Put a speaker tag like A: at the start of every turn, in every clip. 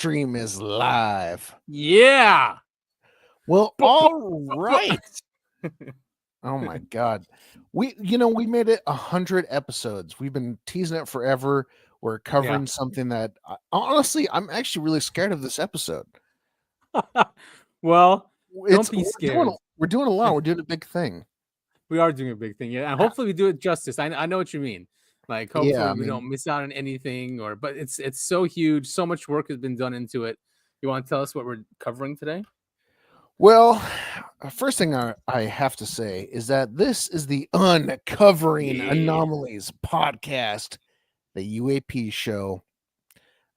A: stream is live.
B: Yeah.
A: Well, all right. Oh my God. We made it 100 episodes. We've been teasing it forever. We're covering something that honestly, I'm actually really scared of this episode.
B: Well, don't be scared.
A: We're doing a lot. We're doing a big thing.
B: We are doing a big thing. Yeah. And hopefully we do it justice. I know what you mean. Like hopefully we don't miss out on anything but it's so huge. So much work has been done into it. You want to tell us what we're covering today?
A: Well, first thing I have to say is that this is the Uncovering Anomalies podcast, the UAP show.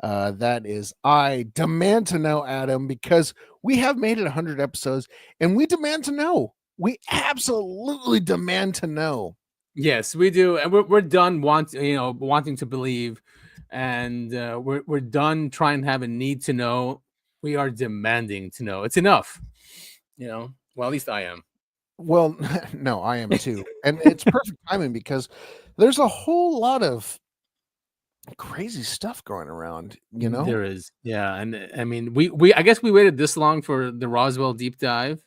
A: That is, I demand to know, Adam, because we have made it 100 episodes and we demand to know. We absolutely demand to know.
B: Yes, we do. And we're done wanting to believe. And we're done trying to have a need to know. We are demanding to know. It's enough. Well, at least I am.
A: Well, no, I am too. And it's perfect timing because there's a whole lot of crazy stuff going around,
B: There is. Yeah. And I mean, I guess we waited this long for the Roswell deep dive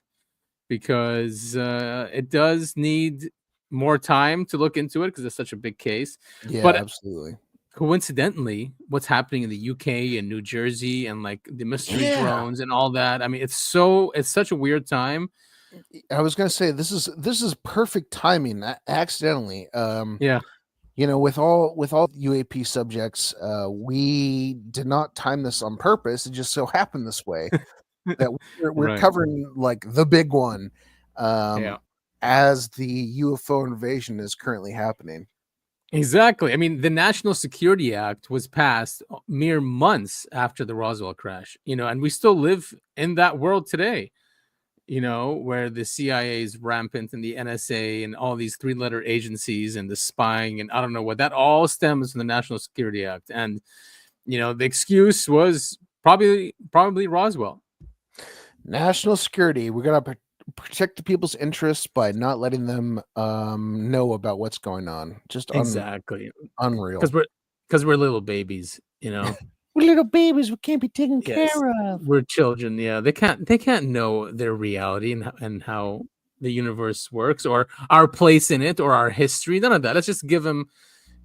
B: because it does need more time to look into it because it's such a big case.
A: Yeah,
B: but
A: absolutely.
B: Coincidentally, what's happening in the UK and New Jersey and like the mystery drones and all that. I mean, it's such a weird time.
A: I was going to say this is perfect timing. Accidentally,
B: yeah.
A: With all UAP subjects, we did not time this on purpose. It just so happened this way that we're
B: right.
A: covering like the big one, as the UFO invasion is currently happening.
B: Exactly. I mean, the National Security Act was passed mere months after the Roswell crash, and we still live in that world today, where the CIA is rampant and the NSA and all these three-letter agencies and the spying and I don't know what, that all stems from the National Security Act. And, the excuse was probably Roswell.
A: National security. We're going to protect the people's interests by not letting them know about what's going on. Just
B: exactly
A: unreal.
B: Because we're little babies,
A: We're little babies. We can't be taken care of.
B: We're children. Yeah, they can't know their reality and how the universe works or our place in it or our history. None of that. Let's just give them,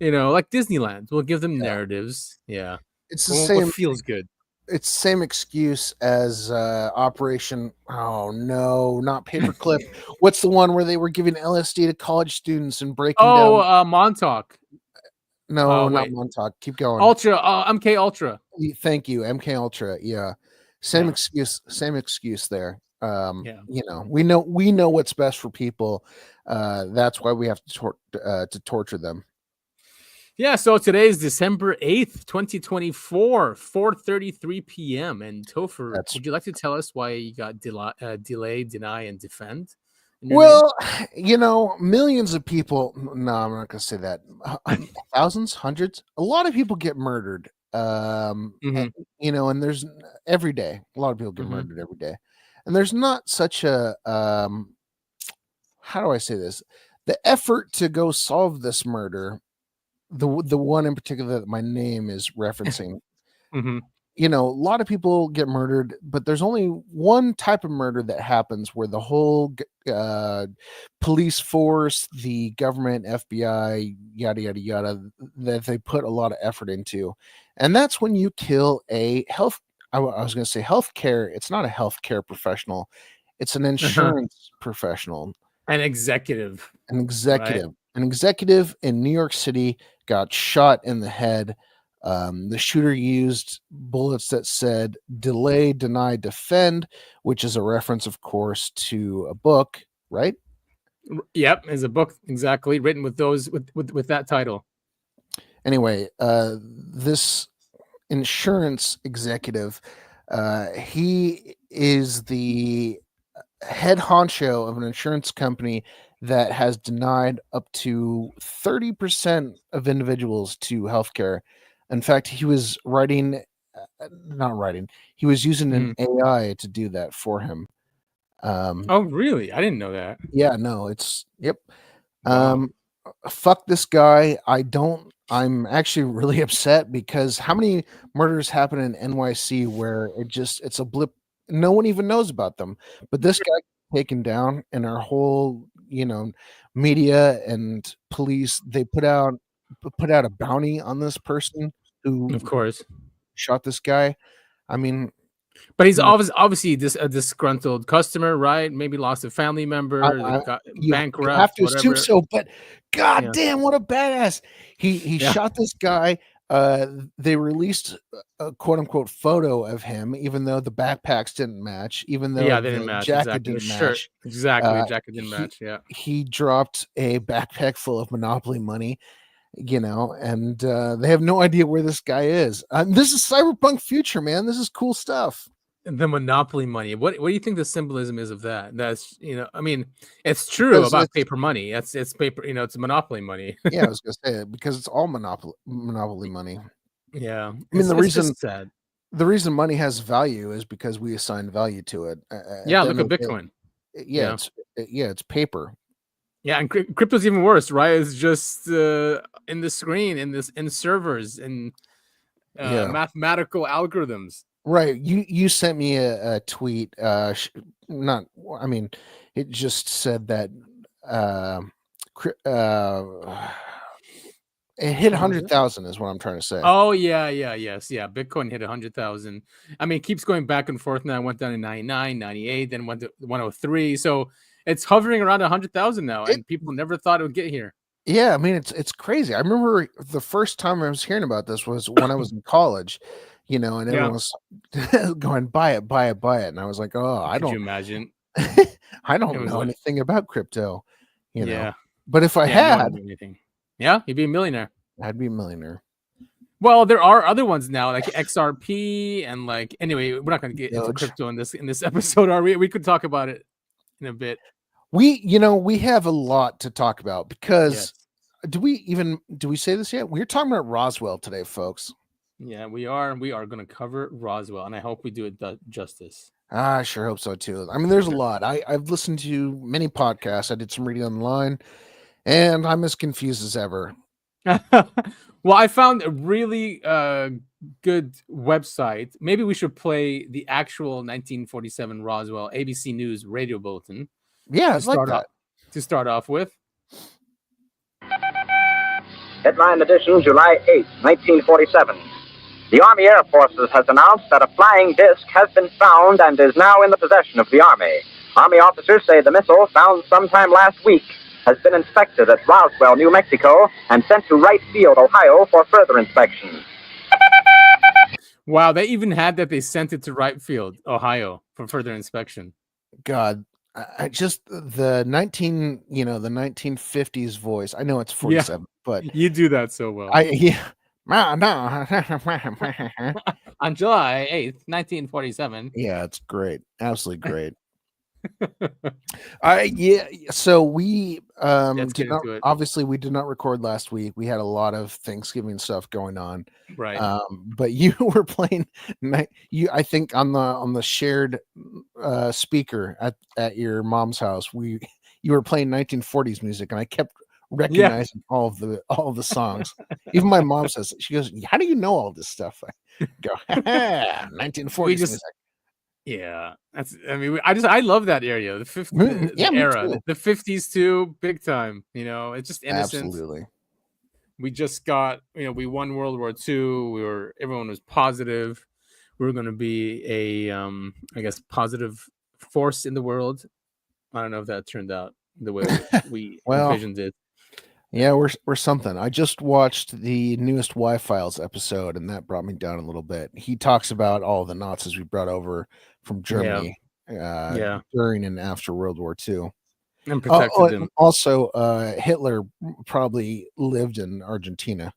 B: like Disneyland. We'll give them narratives. Yeah,
A: it's the same.
B: What feels good.
A: It's the same excuse as Operation. Oh no, not Paperclip. What's the one where they were giving LSD to college students and breaking down?
B: Montauk.
A: No, not Montauk. Keep going.
B: Ultra. MK Ultra.
A: Thank you, MK Ultra. Yeah, same excuse. Same excuse there. We know what's best for people. That's why we have to torture them.
B: Yeah, so today is December 8th, 2024, 4:33 p.m. And Topher, would you like to tell us why you got delay, deny, and defend?
A: Well, millions of people. No, I'm not going to say that. Thousands, hundreds. A lot of people get murdered. And there's every day. A lot of people get murdered every day. And there's not such a how do I say this? The effort to go solve this murder. The one in particular that my name is referencing, a lot of people get murdered, but there's only one type of murder that happens where the whole police force, the government, FBI, yada, yada, yada, that they put a lot of effort into. And that's when you kill I was going to say healthcare. It's not a healthcare professional. It's an insurance professional.
B: An executive.
A: Right? An executive in New York City got shot in the head. The shooter used bullets that said delay, deny, defend, which is a reference, of course, to a book, right?
B: Yep, is a book exactly written with those with that title.
A: Anyway, this insurance executive, he is the head honcho of an insurance company that has denied up to 30% of individuals to healthcare. In fact, he was he was using an AI to do that for him.
B: Oh, really? I didn't know that.
A: Yeah, no, yep. Wow. Fuck this guy. I don't I'm actually really upset because how many murders happen in NYC where it's a blip, no one even knows about them, but this guy taken down, and our whole media and police, they put out a bounty on this person who
B: Of course.
A: shot this guy. I mean,
B: But he's
A: you know,
B: obviously a disgruntled customer, right? Maybe lost a family member,
A: I
B: got
A: you have
B: bankrupt,
A: to assume
B: whatever.
A: so, but god
B: Yeah.
A: damn, what a badass. He
B: Yeah.
A: shot this guy. They released a quote unquote photo of him, even though the backpacks didn't match, even though
B: Yeah, they didn't
A: the
B: match
A: jacket
B: exactly. The
A: didn't
B: shirt,
A: match.
B: exactly. The jacket didn't
A: He
B: match. Yeah.
A: he dropped a backpack full of Monopoly money, and they have no idea where this guy is. This is cyberpunk future, man. This is cool stuff.
B: The monopoly money. What do you think the symbolism is of that? That's I mean, it's true
A: Because
B: about
A: it's
B: paper money. It's paper, it's monopoly money.
A: Yeah, I was gonna say it because it's all monopoly money.
B: Yeah.
A: I mean,
B: It's just sad.
A: the reason money has value is because we assign value to it. At
B: Yeah,
A: the
B: look
A: end
B: at
A: of the day,
B: Bitcoin.
A: yeah,
B: Yeah.
A: it's paper.
B: Yeah, and crypto's even worse, right? It's just in the screen, in servers, in
A: Yeah,
B: mathematical algorithms.
A: right. You sent me a tweet. Not. I mean, it just said that. Uh, it hit
B: What was it?
A: 100,000 is what I'm trying to say.
B: Oh yeah, yes, yeah. Bitcoin hit 100,000. I mean, it keeps going back and forth now. It went down to 99, 98, then went to 103. So it's hovering around 100,000 now,
A: It
B: and people never thought it would get here.
A: Yeah, I mean, it's crazy. I remember the first time I was hearing about this was when I was in college, and
B: Yeah.
A: everyone was going, "Buy it, buy it, buy it," and I was like, "Oh,
B: Could you imagine?
A: I
B: It
A: don't
B: was
A: know
B: like,
A: anything about crypto,"
B: yeah,
A: But if I
B: yeah. You
A: had,
B: wouldn't do anything. Yeah, you'd be a millionaire.
A: I'd be a millionaire.
B: Well, there are other ones now, like XRP, and like anyway, we're not going to get into
A: Doge.
B: crypto in this episode, are we? We could talk about it in a bit.
A: We have a lot to talk about because
B: Yes.
A: do we say this yet? We're talking about Roswell today, folks.
B: Yeah, we are. We are going to cover Roswell, and I hope we do it justice.
A: I sure hope so too. I mean, there's a lot. I've listened to many podcasts. I did some reading online, and I'm as confused as ever.
B: Well, I found a really good website. Maybe we should play the actual 1947 Roswell ABC News radio bulletin
A: Yeah,
B: to
A: I'd like
B: start off
A: that.
B: with.
C: Headline edition, July 8, 1947. The Army Air Forces has announced that a flying disc has been found and is now in the possession of the Army. Army officers say the missile, found sometime last week, has been inspected at Roswell, New Mexico, and sent to Wright Field, Ohio, for further inspection.
B: Wow, they even had that. They sent it to Wright Field, Ohio, for further inspection.
A: God, I just the 1950s voice. I know it's 47, but
B: You do that so well.
A: No.
B: On July 8th, 1947.
A: Yeah, it's great. Absolutely great. So we
B: Let's get into it.
A: obviously we did not record last week. We had a lot of Thanksgiving stuff going on.
B: Right.
A: But you were playing I think on the shared speaker at your mom's house, you were playing 1940s music, and I kept recognizing all of the songs. Even my mom says, she goes, "How do you know all this stuff?" I go, 1940s music.
B: Yeah, I love that area. The era, the 50s too, big time. It's just innocent.
A: Absolutely.
B: We just got, we won World War II. Everyone was positive. We were going to be a, I guess, positive force in the world. I don't know if that turned out the way we envisioned it.
A: Yeah, we're something. I just watched the newest Y-Files episode, and that brought me down a little bit. He talks about all the Nazis we brought over from Germany during and after World War II.
B: And protected them.
A: Also, Hitler probably lived in Argentina.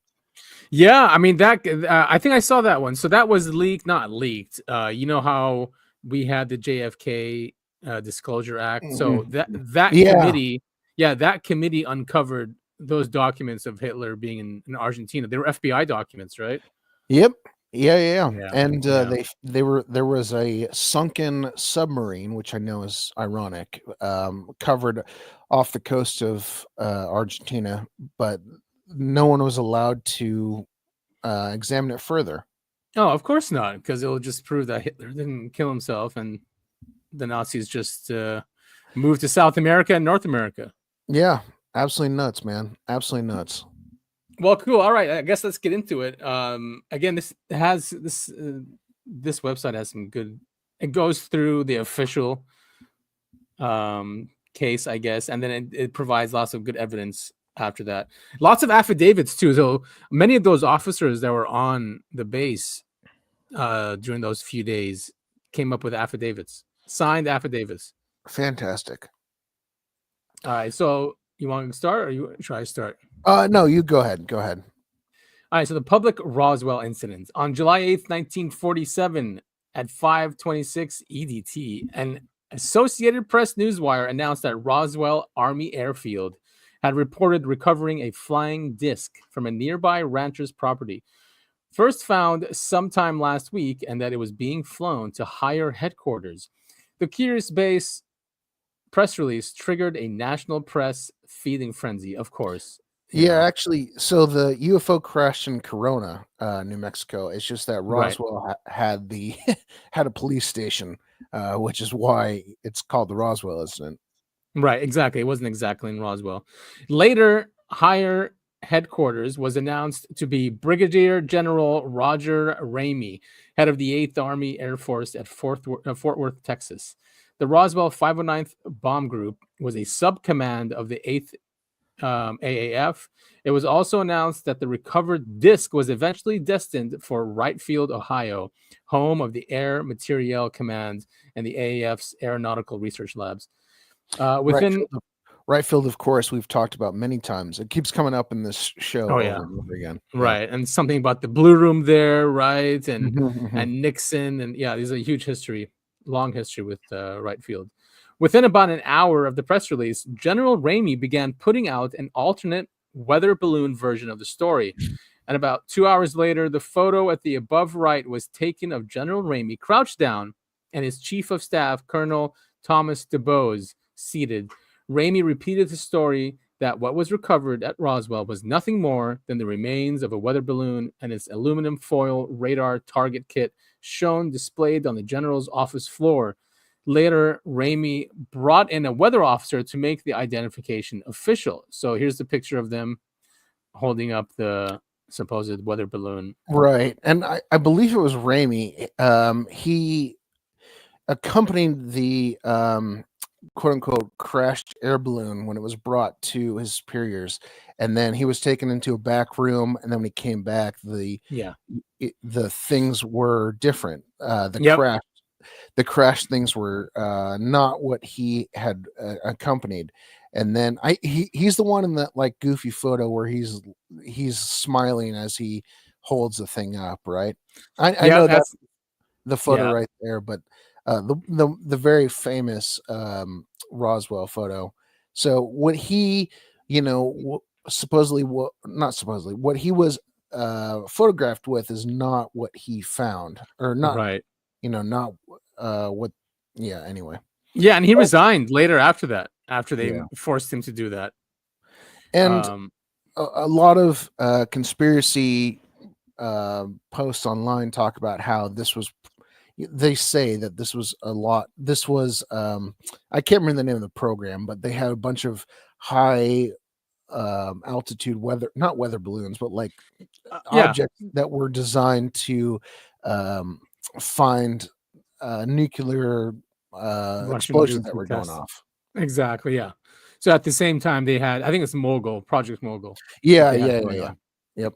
B: Yeah, I mean, that I think I saw that one. So that was not leaked. You know how we had the JFK Disclosure Act. So that committee, that committee uncovered those documents of Hitler being in Argentina. They were FBI documents, right?
A: Yep. Yeah. And there was a sunken submarine, which I know is ironic, covered off the coast of Argentina, but no one was allowed to examine it further.
B: Oh, of course not, because it'll just prove that Hitler didn't kill himself and the Nazis just moved to South America and North America.
A: Yeah, absolutely nuts, man. Absolutely nuts.
B: Well, cool. All right, I guess let's get into it. Again, this website has some good. It goes through the official case, I guess, and then it provides lots of good evidence after that. Lots of affidavits too. So many of those officers that were on the base during those few days came up with affidavits, signed affidavits.
A: Fantastic.
B: All right, so you want to start, or should I start?
A: No, you go ahead. Go ahead.
B: All right, so the public Roswell incident on July 8th, 1947 at 5:26 EDT, an Associated Press newswire announced that Roswell Army Airfield had reported recovering a flying disc from a nearby rancher's property, first found sometime last week, and that it was being flown to higher headquarters. The Curious Base press release triggered a national press feeding frenzy, of course.
A: Yeah, actually, so the UFO crashed in Corona, New Mexico. It's just that Roswell had the had a police station, which is why it's called the Roswell incident.
B: Right, exactly. It wasn't exactly in Roswell. Later, higher headquarters was announced to be Brigadier General Roger Ramey, head of the 8th Army Air Force at Fort Worth, Texas. The Roswell 509th Bomb Group was a subcommand of the 8th AAF. It was also announced that the recovered disc was eventually destined for Wright Field, Ohio, home of the Air Materiel Command and the AAF's Aeronautical Research Labs.
A: Wright Field, of course, we've talked about many times. It keeps coming up in this show over and over again.
B: Right, and something about the Blue Room there, right, and and Nixon, and there's a huge history, long history with Wright Field. Within about an hour of the press release, General Ramey began putting out an alternate weather balloon version of the story. And about 2 hours later, the photo at the above right was taken of General Ramey crouched down and his chief of staff, Colonel Thomas DuBose, seated. Ramey repeated the story that what was recovered at Roswell was nothing more than the remains of a weather balloon and its aluminum foil radar target kit shown displayed on the general's office floor. Later, Ramey brought in a weather officer to make the identification official. So here's the picture of them holding up the supposed weather balloon.
A: Right. And I believe it was Ramey. He accompanied the quote unquote crashed air balloon when it was brought to his superiors. And then he was taken into a back room. And then when he came back, the things were different. The crash things were not what he had accompanied. And then he's the one in that like goofy photo where he's smiling as he holds the thing up, right? I know that's the photo right there, but the very famous Roswell photo. So what he, what he was photographed with is not what he found, or not
B: right.
A: Not anyway.
B: Yeah, and he resigned later after that, after they forced him to do that.
A: And a lot of conspiracy posts online talk about how they say that this was I can't remember the name of the program, but they had a bunch of high altitude not weather balloons, but like objects that were designed to find nuclear explosions that were going off.
B: Exactly, yeah. So at the same time, they had, I think it's Project Mogul.
A: Yeah. Yep.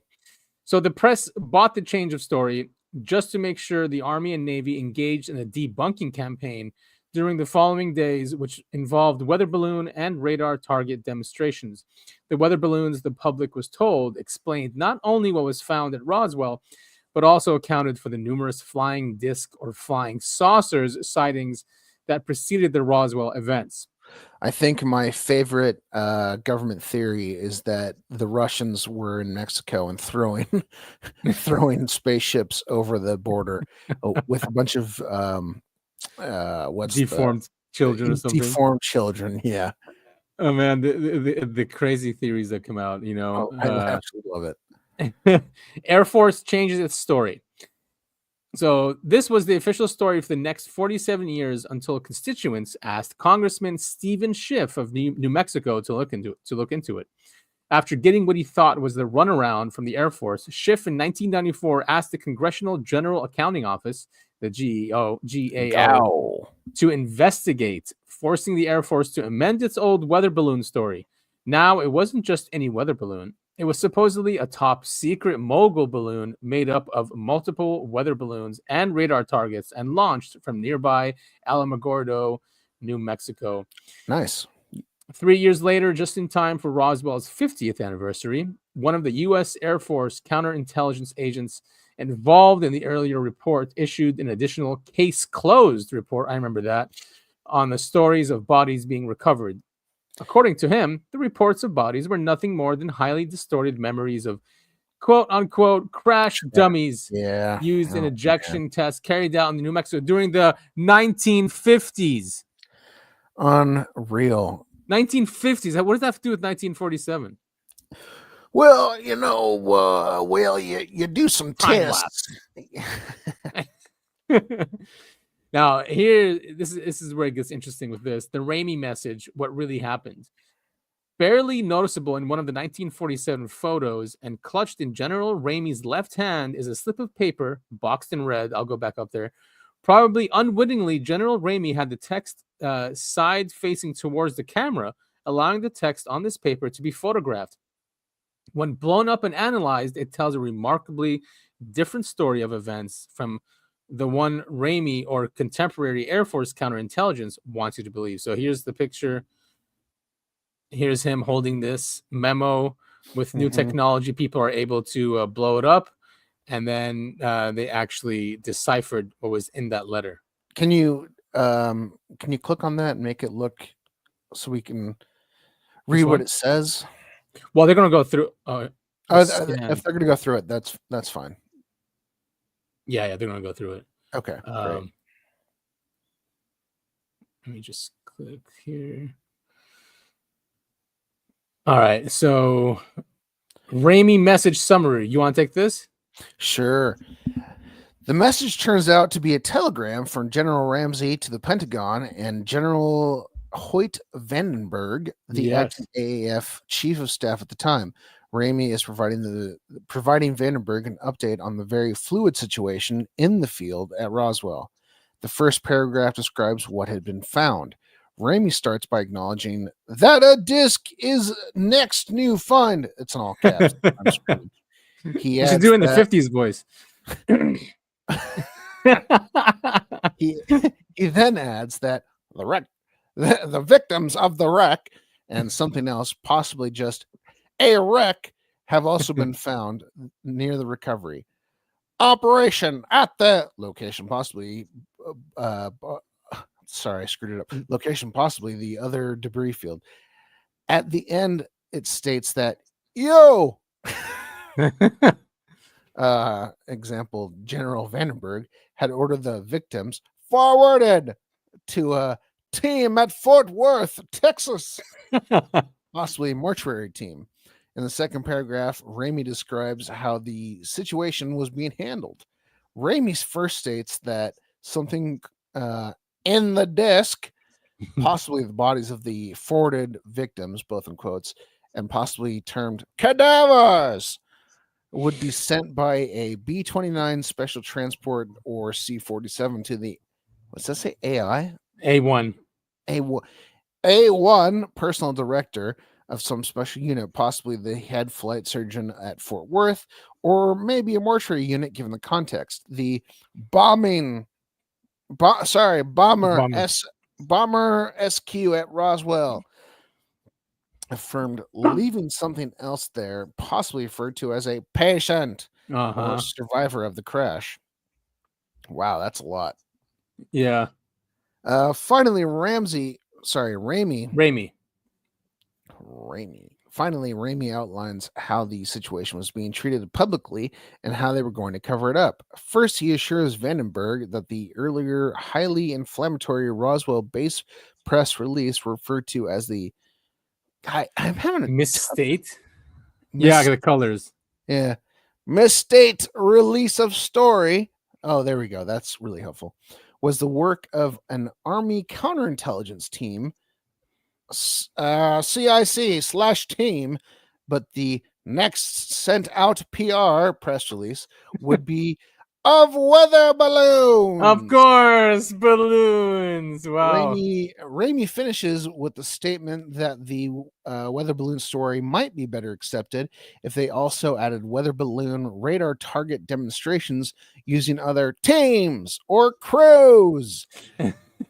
B: So the press bought the change of story just to make sure the Army and Navy engaged in a debunking campaign during the following days, which involved weather balloon and radar target demonstrations. The weather balloons, the public was told, explained not only what was found at Roswell, but also accounted for the numerous flying disc or flying saucers sightings that preceded the Roswell events.
A: I think my favorite government theory is that the Russians were in Mexico and throwing spaceships over the border with a bunch of
B: deformed children or something.
A: Deformed children, yeah.
B: Oh man, the crazy theories that come out, you know.
A: Oh, I absolutely love it.
B: Air Force changes its story. So this was the official story for the next 47 years until constituents asked Congressman Stephen Schiff of New Mexico to look into it. After getting what he thought was the runaround from the Air Force, Schiff in 1994 asked the Congressional General Accounting Office, the GAO, to investigate, forcing the Air Force to amend its old weather balloon story. Now, it wasn't just any weather balloon. It was supposedly a top secret mogul balloon made up of multiple weather balloons and radar targets and launched from nearby Alamogordo, New Mexico.
A: Nice.
B: 3 years later, just in time for Roswell's 50th anniversary, one of the U.S. Air Force counterintelligence agents involved in the earlier report issued an additional case closed report, I remember that, on the stories of bodies being recovered. According to him, the reports of bodies were nothing more than highly distorted memories of quote-unquote crash dummies used in ejection tests carried out in New Mexico during the 1950s.
A: Unreal.
B: 1950s. What does that have to do with 1947?
A: Well, you know, you do some tests.
B: Now, here, this is where it gets interesting with this. The Ramey message, what really happened. Barely noticeable in one of the 1947 photos and clutched in General Ramey's left hand is a slip of paper, boxed in red. I'll go back up there. Probably unwittingly, General Ramey had the text side facing towards the camera, allowing the text on this paper to be photographed. When blown up and analyzed, it tells a remarkably different story of events from the one Ramey or contemporary Air Force counterintelligence wants you to believe. So here's the picture. Here's him holding this memo. With new technology, people are able to blow it up, and then they actually deciphered what was in that letter.
A: Can you click on that and make it look so we can read what it says?
B: Well, they're going to go through.
A: If they're going to go through it, that's fine.
B: Yeah, they're going to go through it.
A: Okay.
B: Let me just click here. All right, so Ramey message summary. You want to take this?
A: Sure. The message turns out to be a telegram from General Ramsey to the Pentagon and General Hoyt Vandenberg, the acting AAF chief of staff at the time. Ramey is providing Vandenberg an update on the very fluid situation in the field at Roswell. The first paragraph describes what had been found. Ramey starts by acknowledging that a disc is next new find. It's in all caps.
B: He's doing the 50s voice.
A: he then adds that the victims of the wreck and something else, possibly just a wreck, have also been found near the recovery. Operation at the location, possibly sorry, I screwed it up. Location possibly the other debris field. At the end, it states that example, General Vandenberg had ordered the victims forwarded to a team at Fort Worth, Texas, possibly a mortuary team. In the second paragraph, Ramey describes how the situation was being handled. Ramey first states that something in the disc, possibly the bodies of the forwarded victims, both in quotes, and possibly termed cadavers, would be sent by a B-29 special transport or C-47 to the, what's that say, AI?
B: A1
A: personal director of some special unit, possibly the head flight surgeon at Fort Worth, or maybe a mortuary unit given the context. The bomber SQ at Roswell affirmed leaving something else there, possibly referred to as a patient or survivor of the crash. Wow, that's a lot.
B: Yeah.
A: Finally, Ramey. Finally, Ramey outlines how the situation was being treated publicly and how they were going to cover it up. First, he assures Vandenberg that the earlier highly inflammatory Roswell base press release referred to as the I'm having a
B: Misstate. Yeah, the colors.
A: Yeah. Misstate release of story. Oh, there we go. That's really helpful. Was the work of an Army counterintelligence team, CIC/team, but the next sent out PR press release would be of weather balloons.
B: Of course, balloons. Wow.
A: Ramey finishes with the statement that the weather balloon story might be better accepted if they also added weather balloon radar target demonstrations using other teams or crews.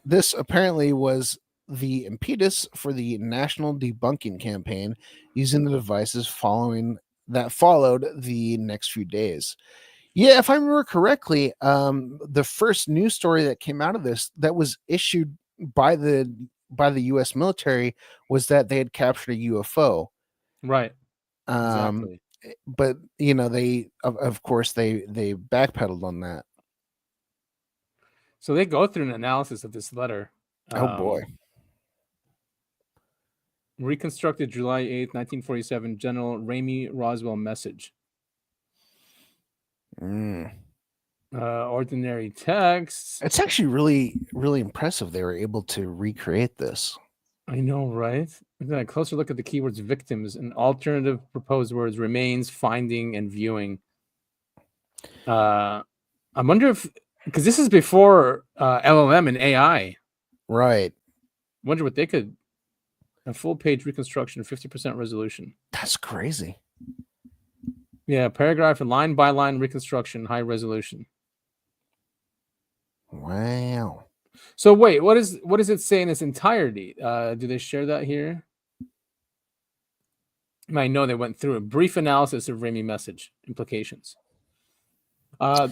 A: This apparently was the impetus for the national debunking campaign using the devices followed the next few days. Yeah, if I remember correctly, the first news story that came out of this that was issued by the U.S. military was that they had captured a UFO.
B: Right. Exactly.
A: But they of course they backpedaled on that.
B: So they go through an analysis of this letter.
A: Oh boy.
B: Reconstructed July 8th, 1947, General Ramey Roswell message. Ordinary text.
A: It's actually really, really impressive they were able to recreate this.
B: I know, right? Then a closer look at the keywords victims and alternative proposed words remains, finding, and viewing. I wonder if, because this is before LLM and AI.
A: Right.
B: Wonder what they could, a full page reconstruction, 50% resolution.
A: That's crazy.
B: Yeah, paragraph and line by line reconstruction, high resolution.
A: Wow.
B: So wait, what does it say in its entirety? Do they share that here? I know they went through a brief analysis of Ramey message implications. Yeah.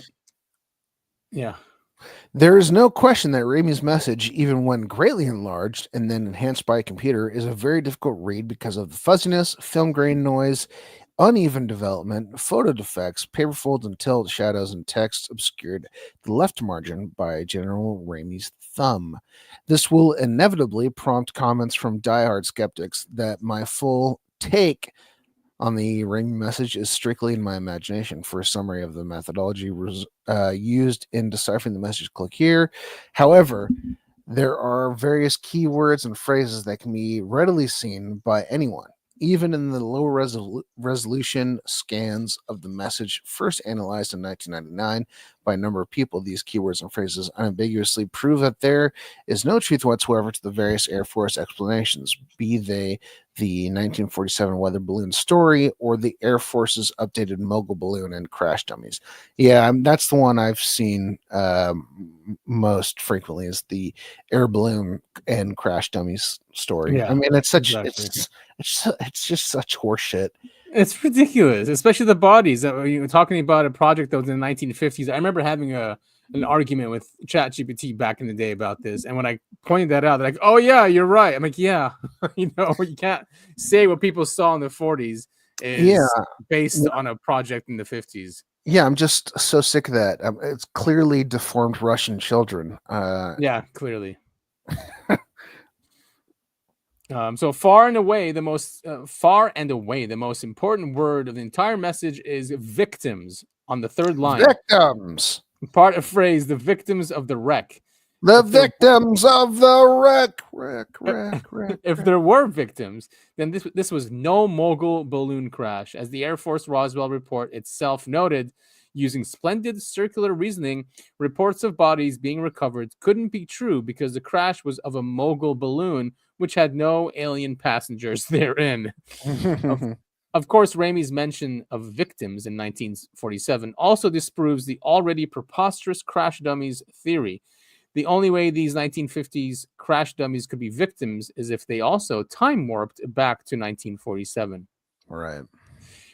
A: There is no question that Ramey's message, even when greatly enlarged and then enhanced by a computer, is a very difficult read because of the fuzziness, film grain noise, uneven development, photo defects, paper folds and tilt shadows, and text obscured the left margin by General Ramey's thumb. This will inevitably prompt comments from diehard skeptics that my full take on the Ramey message is strictly in my imagination. For a summary of the methodology used in deciphering the message, click here. However, there are various keywords and phrases that can be readily seen by anyone, even in the low resolution scans of the message first analyzed in 1999 by a number of people. These keywords and phrases unambiguously prove that there is no truth whatsoever to the various Air Force explanations, be they the 1947 weather balloon story or the Air Force's updated mogul balloon and crash dummies. Yeah, that's the one I've seen most frequently, is the air balloon and crash dummies story.
B: Yeah,
A: I mean, it's such
B: exactly.
A: it's just such horseshit.
B: It's ridiculous, especially the bodies. You were talking about a project that was in the 1950s. I remember having an argument with ChatGPT back in the day about this, and when I pointed that out, they're like, "Oh yeah, you're right." I'm like, "Yeah, you can't say what people saw in the 40s is based on a project in the 50s."
A: Yeah, I'm just so sick of that. It's clearly deformed Russian children.
B: Yeah, clearly. So far and away, the most important word of the entire message is victims on the third line.
A: Victims.
B: Part of phrase, the victims of the wreck.
A: The victims of the wreck.
B: If there were victims, then this was no mogul balloon crash. As the Air Force Roswell report itself noted, using splendid circular reasoning, reports of bodies being recovered couldn't be true because the crash was of a mogul balloon, which had no alien passengers therein. Of course, Ramey's mention of victims in 1947 also disproves the already preposterous crash dummies theory. The only way these 1950s crash dummies could be victims is if they also time warped back to 1947.
A: Right.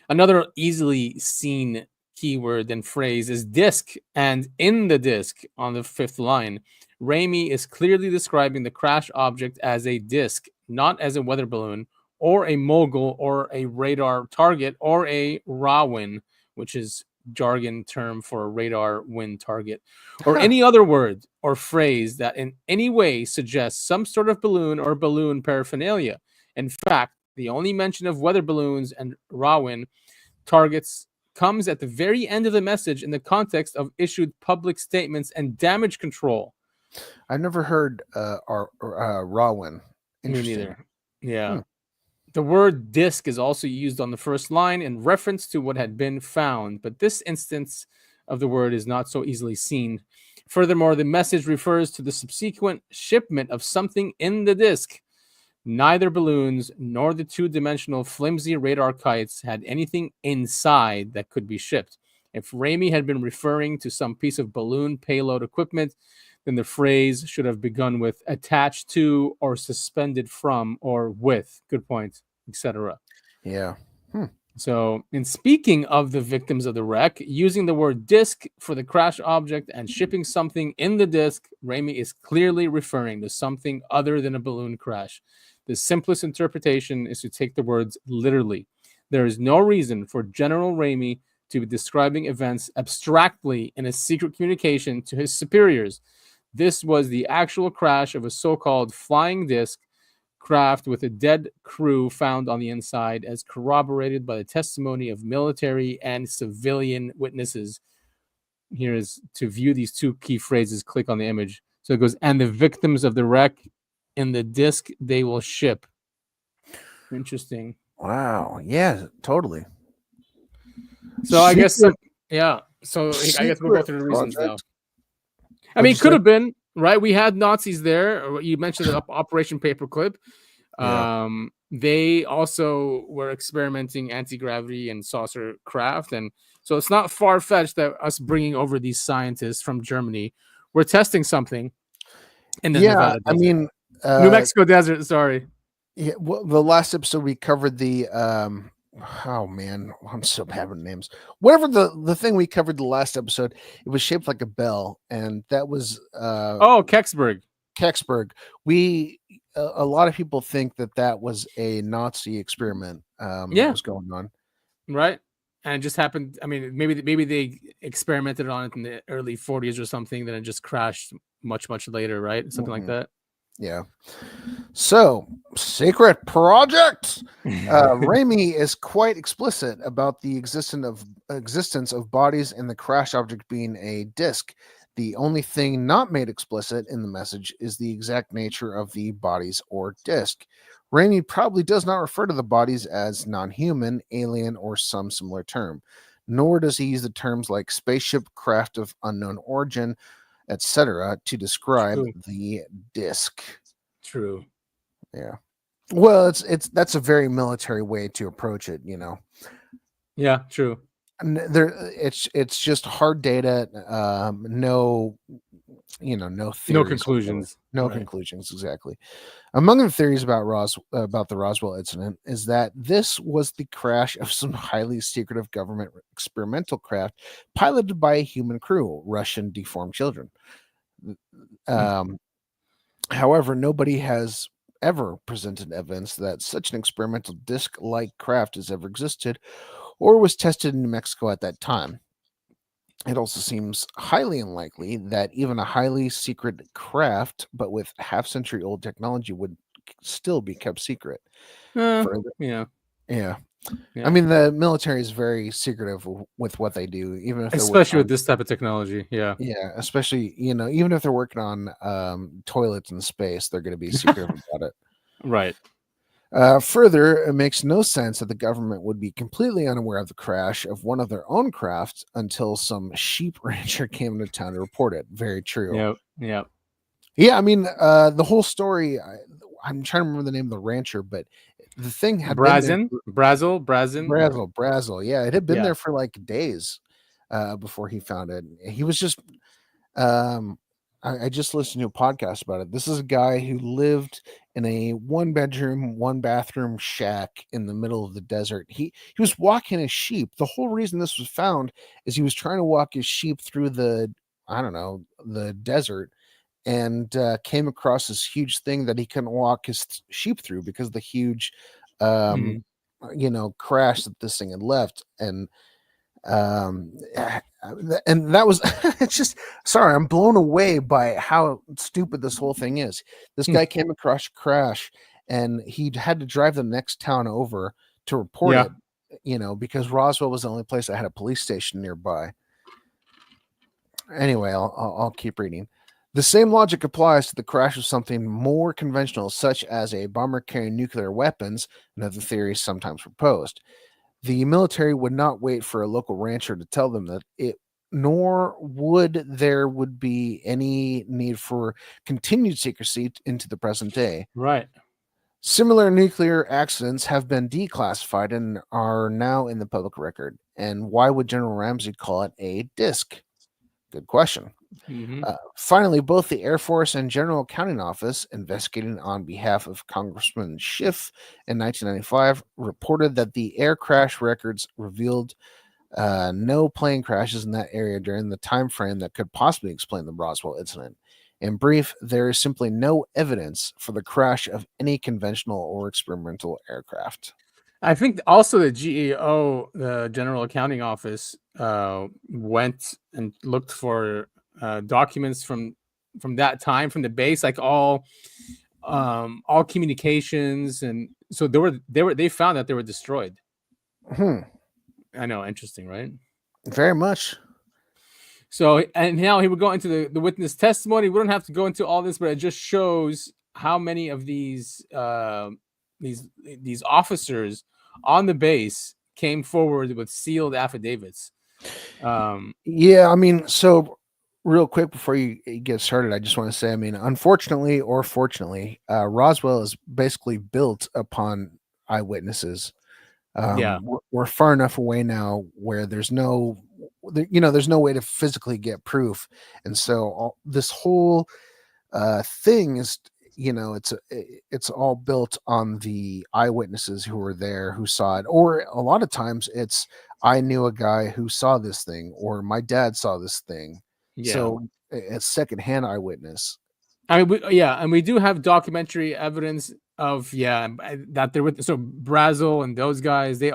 B: Another easily seen keyword and phrase is disc, and in the disc on the fifth line, Ramey is clearly describing the crash object as a disc, not as a weather balloon or a mogul or a radar target or a RAWIN, which is jargon term for a radar wind target, or any other word or phrase that in any way suggests some sort of balloon or balloon paraphernalia. In fact, The only mention of weather balloons and Rowan targets comes at the very end of the message in the context of issued public statements and damage control.
A: I've never heard Rowan.
B: Me
A: Interesting.
B: neither. Yeah. The word disc is also used on the first line in reference to what had been found, but this instance of the word is not so easily seen. Furthermore, the message refers to the subsequent shipment of something in the disc. Neither balloons nor the two-dimensional flimsy radar kites had anything inside that could be shipped. If Ramey had been referring to some piece of balloon payload equipment, then the phrase should have begun with attached to or suspended from or with, good point, etc.
A: Yeah.
B: So, in speaking of the victims of the wreck, using the word disc for the crash object and shipping something in the disc, Ramey is clearly referring to something other than a balloon crash. The simplest interpretation is to take the words literally. There is no reason for General Ramey to be describing events abstractly in a secret communication to his superiors. This was the actual crash of a so-called flying disc craft with a dead crew found on the inside, as corroborated by the testimony of military and civilian witnesses. Here is to view these two key phrases, click on the image. So it goes, and the victims of the wreck in the disc they will ship. Interesting.
A: Wow. Yeah, totally.
B: So I guess, yeah. So I guess we'll go through the reasons now. I mean, it could have been, right? We had Nazis there. You mentioned the Operation Paperclip.
A: Yeah.
B: They also were experimenting anti-gravity and saucer craft. And so it's not far-fetched that us bringing over these scientists from Germany, we're testing something in the Nevada desert.
A: I mean,
B: New Mexico desert, sorry.
A: Yeah, well, the last episode we covered the oh man, I'm so bad with names. Whatever the thing we covered the last episode, it was shaped like a bell, and that was
B: Kecksburg.
A: We a lot of people think that was a Nazi experiment that was going on,
B: right? And it just happened. I mean, maybe they experimented on it in the early 40s or something, then it just crashed much later, right? Something like that.
A: Yeah. So, secret project. Ramey is quite explicit about the existence of bodies and the crash object being a disc. The only thing not made explicit in the message is the exact nature of the bodies or disc. Ramey probably does not refer to the bodies as non-human, alien, or some similar term, nor does he use the terms like spaceship, craft of unknown origin, etc. to describe the disc.
B: True.
A: Yeah. Well, that's a very military way to approach it, you know.
B: Yeah, true.
A: And it's just hard data, no theories,
B: no conclusions.
A: No conclusions, exactly. Among the theories about the Roswell incident is that this was the crash of some highly secretive government experimental craft piloted by a human crew, Russian deformed children. However, nobody has ever presented evidence that such an experimental disc-like craft has ever existed or was tested in New Mexico at that time. It also seems highly unlikely that even a highly secret craft, but with half-century-old technology, would still be kept secret.
B: Yeah.
A: I mean, the military is very secretive with what they do, even if
B: especially with this type of technology. Yeah,
A: especially even if they're working on toilets in space, they're going to be secretive about it.
B: Right.
A: Further, it makes no sense that the government would be completely unaware of the crash of one of their own crafts until some sheep rancher came into town to report it. Very true.
B: Yeah.
A: I mean, the whole story. I'm trying to remember the name of the rancher, but the thing had
B: Brazen.
A: Yeah, it had been there for like days before he found it. He was just. I just listened to a podcast about it. This is a guy who lived in a 1-bedroom, 1-bathroom shack in the middle of the desert. He was walking his sheep. The whole reason this was found is he was trying to walk his sheep through the desert, and came across this huge thing that he couldn't walk his sheep through because of the huge, crash that this thing had left. And that was it's just sorry, I'm blown away by how stupid this whole thing is. This guy came across a crash, and he had to drive the next town over to report it, because Roswell was the only place that had a police station nearby. Anyway, I'll keep reading. The same logic applies to the crash of something more conventional, such as a bomber carrying nuclear weapons, another theory sometimes proposed. The military would not wait for a local rancher to tell them that it, nor would there would be any need for continued secrecy into the present day.
B: Right.
A: Similar nuclear accidents have been declassified and are now in the public record. And why would General Ramsey call it a disk? Good question. Finally, both the Air Force and General Accounting Office, investigating on behalf of Congressman Schiff in 1995, reported that the air crash records revealed no plane crashes in that area during the time frame that could possibly explain the Roswell incident. In brief, there is simply no evidence for the crash of any conventional or experimental aircraft.
B: I think also the GAO, the General Accounting Office, went and looked for documents from that time, from the base, like all communications, and so they found that they were destroyed. I know, interesting, right?
A: Very much.
B: So, and now he would go into the witness testimony. We don't have to go into all this, but it just shows how many of these officers on the base came forward with sealed affidavits.
A: Yeah, I mean, so real quick before you get started, I just want to say, I mean, unfortunately or fortunately, Roswell is basically built upon eyewitnesses. We're far enough away now where there's no way to physically get proof, and so this whole thing is, it's all built on the eyewitnesses who were there, who saw it, or a lot of times it's, I knew a guy who saw this thing, or my dad saw this thing. So it's secondhand eyewitness.
B: I mean, and we do have documentary evidence of that they're with. So Brazel and those guys, they're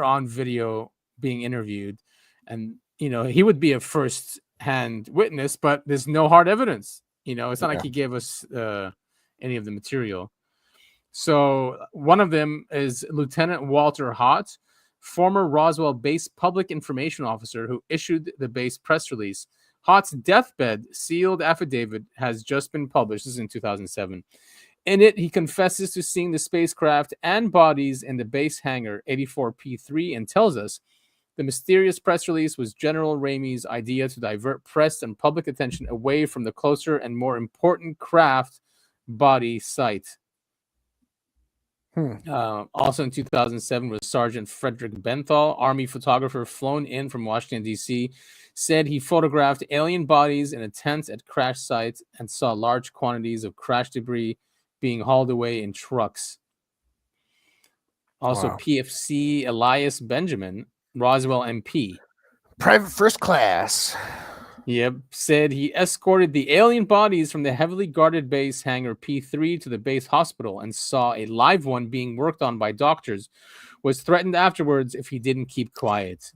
B: on video being interviewed, and he would be a first-hand witness, but there's no hard evidence. It's not like he gave us any of the material. So one of them is Lieutenant Walter Hott, former Roswell base public information officer who issued the base press release. Hott's deathbed sealed affidavit has just been published. This is in 2007. In it, he confesses to seeing the spacecraft and bodies in the base hangar 84P3 and tells us the mysterious press release was General Ramey's idea to divert press and public attention away from the closer and more important craft body site. Also in 2007 was Sergeant Frederick Benthal, Army photographer flown in from Washington, D.C., said he photographed alien bodies in a tent at crash sites and saw large quantities of crash debris being hauled away in trucks. Also, PFC Elias Benjamin, Roswell MP.
A: Private first class.
B: Yep, said he escorted the alien bodies from the heavily guarded base hangar P3 to the base hospital and saw a live one being worked on by doctors, was threatened afterwards if he didn't keep quiet.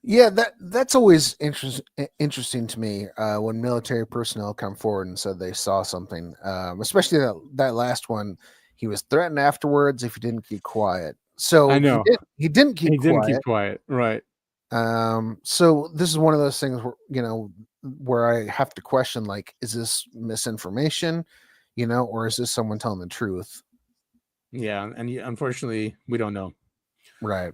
A: Yeah, that's always interesting to me when military personnel come forward and said they saw something, especially that last one. He was threatened afterwards if he didn't keep quiet. So
B: I know
A: he didn't keep
B: quiet, right?
A: So this is one of those things where I have to question, like, is this misinformation, or is this someone telling the truth?
B: Yeah, and unfortunately, we don't know.
A: Right.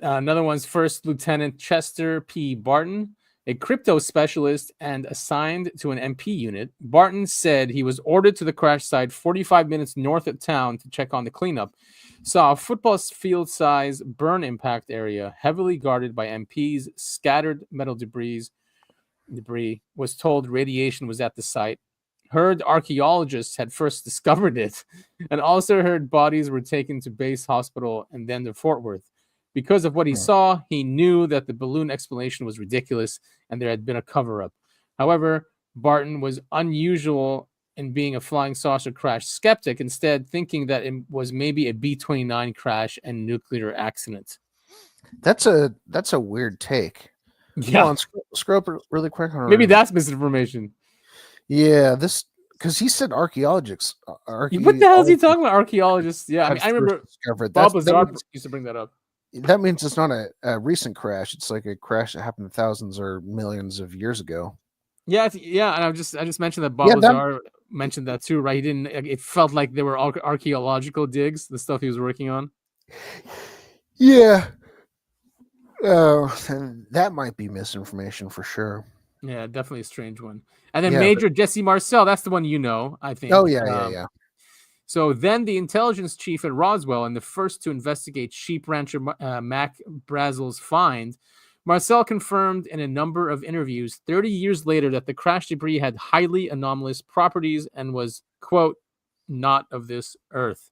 B: Another one's First Lieutenant Chester P. Barton, a crypto specialist and assigned to an MP unit. Barton said he was ordered to the crash site 45 minutes north of town to check on the cleanup. Saw a football field size burn impact area heavily guarded by MPs, scattered metal debris, was told radiation was at the site. Heard archaeologists had first discovered it, and also heard bodies were taken to base hospital and then to Fort Worth. Because of what he saw, he knew that the balloon explanation was ridiculous and there had been a cover-up. However, Barton was unusual in being a flying saucer crash skeptic, instead thinking that it was maybe a B-29 crash and nuclear accident.
A: That's a weird take.
B: Yeah.
A: Come on, scroll up really quick.
B: Maybe that's misinformation.
A: Yeah, this because he said archaeologists.
B: What the hell is he talking about? Archaeologists? Yeah, I mean, I remember Bob Lazar used to bring that up.
A: That means it's not a recent crash. It's like a crash that happened thousands or millions of years ago.
B: Yeah, and I just mentioned that Bob Lazar mentioned that too, right? He didn't. It felt like they were archaeological digs, the stuff he was working on.
A: Yeah. That might be misinformation for sure.
B: Yeah, definitely a strange one. And then Major Jesse Marcel, that's the one you know, I think.
A: Oh, yeah.
B: So then the intelligence chief at Roswell and the first to investigate sheep rancher Mac Brazel's find, Marcel confirmed in a number of interviews 30 years later that the crash debris had highly anomalous properties and was, quote, not of this earth.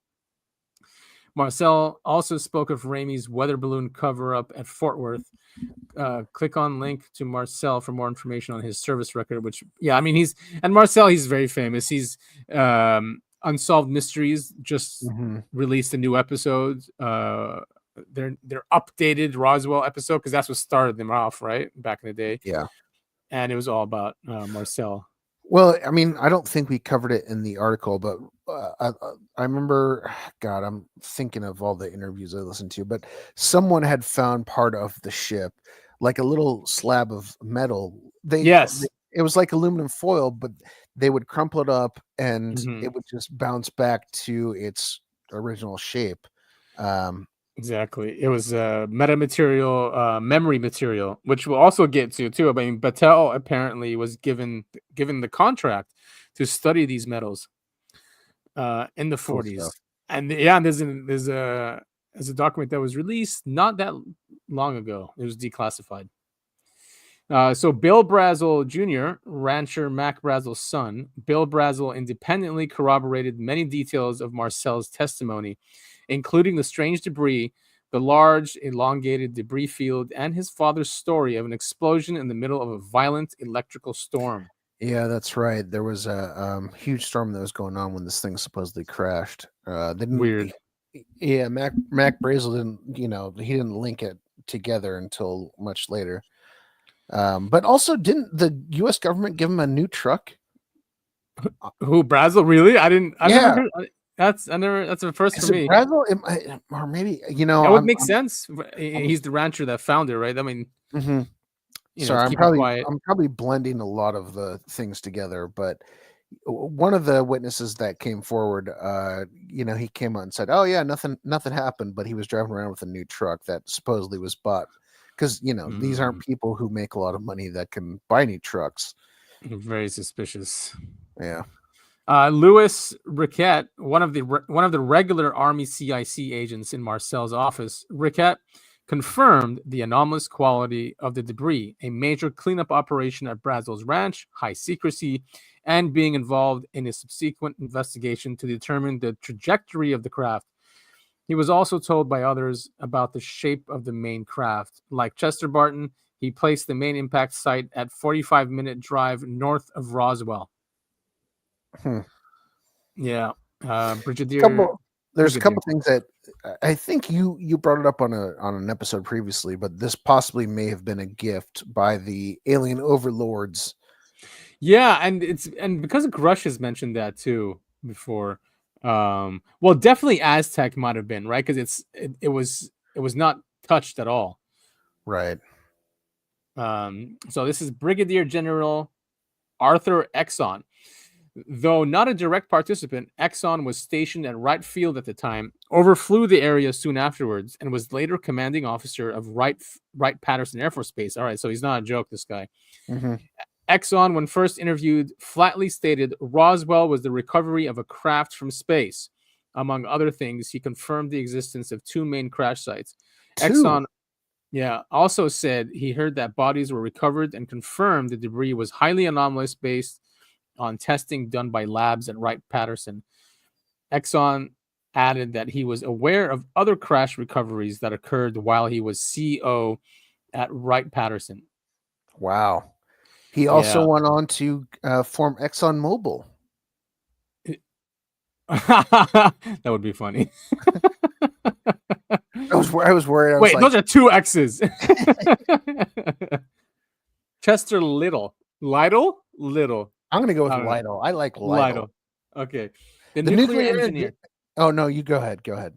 B: Marcel also spoke of Ramey's weather balloon cover-up at Fort Worth. Click on link to Marcel for more information on his service record, which, I mean, he's very famous. He's Unsolved Mysteries just released a new episode. Their updated Roswell episode, because that's what started them off, right? Back in the day.
A: Yeah.
B: And it was all about Marcel.
A: Well, I mean, I don't think we covered it in the article, but I remember, God, I'm thinking of all the interviews I listened to, but someone had found part of the ship, like a little slab of metal. It was like aluminum foil, but they would crumple it up and it would just bounce back to its original shape.
B: Exactly. It was metamaterial, memory material, which we'll also get to too. I mean, Battelle apparently was given the contract to study these metals in the 40s. And there's a document that was released not that long ago. It was declassified. So Bill Brazel Jr., rancher Mac Brazel's son, Bill Brazel independently corroborated many details of Marcel's testimony, including the strange debris, the large elongated debris field, and his father's story of an explosion in the middle of a violent electrical storm.
A: Yeah, that's right. There was a huge storm that was going on when this thing supposedly crashed.
B: Weird.
A: Yeah, Mac Brazel didn't, he didn't link it together until much later. But also, didn't the U.S. government give him a new truck?
B: Who, Brazel? Really? I never heard. That's a first for me.
A: Brazel, or maybe
B: that would make sense. He's the rancher that found it, right? I mean,
A: sorry, I'm probably blending a lot of the things together. But one of the witnesses that came forward, he came out and said, "Oh yeah, nothing happened," but he was driving around with a new truck that supposedly was bought. Because, these aren't people who make a lot of money that can buy new trucks.
B: Very suspicious.
A: Yeah.
B: Louis Riquet, one of the regular Army CIC agents in Marcel's office, Riquet confirmed the anomalous quality of the debris, a major cleanup operation at Brazel's ranch, high secrecy, and being involved in a subsequent investigation to determine the trajectory of the craft. He was also told by others about the shape of the main craft. Like Chester Barton, he placed the main impact site at 45-minute drive north of Roswell. Yeah. Brigadier.
A: There's a couple things that I think you brought it up on an episode previously, but this possibly may have been a gift by the alien overlords.
B: Yeah, and because Grush has mentioned that too before. Well, definitely Aztec might have been, right? Because it was not touched at all.
A: Right.
B: So this is Brigadier General Arthur Exxon. Though not a direct participant, Exxon was stationed at Wright Field at the time, overflew the area soon afterwards, and was later commanding officer of Wright-Patterson Air Force Base. All right, so he's not a joke, this guy. Exxon, when first interviewed, flatly stated Roswell was the recovery of a craft from space. Among other things, he confirmed the existence of two main crash sites. Exxon, also said he heard that bodies were recovered and confirmed the debris was highly anomalous based on testing done by labs at Wright-Patterson. Exxon added that he was aware of other crash recoveries that occurred while he was CO at Wright-Patterson.
A: Wow. He also went on to form ExxonMobil.
B: That would be funny.
A: I was worried.
B: Wait, those are two X's. Chester Little.
A: I'm going to go with
B: I don't know.
A: Lytle. I like Lytle.
B: Lytle. Okay. The
A: The
B: nuclear engineer.
A: Oh, no, you go ahead. Go ahead.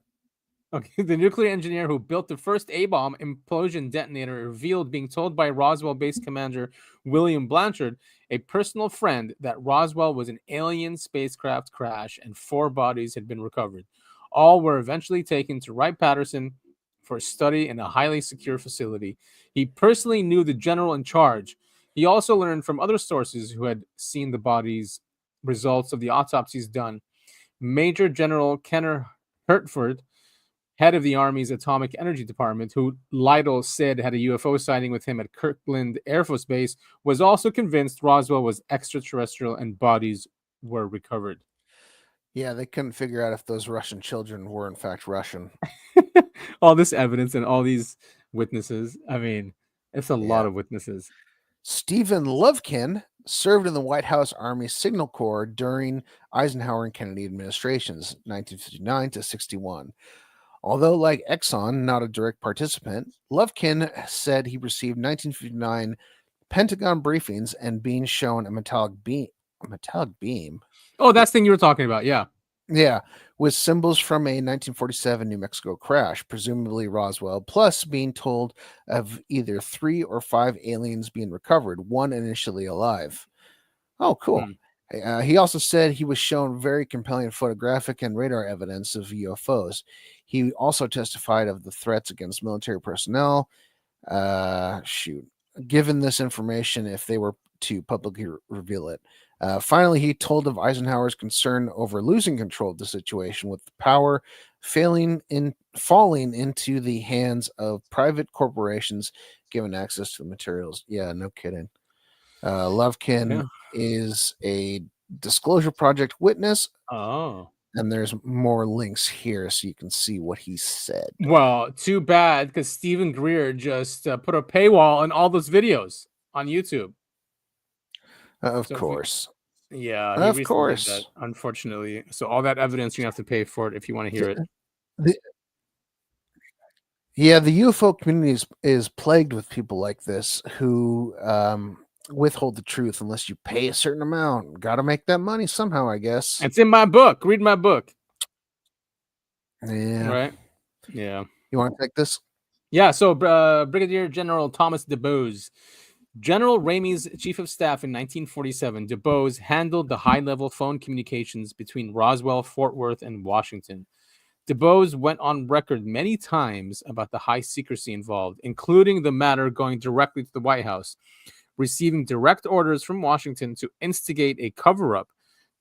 B: Okay, the nuclear engineer who built the first A-bomb implosion detonator revealed being told by Roswell base commander William Blanchard, a personal friend, that Roswell was an alien spacecraft crash and 4 bodies had been recovered. All were eventually taken to Wright-Patterson for study in a highly secure facility. He personally knew the general in charge. He also learned from other sources who had seen the bodies' results of the autopsies done. Major General Kenner Hertford, head of the Army's Atomic Energy Department, who Lytle said had a UFO sighting with him at Kirtland Air Force Base, was also convinced Roswell was extraterrestrial and bodies were recovered.
A: Yeah, they couldn't figure out if those Russian children were in fact Russian.
B: All this evidence and all these witnesses. I mean, it's a lot of witnesses.
A: Stephen Lovekin served in the White House Army Signal Corps during Eisenhower and Kennedy administrations, 1959 to 61. Although, like Exxon, not a direct participant, Lovekin said he received 1959 Pentagon briefings and being shown a metallic beam.
B: Oh, that's the thing you were talking about. Yeah.
A: Yeah, with symbols from a 1947 New Mexico crash, presumably Roswell, plus being told of either 3 or 5 aliens being recovered, one initially alive. Oh, cool. He also said he was shown very compelling photographic and radar evidence of UFOs. He also testified of the threats against military personnel. Given this information, if they were to publicly reveal it. Finally, he told of Eisenhower's concern over losing control of the situation, with the power falling into the hands of private corporations given access to the materials. Yeah, no kidding. Lovekin is a Disclosure Project witness.
B: Oh.
A: And there's more links here so you can see what he said.
B: Well, too bad, because Stephen Greer just put a paywall on all those videos on YouTube.
A: Of course.
B: Yeah, he recently did that, unfortunately. So all that evidence, you have to pay for it if you want to hear it.
A: The UFO community is plagued with people like this who withhold the truth unless you pay a certain amount. Got to make that money somehow, I guess.
B: It's in my book. Read my book.
A: Yeah.
B: Right? Yeah.
A: You want to take this?
B: Yeah, so Brigadier General Thomas DuBose, General Ramey's chief of staff in 1947, DuBose handled the high-level phone communications between Roswell, Fort Worth, and Washington. DuBose went on record many times about the high secrecy involved, including the matter going directly to the White House, receiving direct orders from Washington to instigate a cover-up,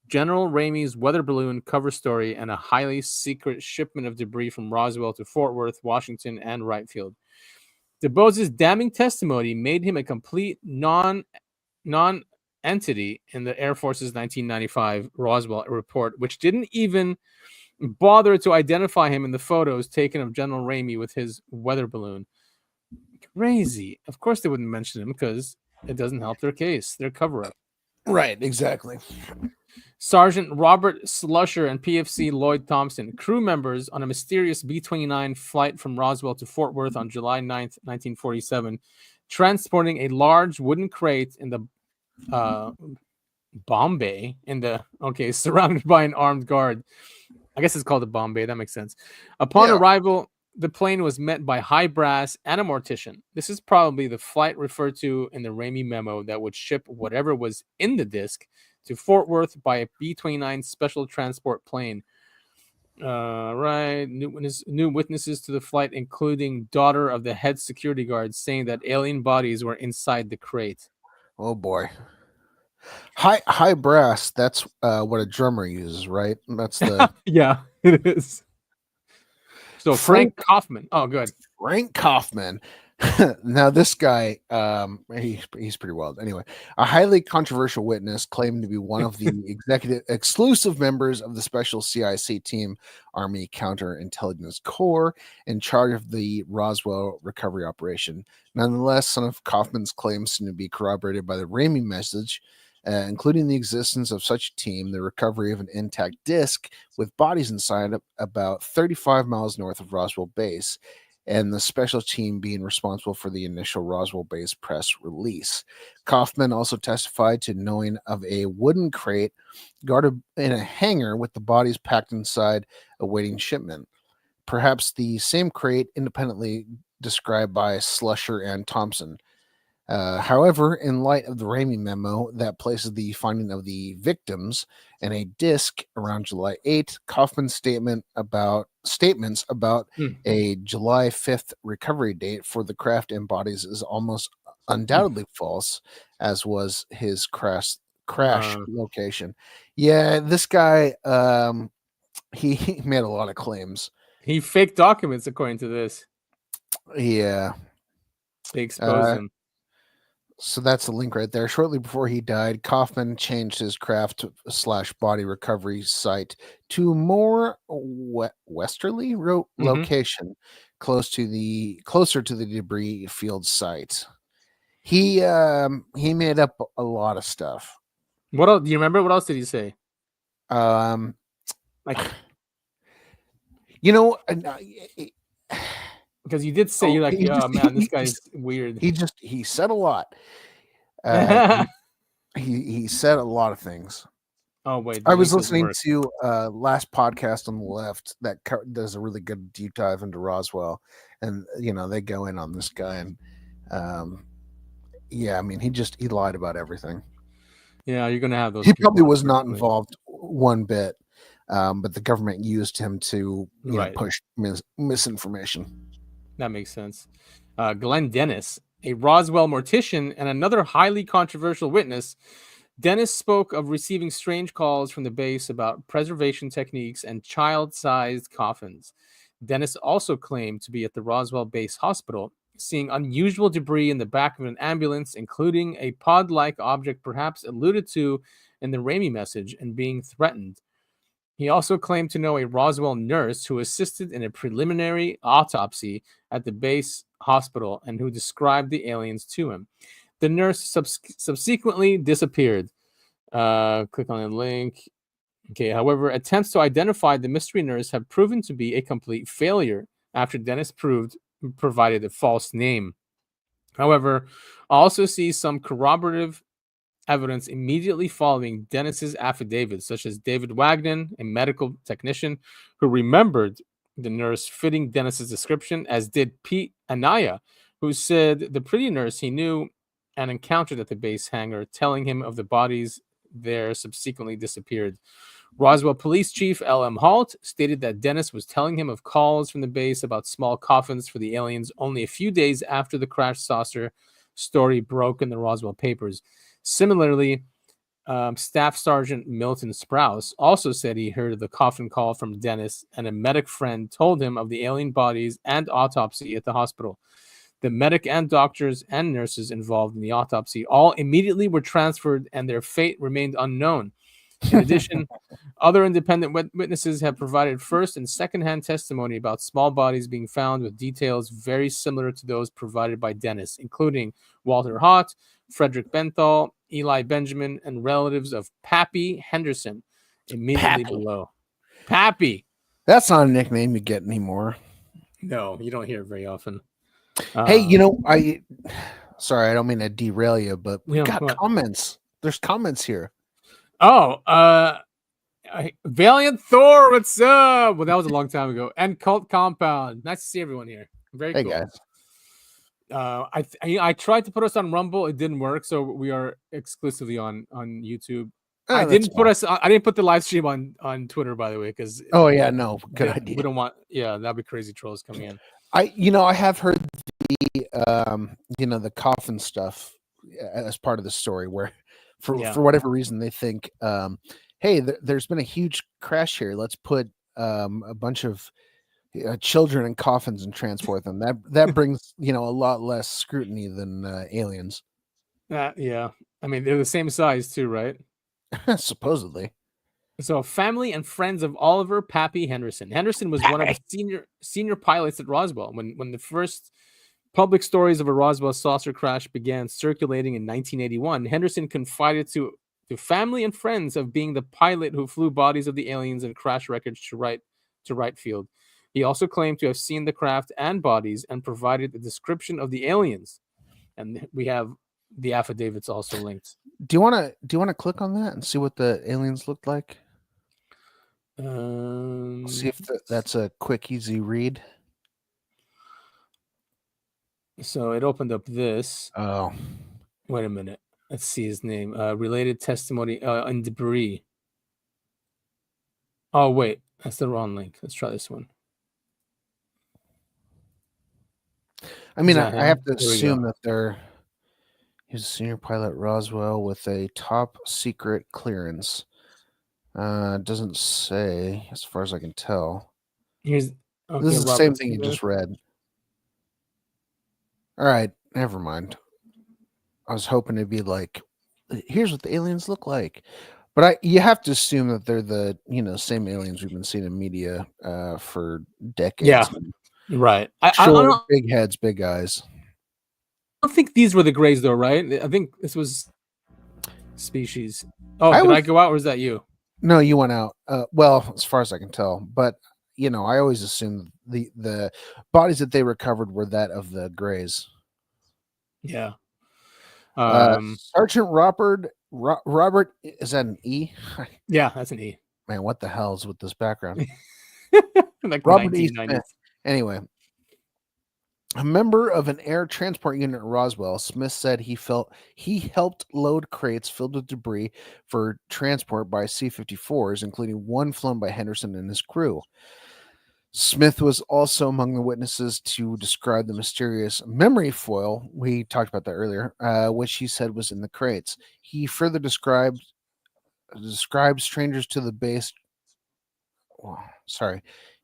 B: General Ramey's weather balloon cover story, and a highly secret shipment of debris from Roswell to Fort Worth, Washington, and Wright Field. DuBose's damning testimony made him a complete non-entity in the Air Force's 1995 Roswell report, which didn't even bother to identify him in the photos taken of General Ramey with his weather balloon. Crazy. Of course they wouldn't mention him because it doesn't help their case, their cover-up.
A: Right, exactly.
B: Sergeant Robert Slusher and PFC Lloyd Thompson, crew members on a mysterious B-29 flight from Roswell to Fort Worth on July 9th, 1947, transporting a large wooden crate in the bomb bay, surrounded by an armed guard. I guess it's called a bomb bay. That makes sense. Upon arrival, the plane was met by high brass and a mortician. This is probably the flight referred to in the Ramey memo that would ship whatever was in the disc to Fort Worth by a B-29 special transport plane. New witnesses to the flight, including daughter of the head security guard, saying that alien bodies were inside the crate.
A: Oh boy. High brass, that's what a drummer uses, right? That's the
B: yeah, it is. So Frank Kaufman. Oh, good.
A: Frank Kaufman. Now this guy, he's pretty wild. Anyway, a highly controversial witness claimed to be one of the exclusive members of the special CIC team, Army Counterintelligence Corps, in charge of the Roswell recovery operation. Nonetheless, some of Kaufman's claims seem to be corroborated by the Ramey message, including the existence of such a team, the recovery of an intact disc with bodies inside about 35 miles north of Roswell Base, and the special team being responsible for the initial Roswell base press release. Kaufman also testified to knowing of a wooden crate guarded in a hangar with the bodies packed inside awaiting shipment. Perhaps the same crate independently described by Slusher and Thompson. However, in light of the Ramey memo that places the finding of the victims and a disc around July 8th, Kaufman's statements about a July 5th recovery date for the craft and bodies is almost undoubtedly false, as was his crash location. Yeah, this guy, he made a lot of claims.
B: He faked documents, according to this.
A: Yeah.
B: They exposed him.
A: So that's the link right there. Shortly before he died, Kaufman changed his craft / body recovery site to a more westerly location, closer to the debris field site. He made up a lot of stuff.
B: What else? Do you remember? What else did he say?
A: Like,
B: because you did say, you're like, man, this guy's weird.
A: He said a lot. He said a lot of things.
B: Oh wait,
A: I was listening to last podcast on the left that does a really good deep dive into Roswell, and they go in on this guy, and I mean he lied about everything.
B: Yeah, you're gonna have those.
A: He probably was not involved one bit, but the government used him to push misinformation.
B: That makes sense. Glenn Dennis, a Roswell mortician and another highly controversial witness. Dennis spoke of receiving strange calls from the base about preservation techniques and child-sized coffins. Dennis also claimed to be at the Roswell Base Hospital, seeing unusual debris in the back of an ambulance, including a pod-like object perhaps alluded to in the Ramey message, and being threatened. He also claimed to know a Roswell nurse who assisted in a preliminary autopsy at the base hospital and who described the aliens to him. The nurse subsequently disappeared. Click on the link. Okay, however, attempts to identify the mystery nurse have proven to be a complete failure after Dennis provided a false name. However, I also see some corroborative evidence immediately following Dennis's affidavit, such as David Wagner, a medical technician who remembered the nurse fitting Dennis's description, as did Pete Anaya, who said the pretty nurse he knew and encountered at the base hangar, telling him of the bodies there subsequently disappeared. Roswell Police Chief L.M. Halt stated that Dennis was telling him of calls from the base about small coffins for the aliens only a few days after the crash saucer story broke in the Roswell papers. Similarly, Staff Sergeant Milton Sprouse also said he heard of the coffin call from Dennis, and a medic friend told him of the alien bodies and autopsy at the hospital. The medic and doctors and nurses involved in the autopsy all immediately were transferred, and their fate remained unknown. In addition, other independent witnesses have provided first and second-hand testimony about small bodies being found with details very similar to those provided by Dennis, including Walter Hott, Frederick Benthal, Eli Benjamin, and relatives of Pappy Henderson immediately below. Pappy.
A: That's not a nickname you get anymore.
B: No, you don't hear it very often.
A: Hey, sorry, I don't mean to derail you, but we got comments. There's comments here.
B: Oh, Valiant Thor, what's up? Well, that was a long time ago. And Cult Compound. Nice to see everyone here. Very cool.
A: Hey, guys.
B: I tried to put us on Rumble. It didn't work, so we are exclusively on YouTube.
A: Oh,
B: I didn't put the live stream on Twitter, by the way, because
A: good idea.
B: We don't want that'd be crazy trolls coming in.
A: I have heard the coffin stuff as part of the story where for whatever reason they think hey, there's been a huge crash here, let's put a bunch of children in coffins and transport them. That brings a lot less scrutiny than aliens.
B: Yeah, I mean they're the same size too, right?
A: Supposedly.
B: So, family and friends of Oliver Pappy Henderson. Henderson was one of the senior pilots at Roswell when the first public stories of a Roswell saucer crash began circulating in 1981. Henderson confided to family and friends of being the pilot who flew bodies of the aliens and crash wreckage to right field. He also claimed to have seen the craft and bodies and provided a description of the aliens. And we have the affidavits also linked.
A: Do you want to click on that and see what the aliens looked like? See if that's a quick, easy read.
B: So it opened up this.
A: Oh,
B: wait a minute. Let's see his name. Related testimony and debris. Oh wait, that's the wrong link. Let's try this one.
A: I mean, I have to assume that he's a senior pilot at Roswell with a top secret clearance. Doesn't say, as far as I can tell.
B: This
A: is the same thing you just read. All right, never mind. I was hoping it'd be like, here's what the aliens look like. But you have to assume that they're the same aliens we've been seeing in media for decades.
B: Yeah, right.
A: Short, big heads, big eyes.
B: I don't think these were the Greys, though, right? I think this was species. Oh, did I go out, or is that you?
A: No, you went out. Well, as far as I can tell, but I always assumed the bodies that they recovered were that of the Greys.
B: Yeah.
A: Sergeant Robert, is that an E?
B: Yeah, that's an E.
A: Man, what the hell is with this background?
B: Like
A: Robert E. Smith. Anyway, a member of an air transport unit at Roswell, Smith said he helped load crates filled with debris for transport by C-54s, including one flown by Henderson and his crew. Smith was also among the witnesses to describe the mysterious memory foil. We talked about that earlier, which he said was in the crates. He further described strangers to the base.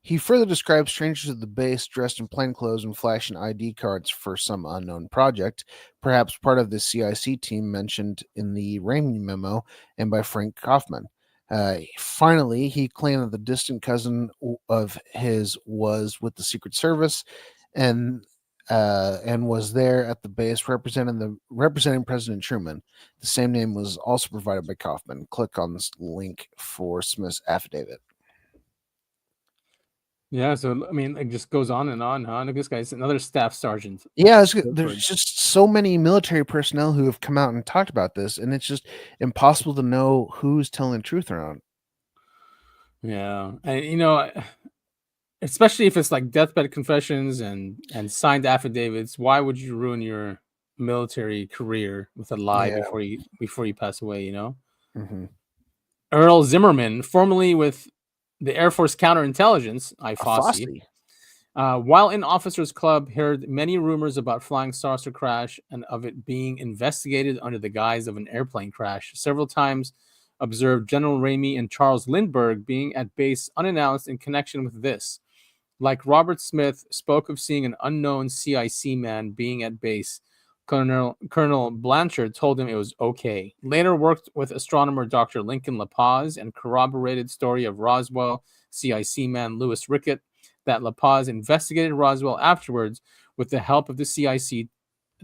A: He further described strangers at the base dressed in plainclothes and flashing ID cards for some unknown project, perhaps part of the CIC team mentioned in the Twining Memo and by Frank Kaufman. Finally, he claimed that the distant cousin of his was with the Secret Service and was there at the base representing President Truman. The same name was also provided by Kaufman. Click on this link for Smith's affidavit.
B: Yeah, so I mean, it just goes on and on, huh? Look, this guy's another staff sergeant.
A: Yeah, there's just so many military personnel who have come out and talked about this, and it's just impossible to know who's telling the truth around.
B: Yeah, and especially if it's like deathbed confessions and signed affidavits, why would you ruin your military career with a lie before you pass away?
A: Mm-hmm.
B: Earl Zimmerman, formerly with the Air Force Counterintelligence, IFOSI, while in Officers Club, heard many rumors about flying saucer crash and of it being investigated under the guise of an airplane crash. Several times observed General Ramey and Charles Lindbergh being at base unannounced in connection with this. Like Robert Smith, spoke of seeing an unknown CIC man being at base. Colonel Blanchard told him it was okay. Later worked with astronomer Dr. Lincoln La Paz and corroborated story of Roswell CIC man Louis Rickett that La Paz investigated Roswell afterwards with the help of the CIC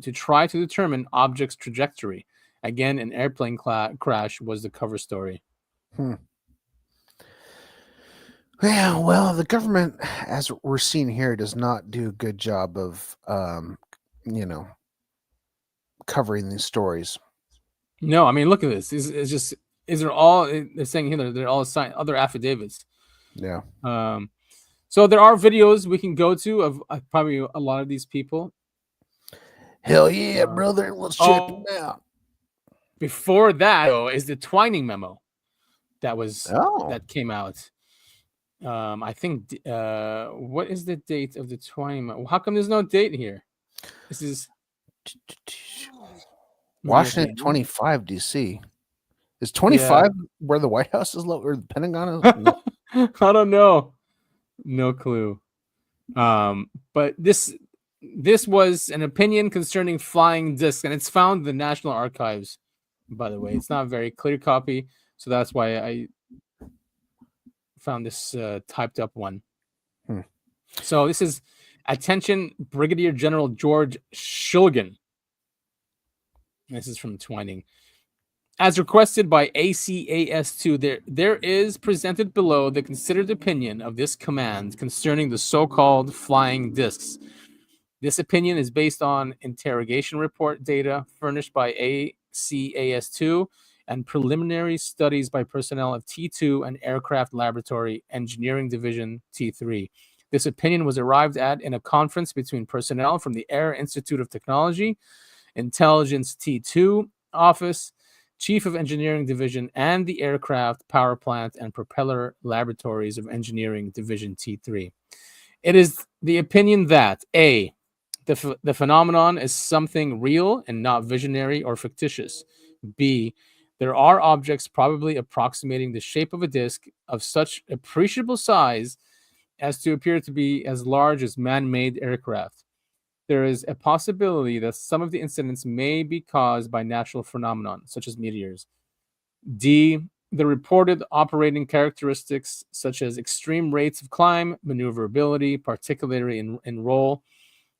B: to try to determine object's trajectory. Again, an airplane crash was the cover story.
A: Yeah, well, the government, as we're seeing here, does not do a good job of, covering these stories.
B: No, I mean, look at this. They're saying here they're all signed other affidavits.
A: Yeah.
B: So there are videos we can go to of probably a lot of these people.
A: Hell yeah, brother. Let's check them out.
B: Before that, though, is the Twining Memo that came out. I think what is the date of the Twining Memo? How come there's no date here? This is
A: Washington 25 DC. Is 25 where the White House is or the Pentagon is?
B: I don't know. No clue. But this was an opinion concerning flying discs, and it's found in the National Archives, by the way. It's not a very clear copy, so that's why I found this typed up one. So this is attention Brigadier General George Shulgin. This is from Twining. As requested by ACAS2, there is presented below the considered opinion of this command concerning the so-called flying discs. This opinion is based on interrogation report data furnished by ACAS2 and preliminary studies by personnel of T2 and Aircraft Laboratory Engineering Division T3. This opinion was arrived at in a conference between personnel from the Air Institute of Technology, Intelligence T2 Office, Chief of Engineering Division, and the Aircraft, Power Plant, and Propeller Laboratories of Engineering Division T3. It is the opinion that A, the phenomenon is something real and not visionary or fictitious. B, there are objects probably approximating the shape of a disk of such appreciable size as to appear to be as large as man-made aircraft. There is a possibility that some of the incidents may be caused by natural phenomenon, such as meteors. D, the reported operating characteristics, such as extreme rates of climb, maneuverability, particularly in roll,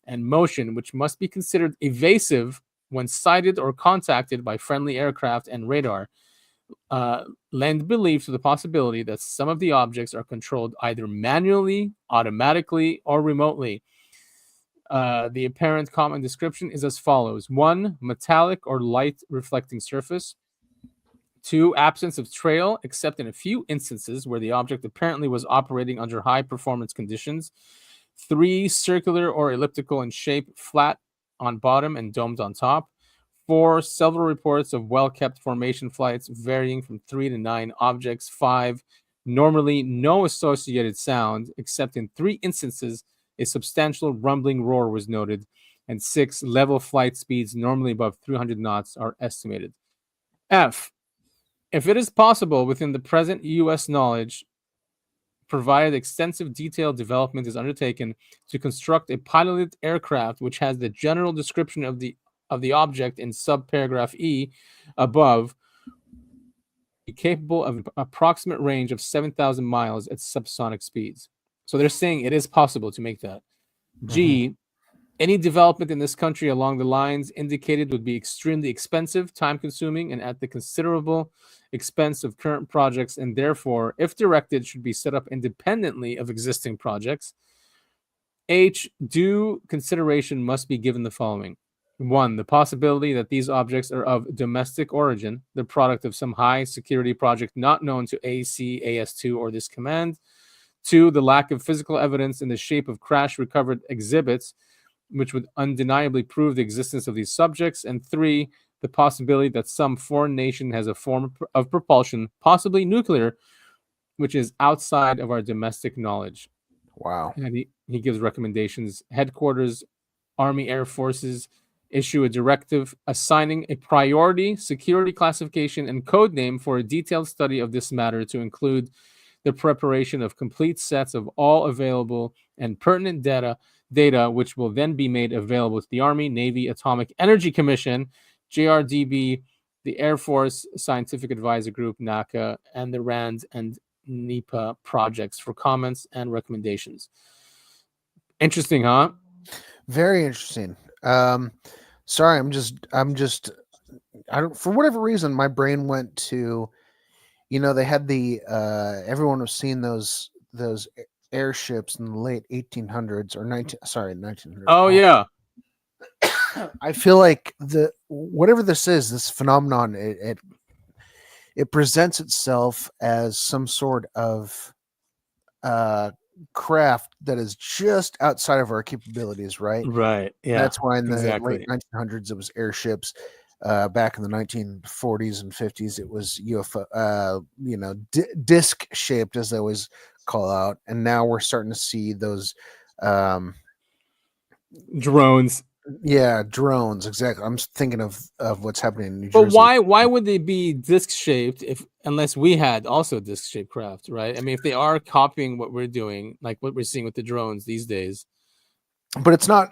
B: and motion, which must be considered evasive when sighted or contacted by friendly aircraft and radar, lend belief to the possibility that some of the objects are controlled either manually, automatically, or remotely. The apparent common description is as follows. 1, metallic or light reflecting surface. 2, absence of trail, except in a few instances where the object apparently was operating under high performance conditions. 3, circular or elliptical in shape, flat on bottom and domed on top. 4, several reports of well-kept formation flights varying from 3 to 9 objects. 5, normally no associated sound, except in 3 instances a substantial rumbling roar was noted. And 6, level flight speeds normally above 300 knots are estimated. F, if it is possible within the present U.S. knowledge, provided extensive detailed development is undertaken to construct a piloted aircraft which has the general description of the object in subparagraph E above, capable of an approximate range of 7,000 miles at subsonic speeds. So they're saying it is possible to make that. G, any development in this country along the lines indicated would be extremely expensive, time-consuming, and at the considerable expense of current projects, and therefore, if directed, should be set up independently of existing projects. H, due consideration must be given the following. 1, the possibility that these objects are of domestic origin, the product of some high-security project not known to ACAS2 or this command. 2, the lack of physical evidence in the shape of crash-recovered exhibits, which would undeniably prove the existence of these subjects. And 3, the possibility that some foreign nation has a form of propulsion, possibly nuclear, which is outside of our domestic knowledge.
A: Wow.
B: And he gives recommendations. Headquarters, Army Air Forces, issue a directive assigning a priority security classification and code name for a detailed study of this matter to include the preparation of complete sets of all available and pertinent data, which will then be made available to the Army, Navy, Atomic Energy Commission, JRDB, the Air Force Scientific Advisor Group, NACA, and the RAND and NEPA projects for comments and recommendations. Interesting, huh?
A: Very interesting. Sorry, I'm just I don't, for whatever reason, my brain went to, they had the everyone was seeing those airships in the late 1800s or 1900s.
B: Oh yeah.
A: I feel like whatever this is, this phenomenon, it presents itself as some sort of craft that is just outside of our capabilities, right?
B: Right. Yeah.
A: That's why in the
B: exactly.
A: late 1900s it was airships. Back in the 1940s and 50s, it was UFO, disc shaped, as they always call out. And now we're starting to see those
B: drones.
A: Yeah, drones. Exactly. I'm thinking of what's happening in New Jersey.
B: But why would they be disc shaped unless we had also disc shaped craft, right? I mean, if they are copying what we're doing, like what we're seeing with the drones these days.
A: But it's not,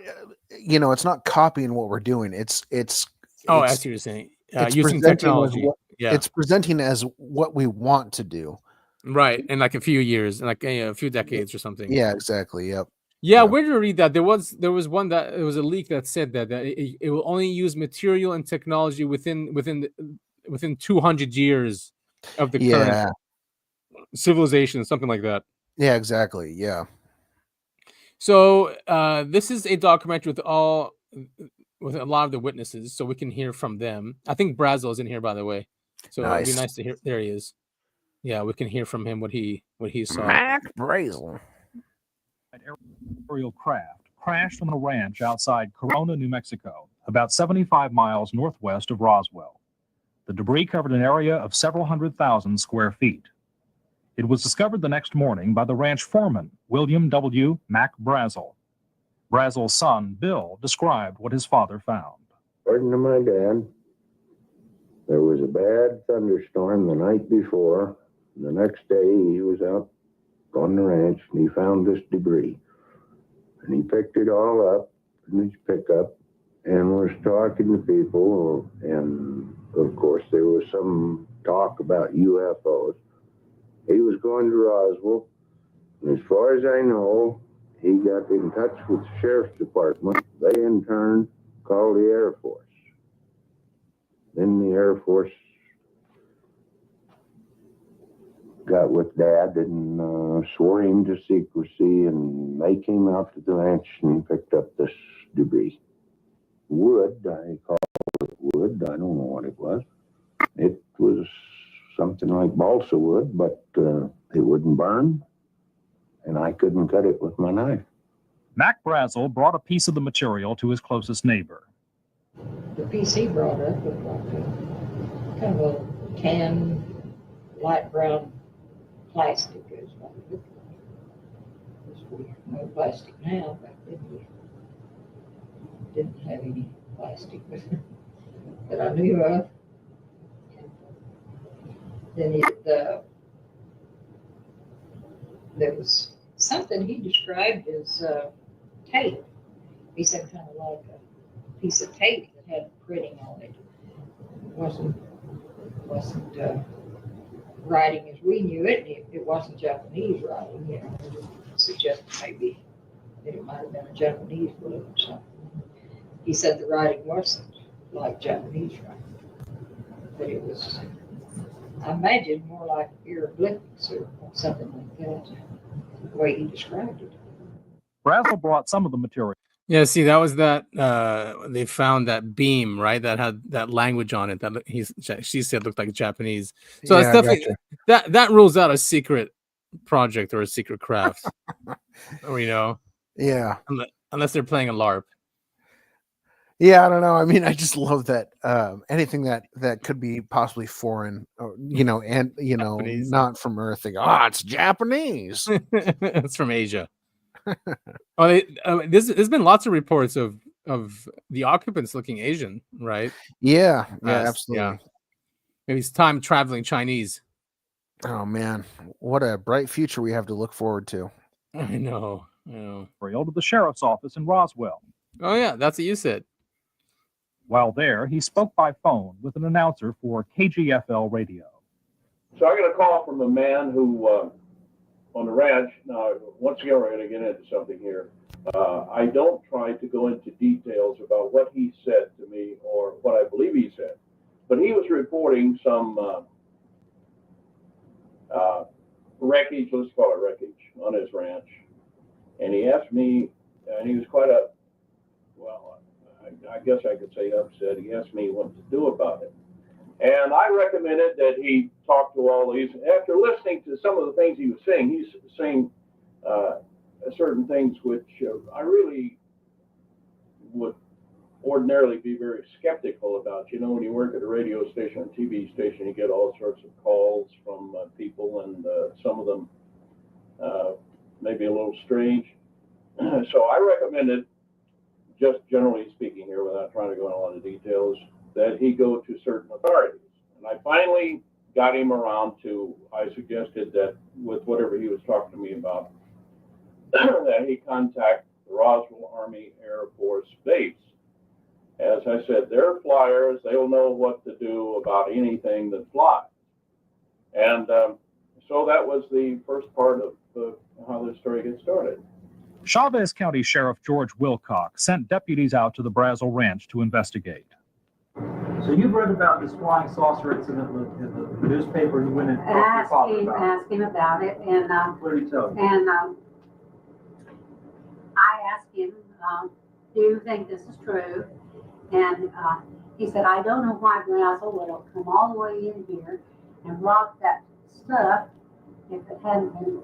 A: it's not copying what we're doing. I see
B: what you're saying. Using technology.
A: It's presenting as what we want to do.
B: Right. In like a few years, like a few decades or something.
A: Yeah, exactly. Yep.
B: Yeah, where did I read that? There was one that it was a leak that said that it will only use material and technology within within 200 years of the current
A: Yeah.
B: civilization, something like that.
A: Yeah, exactly. Yeah.
B: So this is a documentary with a lot of the witnesses, so we can hear from them. I think Brazel's in here, by the way. So it'd be
A: Nice.
B: nice to hear. There he is. Yeah, we can hear from him what he saw.
A: Mac Brazel.
D: Aerial craft crashed on a ranch outside Corona, New Mexico, about 75 miles northwest of Roswell. The debris covered an area of several 100,000 square feet. It was discovered the next morning by the ranch foreman, William W. Mac Brazel. Brazel's son, Bill, described what his father found.
E: According to my dad, there was a bad thunderstorm the night before. The next day, he was out on the ranch and he found this debris. And he picked it all up in his pickup and was talking to people. And of course, there was some talk about UFOs. He was going to Roswell. And as far as I know, he got in touch with the sheriff's department. They in turn called the Air Force. Then the Air Force got with Dad and swore him to secrecy, and they came out to the ranch and picked up this debris. Wood, I call it wood. I don't know what it was. It was something like balsa wood, but it wouldn't burn, and I couldn't cut it with my knife.
D: Mac Brazel brought a piece of the material to his closest neighbor.
F: The piece he brought up looked like kind of a tan, light brown plastic. Is what it looked like. Of course, we know plastic now, but then we didn't have any plastic that I knew of. And then there was something he described as tape. He said kind of like a piece of tape that had printing on it. It wasn't writing as we knew it. It wasn't Japanese writing. You know, it suggested maybe that it might have been a Japanese book or something. He said the writing wasn't like Japanese writing, but it was, I imagine, more like hieroglyphics or something like that, the way he described it.
D: Brazel brought some of the material.
B: Yeah, see, that was that they found that beam, right? That had that language on it that she said looked like Japanese. So
A: Yeah,
B: that's definitely that rules out a secret project or a secret craft, or
A: Yeah.
B: unless they're playing a LARP.
A: Yeah, I don't know. I mean, I just love that anything that could be possibly foreign, or, and
B: Japanese.
A: not from Earth. They go, it's Japanese.
B: It's from Asia. There's been lots of reports of the occupants looking Asian, right?
A: Yeah, absolutely.
B: Yeah. Maybe it's time traveling Chinese.
A: Oh man, what a bright future we have to look forward to.
B: I know.
D: To the sheriff's office in Roswell.
B: Oh yeah, that's what you said.
D: While there, he spoke by phone with an announcer for KGFL radio.
G: So I got a call from a man who, on the ranch, now, once again, we're going to get into something here. I don't try to go into details about what he said to me or what I believe he said, but he was reporting some wreckage, let's call it wreckage, on his ranch. And he asked me, and he was quite I guess I could say upset. He asked me what to do about it. And I recommended that he talk to all these. After listening to some of the things he was saying, he's saying certain things which I really would ordinarily be very skeptical about. When you work at a radio station or TV station, you get all sorts of calls from people, and some of them maybe a little strange. So I recommended, just generally speaking here, without trying to go into a lot of details, that he go to certain authorities. And I finally got him around to, I suggested that with whatever he was talking to me about, that he contact the Roswell Army Air Force Base. As I said, they're flyers. They'll know what to do about anything that flies. And so that was the first part of how this story gets started.
D: Chavez County Sheriff George Wilcox sent deputies out to the Brazel Ranch to investigate. So you've read about this flying saucer incident in the newspaper. You went and talked to your father about it.
H: Asked him about it, and
D: What did he tell you?
H: and I asked him, "Do you think this is true?" And he said, "I don't know why Roswell would have come all the way in here and blocked that stuff if it hadn't been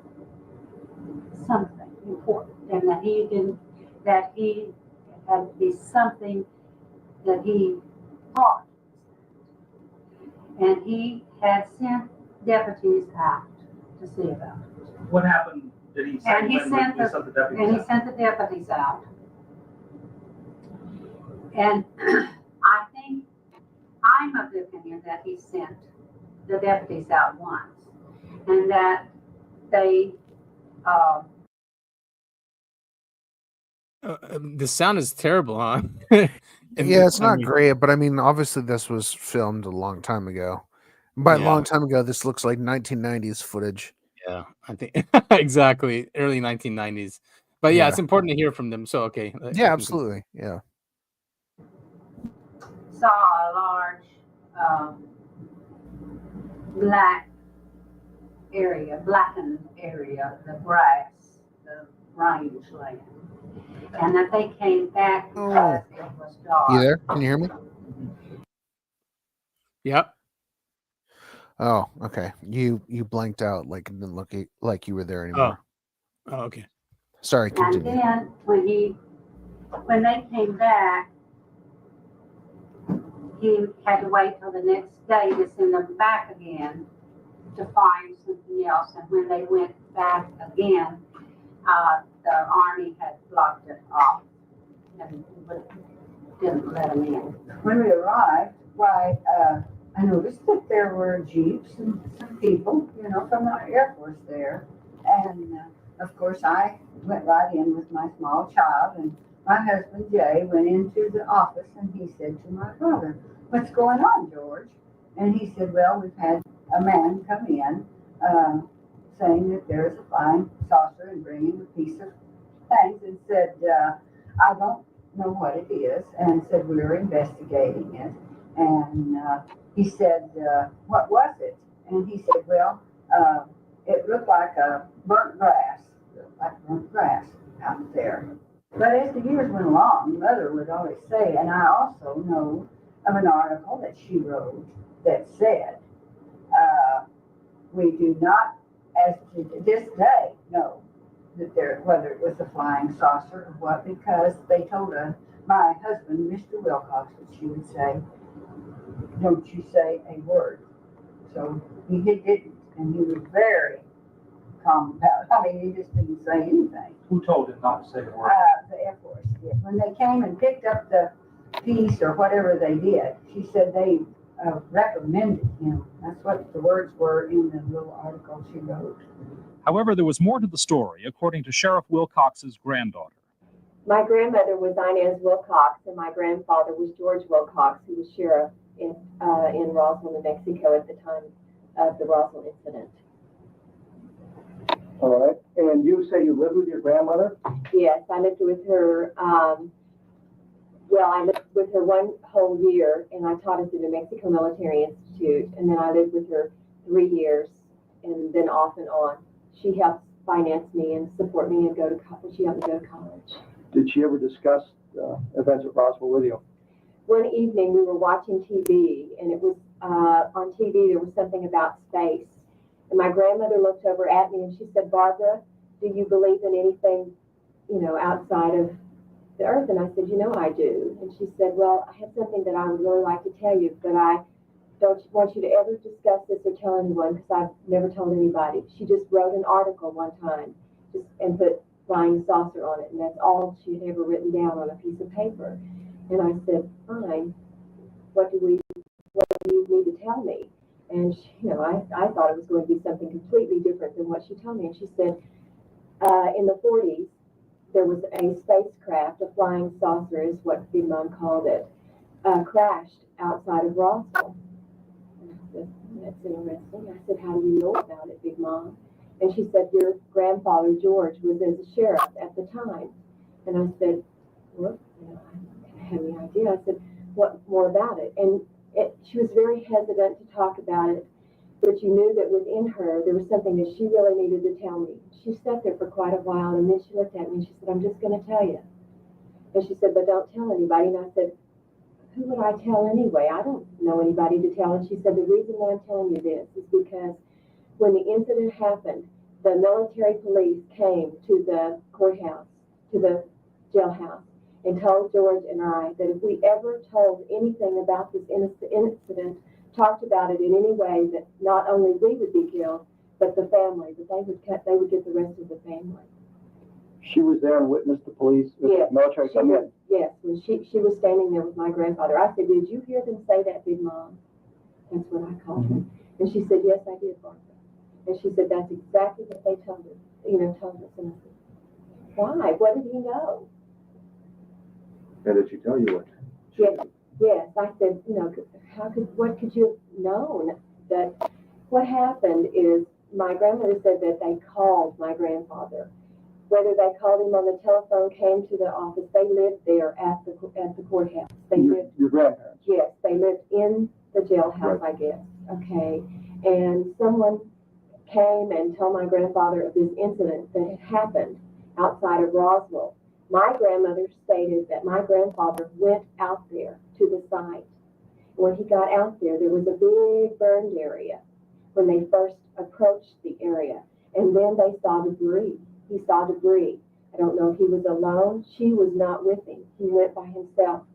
H: something important, and that he had to be something that he thought." And he had sent deputies out to see about it.
D: What happened? Did he say
H: And he
D: when
H: sent
D: he
H: the,
D: sent the deputies
H: and he
D: out?
H: sent the deputies out. And I think, I'm of the opinion that he sent the deputies out once, and that they,
B: The sound is terrible, huh?
A: Yeah, it's
B: I
A: not
B: mean,
A: great, but I mean, obviously this was filmed a long time ago. By a
B: Yeah.
A: long time ago, this looks like 1990s footage.
B: Yeah, I think exactly early 1990s. But yeah,
A: Yeah.
B: it's important to hear from them. So okay, you
A: Yeah,
B: can
A: absolutely. Yeah.
H: saw a large, blackened area, the grass, the range land. And that they came back because it was dark.
A: You there? Can you hear me?
B: Yep.
A: Oh, okay. You blanked out, like it didn't look like you were there anymore.
B: Oh, okay.
A: Sorry,
H: And
A: continue.
H: then when they came back, he had to wait till the next day to send them back again to find something else. And when they went back again, the Army had blocked it off and didn't let them in.
F: When we arrived, I noticed that there were jeeps and some people, from the Air Force there. And of course, I went right in with my small child, and my husband Jay went into the office, and he said to my father, "What's going on, George?" And he said, "Well, we've had a man come in saying that there's a flying saucer and bringing a piece of things," and said, "I don't know what it is," and said, "We're investigating it." And he said, "What was it?" And he said, "Well, it looked like a burnt grass out there." But as the years went along, Mother would always say, and I also know of an article that she wrote that said, "We do not, as to this day, know that whether it was a flying saucer or what, because they told my husband, Mr. Wilcox, that she would say, 'Don't you say a word.'" So he didn't, and he was very calm about it. I mean, he just didn't say anything.
D: Who told him not to say a word?
F: The Air Force did. When they came and picked up the piece or whatever they did, she said they recommended him. That's what the words were in the little article she wrote.
D: However, there was more to the story, according to Sheriff Wilcox's granddaughter.
I: My grandmother was Inez Wilcox, and my grandfather was George Wilcox, who was sheriff in Roswell, New Mexico at the time of the Roswell incident.
G: All right. And you say you lived with your grandmother?
I: Yes, I lived with her. I lived with her one whole year, and I taught at the New Mexico Military Institute, and then I lived with her 3 years, and then off and on. She helped finance me and support me and go to college. She helped me go to college.
G: Did she ever discuss events at Roswell with you?
I: One evening we were watching TV, and it was on TV there was something about space. And my grandmother looked over at me and she said, "Barbara, do you believe in anything, outside of the earth?" And I said, "I do." And she said, "Well, I have something that I would really like to tell you, but I don't want you to ever discuss this or tell anyone because I've never told anybody." She just wrote an article one time and put flying saucer on it, and that's all she had ever written down on a piece of paper. And I said, "Fine, what do you need to tell me?" And she, I thought it was going to be something completely different than what she told me. And she said, in the 40s, there was a spacecraft, a flying saucer is what Big Mom called it, crashed outside of Roswell. And I said, "That's interesting." I said, "How do you know about it, Big Mom?" And she said, "Your grandfather, George, was as a sheriff at the time." And I said, "Well, I don't have any idea." I said, "What more about it?" And she was very hesitant to talk about it, but you knew that within her there was something that she really needed to tell me. She sat there for quite a while, and then she looked at me and she said, "I'm just going to tell you." And she said, "But don't tell anybody." And I said, "Who would I tell anyway? I don't know anybody to tell." And she said, "The reason why I'm telling you this is because when the incident happened, the military police came to the courthouse, to the jailhouse, and told George and I that if we ever told anything about this incident, talked about it in any way, that not only we would be killed, but the family, that they would get the rest of the family."
J: She was there and witnessed the police,
I: Yes,
J: the military come in.
I: Yes, when she was standing there with my grandfather. I said, "Did you hear them say that, Big Mom?" That's what I called her. And she said, "Yes, I did, Barbara." And she said, "That's exactly what they told us, told us." And I said, "Why? What did he know?"
J: And did she tell you what?
I: Yes. I said, what could you have known? That what happened is my grandmother said that they called my grandfather. Whether they called him on the telephone, came to the office, they lived there at the courthouse.
J: Your grandparents?
I: Yes, they lived in the jailhouse,
J: Right.
I: I guess. Okay. And someone came and told my grandfather of this incident that had happened outside of Roswell. My grandmother stated that my grandfather went out there to the site. When he got out there, there was a big burned area when they first approached the area. And then they saw debris. He saw debris. I don't know if he was alone. She was not with him. He went by himself.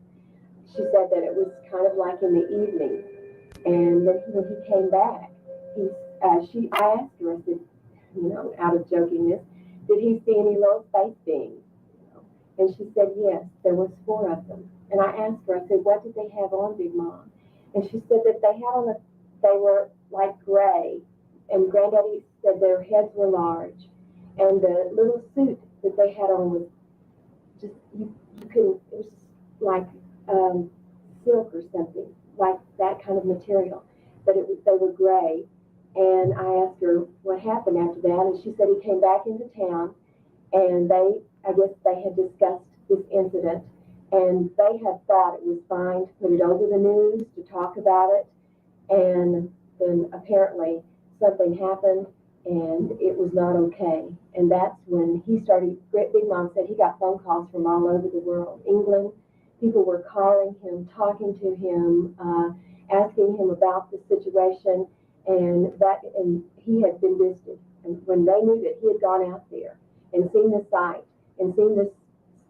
I: She said that it was kind of like in the evening. And then when he came back, I asked her, I said, out of jokingness, did he see any little space beings? And she said, yes, there was 4 of them. And I asked her, I said, what did they have on, Big Mom? And she said that they were like gray. And Granddaddy said their heads were large. And the little suit that they had on was just, you couldn't, it was like silk or something, like that kind of material. But they were gray. And I asked her what happened after that, and she said he came back into town, and I guess they had discussed this incident, and they had thought it was fine to put it over the news, to talk about it, and then apparently something happened, and it was not okay. And that's when he started, Big Mom said he got phone calls from all over the world. England, people were calling him, talking to him, asking him about the situation, and he had been visited. And when they knew that he had gone out there and seen the site and seen this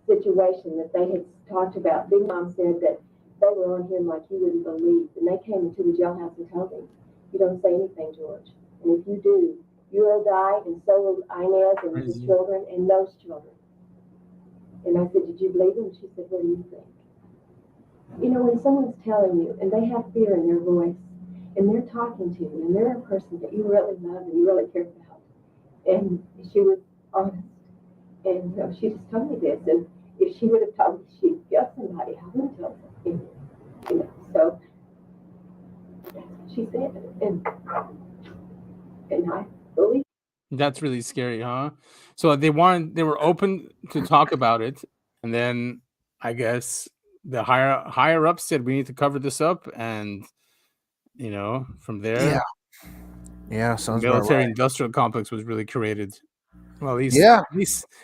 I: situation that they had talked about, Big Mom said that they were on him like you wouldn't believe. And they came into the jailhouse and told him, "You don't say anything, George. And if you do, you will die, and so will Inez and his children and those children." And I said, "Did you believe him?" She said, "What do you think?" When someone's telling you and they have fear in their voice and they're talking to you and they're a person that you really love and you really care about, and she was honest, and she just told me this, and if she would have told me she'd kill somebody, I wouldn't tell her. So that's what she said, and I believe.
B: That's really scary, huh? So they were open to talk about it, and then I guess the higher up said we need to cover this up, and from there,
A: yeah,
B: the
A: sounds about
B: military
A: right.
B: industrial complex was really created. Well,
A: Yeah,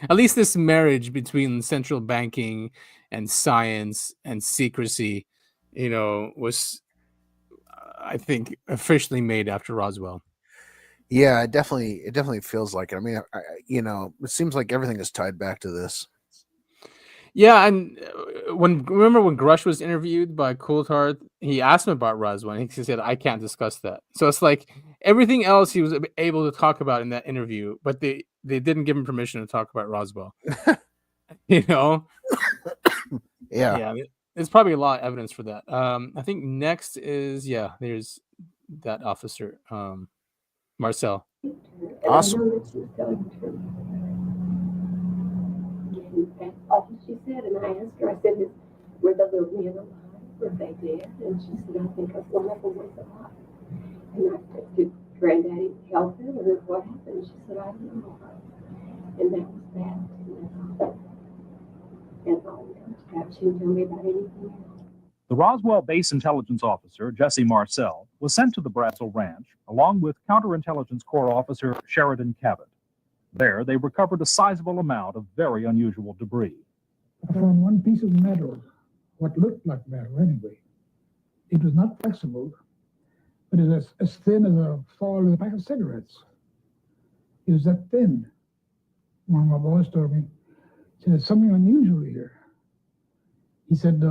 B: at least this marriage between central banking and science and secrecy, was I think officially made after Roswell.
A: yeah, it definitely feels like it. I mean, it seems like everything is tied back to this.
B: Yeah, and remember when Grush was interviewed by Coulthard, he asked him about Roswell, and he said, "I can't discuss that." So it's like everything else he was able to talk about in that interview, but they didn't give him permission to talk about Roswell.
A: Yeah.
B: Yeah, there's probably a lot of evidence for that. I think next is there's that officer, Marcel.
A: Awesome.
I: And I know that she was telling the truth. And that's all she said. And I asked her, I said, were the little men alive? Were they dead? And she said, I think one of them was alive. And I said, did Granddaddy help them, or what happened? She said, I don't know. And that was that. And that's all we know. She didn't tell me about anything else.
D: The Roswell Base Intelligence Officer, Jesse Marcel, was sent to the Brazel Ranch along with Counterintelligence Corps Officer Sheridan Cabot. There, they recovered a sizable amount of very unusual debris.
K: I found one piece of metal, what looked like metal anyway. It was not flexible, but it was as thin as a fall of a pack of cigarettes. It was that thin. One of my boys told me, he said, there's something unusual here. He said,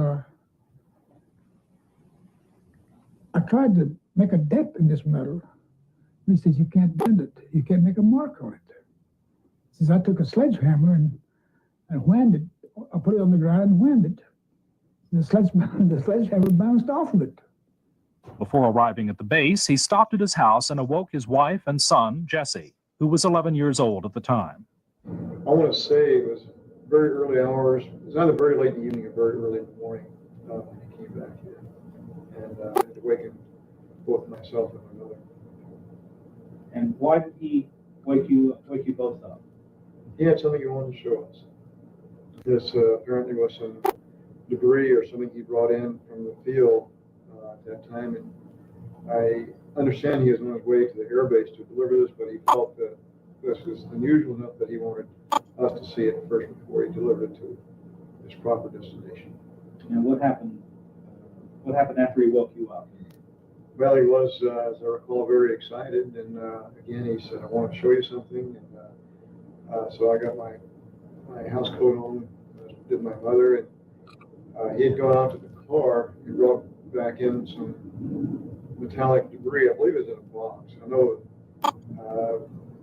K: I tried to make a dent in this metal. He says, you can't bend it. You can't make a mark on it. He says, I took a sledgehammer and whammed it. I put it on the ground and whammed it. The sledgehammer bounced off of it.
D: Before arriving at the base, he stopped at his house and awoke his wife and son, Jesse, who was 11 years old at the time.
J: I want to say it was very early hours. It was either very late in the evening or very early in the morning when he came back here. And I had to waken both myself and my mother.
L: And why did he wake you both up?
J: He had something he wanted to show us. This apparently was some debris or something he brought in from the field at that time. And I understand he was on his way to the air base to deliver this, but he felt that this was unusual enough that he wanted us to see it first before he delivered it to its proper destination.
L: And what happened? What happened after he woke you up?
J: Well, he was, as I recall, very excited. And again, he said, I want to show you something. And so I got my house coat on, did my mother. And he had gone out to the car and brought back in some metallic debris. I believe it was in a box. I know,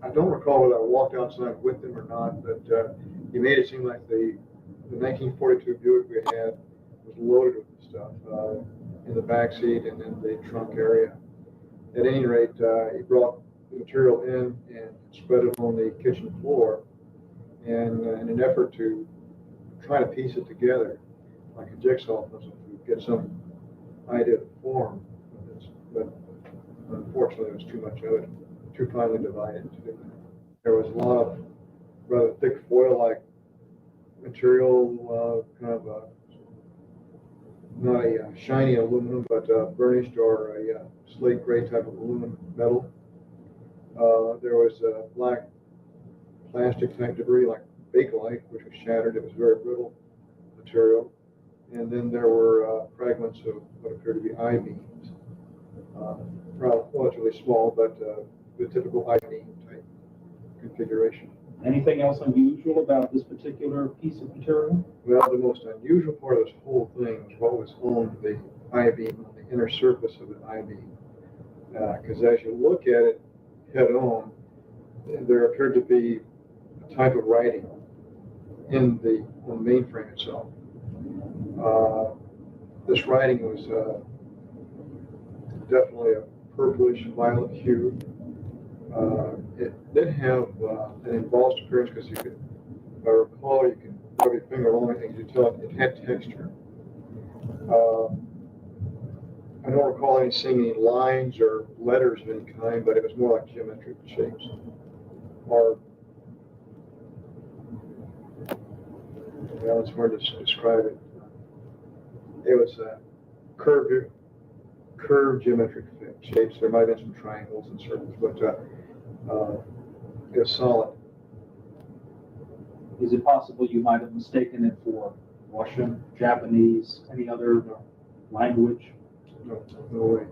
J: I don't recall whether I walked outside with him or not, but he made it seem like the 1942 Buick we had was loaded with the stuff in the back seat and in the trunk area. At any rate, he brought the material in and spread it on the kitchen floor, and in an effort to try to piece it together like a jigsaw puzzle to get some idea of form of this. But unfortunately, there was too much of it, too finely divided to do that. There was a lot of rather thick foil-like material, kind of not a shiny aluminum, but burnished or a slate gray type of aluminum metal. There was black plastic type debris like bakelite, which was shattered. It was very brittle material. And then there were fragments of what appeared to be I-beams, relatively small, but the typical I-beam type configuration.
L: Anything else unusual about this particular piece of material?
J: Well, the most unusual part of this whole thing was what was on the I-beam, on the inner surface of the I-beam. Because as you look at it head on, there appeared to be a type of writing on the mainframe itself. This writing was definitely a purplish violet hue. It did have an embossed appearance because you could, if I recall, you can rub your finger on it and you tell it had texture. I don't recall seeing any lines or letters of any kind, but it was more like geometric shapes. Or, well, it's hard to describe it. It was curved geometric shapes. There might have been some triangles and circles, but it was solid.
L: Is it possible you might have mistaken it for Russian, Japanese, any other language?
J: No way.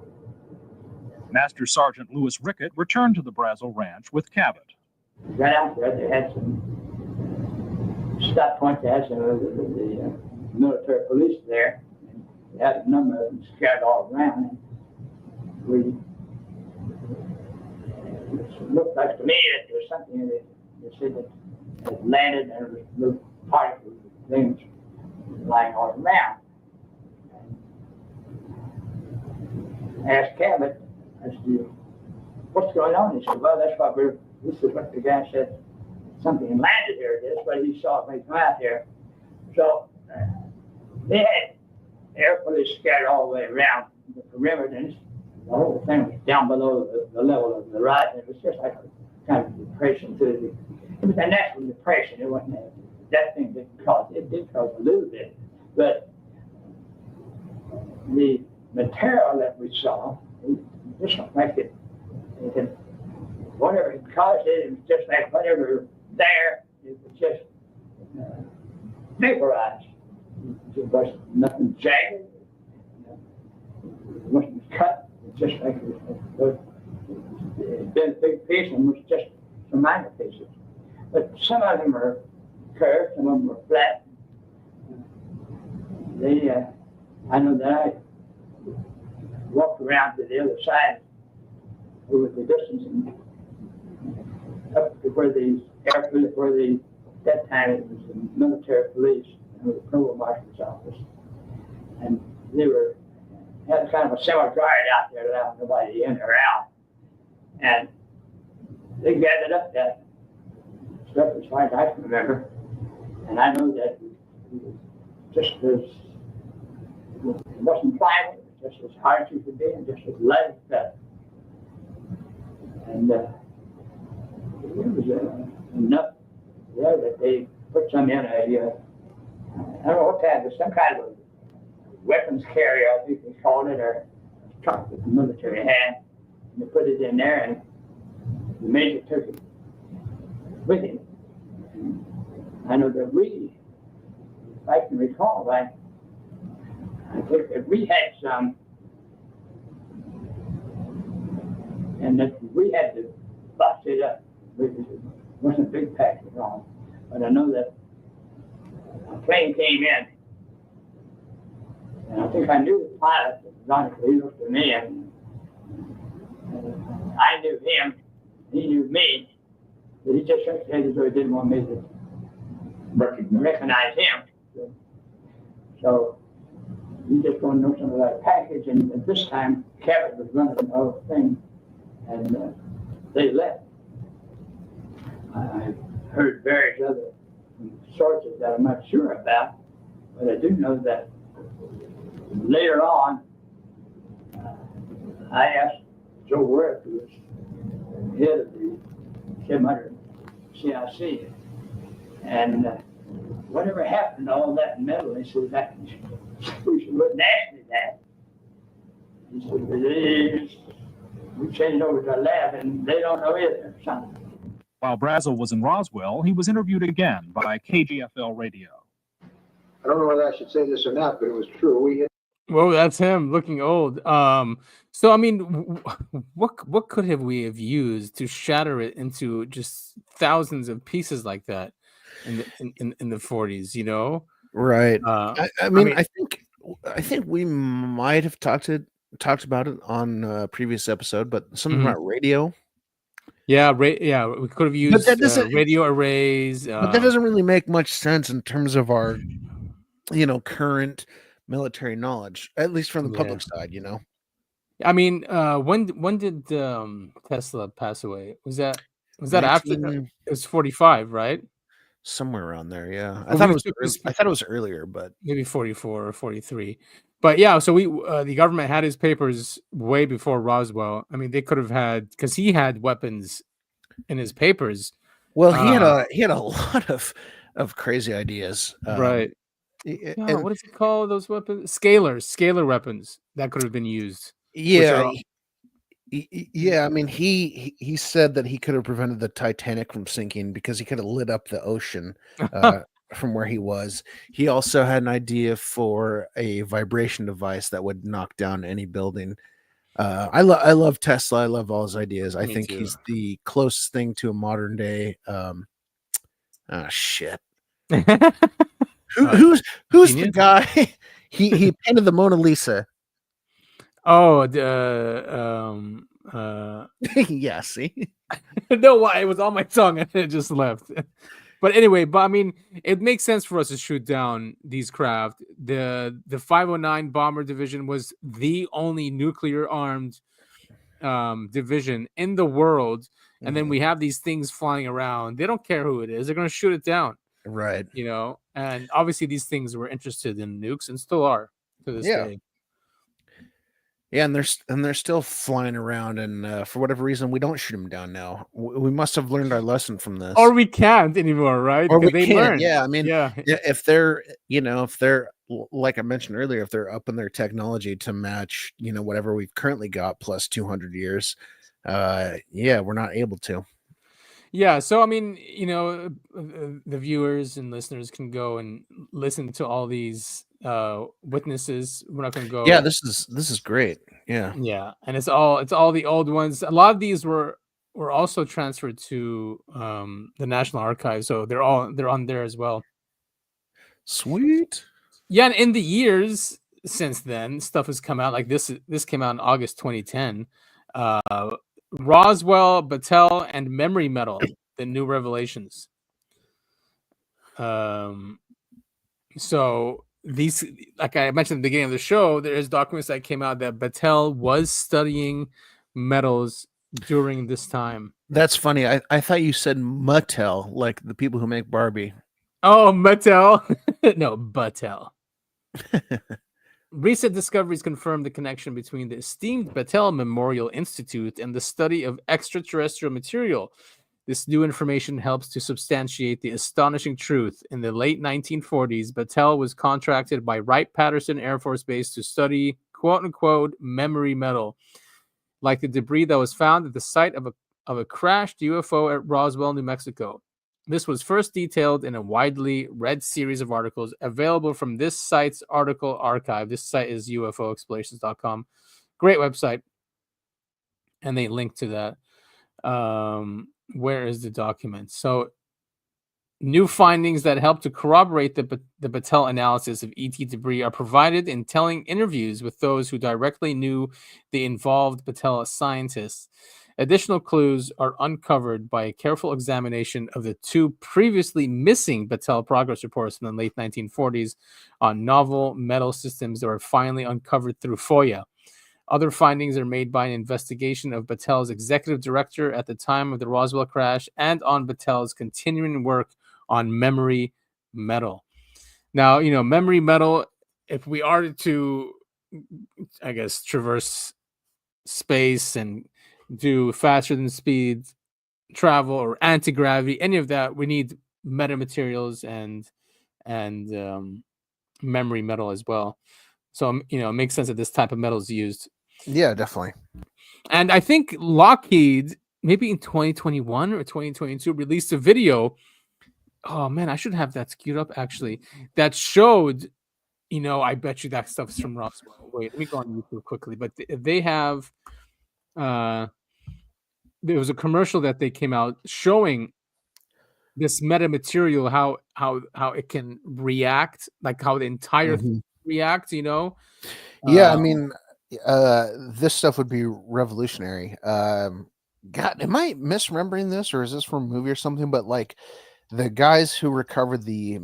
D: Master Sergeant Lewis Rickett returned to the Brazel Ranch with Cabot.
M: Right out there, they had some stop points. They had some of the military police there. And they had a number of them scattered all around. And it looked like to me that there was something that they said that it landed and there was little particles, things lying all around. I asked Cabot, I said, what's going on? He said, well, that's what this is what the guy said, something landed here. That's what he saw when he come out here. So they had air police scattered all the way around the perimeter, and the whole thing was down below the level of the rise. It was just like a kind of depression it was a natural depression. It wasn't that thing didn't cause it did cause a little bit, but the material that we saw, just like it whatever it caused it was just like whatever there, it was just vaporized. It was nothing jagged. It wasn't cut. It was just like it was been a big piece and was just some minor pieces. But some of them are curved, some of them are flat. I know that I walked around to the other side over the distance and up to where that time it was the military police and the provost marshal's office. And they had kind of a semi-guard out there allowing nobody in or out. And they gathered up that stuff as far as I can remember. And I know that just as it wasn't plywood, just as hard as you could be and just as light as that. And it was enough there that they put some in I don't know what that was, some kind of a weapons carrier, I think they called it, or a truck that the military had. And they put it in there and the major took it with him. I know that if I can recall, I think that we had some, and that we had to bust it up. It wasn't a big pack at all. But I know that a plane came in, and I think I knew the pilot, ironically, he looked at me, and I knew him, he knew me, but he just shook his head as though he didn't want me to recognize him. So he just wanted to know something about a package, and at this time, Cabot was running the whole thing, and they left. I heard various other sources that I'm not sure about, but I do know that later on, I asked Joe Ware, who was head of the 700 CIC, and whatever happened to all that metal, he said, that we wouldn't ask me that. He said, we changed over to a lab and they don't know either, something.
D: While Brazel was in Roswell, he was interviewed again by KGFL Radio.
J: I don't know whether I should say this or not, but it was true.
B: Well, that's him looking old. So I mean, what could we have used to shatter it into just thousands of pieces like that in the 40s? You know,
A: right? I mean, I think we might have talked about it on a previous episode, but something about radio.
B: Yeah, we could have used radio arrays.
A: But that doesn't really make much sense in terms of our, current military knowledge, at least from the public side,
B: I mean, when did Tesla pass away? Was that after? It was 45, right?
A: Somewhere around there, yeah. I thought it was earlier, but
B: maybe 44 or 43. But yeah, so the government had his papers way before Roswell. I mean, they could have had, because he had weapons in his papers.
A: Well, he had a lot of crazy ideas,
B: right? What does he call those weapons? Scalar weapons that could have been used.
A: Yeah, I mean, he said that he could have prevented the Titanic from sinking because he could have lit up the ocean from where he was. He also had an idea for a vibration device that would knock down any building. I love Tesla. I love all his ideas. I think he's the closest thing to a modern day. Shit. Who's the guy? He painted the Mona Lisa.
B: Oh,
A: yeah. See,
B: no, why it was on my tongue and it just left. But anyway, I mean, it makes sense for us to shoot down these craft. The 509 Bomber Division was the only nuclear armed division in the world, and then we have these things flying around. They don't care who it is; they're going to shoot it down,
A: right?
B: And obviously these things were interested in nukes and still are to this day.
A: Yeah, and they're still flying around, and for whatever reason, we don't shoot them down now. We must have learned our lesson from this,
B: Or we can't anymore, right?
A: or we
B: Because they
A: can't.
B: learned.
A: Yeah, I mean,
B: Yeah.
A: if they're if they're like I mentioned earlier, if they're up in their technology to match whatever we've currently got plus 200 years, yeah, we're not able to.
B: Yeah, so I mean, the viewers and listeners can go and listen to all these witnesses. We're not going to
A: Yeah,
B: go.
A: this is great. Yeah,
B: Yeah, and it's all the old ones. A lot of these were also transferred to the National Archives, so they're on there as well.
A: sweet.
B: Yeah, and in the years since then, stuff has come out like this. This came out in August 2010. Roswell, Battelle, and Memory Metal, the new revelations. So these, like I mentioned at the beginning of the show, there is documents that came out that Battelle was studying metals during this time.
A: That's funny. I thought you said Mattel, like the people who make Barbie.
B: Oh, Battelle. No, Battelle. Recent discoveries confirm the connection between the esteemed Battelle Memorial Institute and the study of extraterrestrial material. This new information helps to substantiate the astonishing truth. In the late 1940s, Battelle was contracted by Wright-Patterson Air Force Base to study quote-unquote memory metal, like the debris that was found at the site of a crashed UFO at Roswell, New Mexico. This was first detailed in a widely read series of articles available from this site's article archive. This site is ufoexplorations.com. Great website. And they link to that. Where is the document? So, new findings that help to corroborate the Battelle analysis of ET debris are provided in telling interviews with those who directly knew the involved Battelle scientists. Additional clues are uncovered by a careful examination of the two previously missing Battelle progress reports in the late 1940s on novel metal systems that were finally uncovered through FOIA. Other findings are made by an investigation of Battelle's executive director at the time of the Roswell crash and on Battelle's continuing work on memory metal. Now, memory metal, if we are to, I guess, traverse space and do faster than speed travel or anti-gravity, any of that, we need metamaterials and memory metal as well. So, it makes sense that this type of metal is used.
A: Yeah, definitely.
B: And I think Lockheed, maybe in 2021 or 2022, released a video. Oh man, I should have that skewed up actually. That showed, I bet you that stuff is from Roswell. Wait, let me go on YouTube quickly. But they have, there was a commercial that they came out showing this metamaterial, how it can react, like how the entire thing reacts.
A: Yeah, I mean, this stuff would be revolutionary. God, am I misremembering this, or is this from a movie or something? But like the guys who recovered the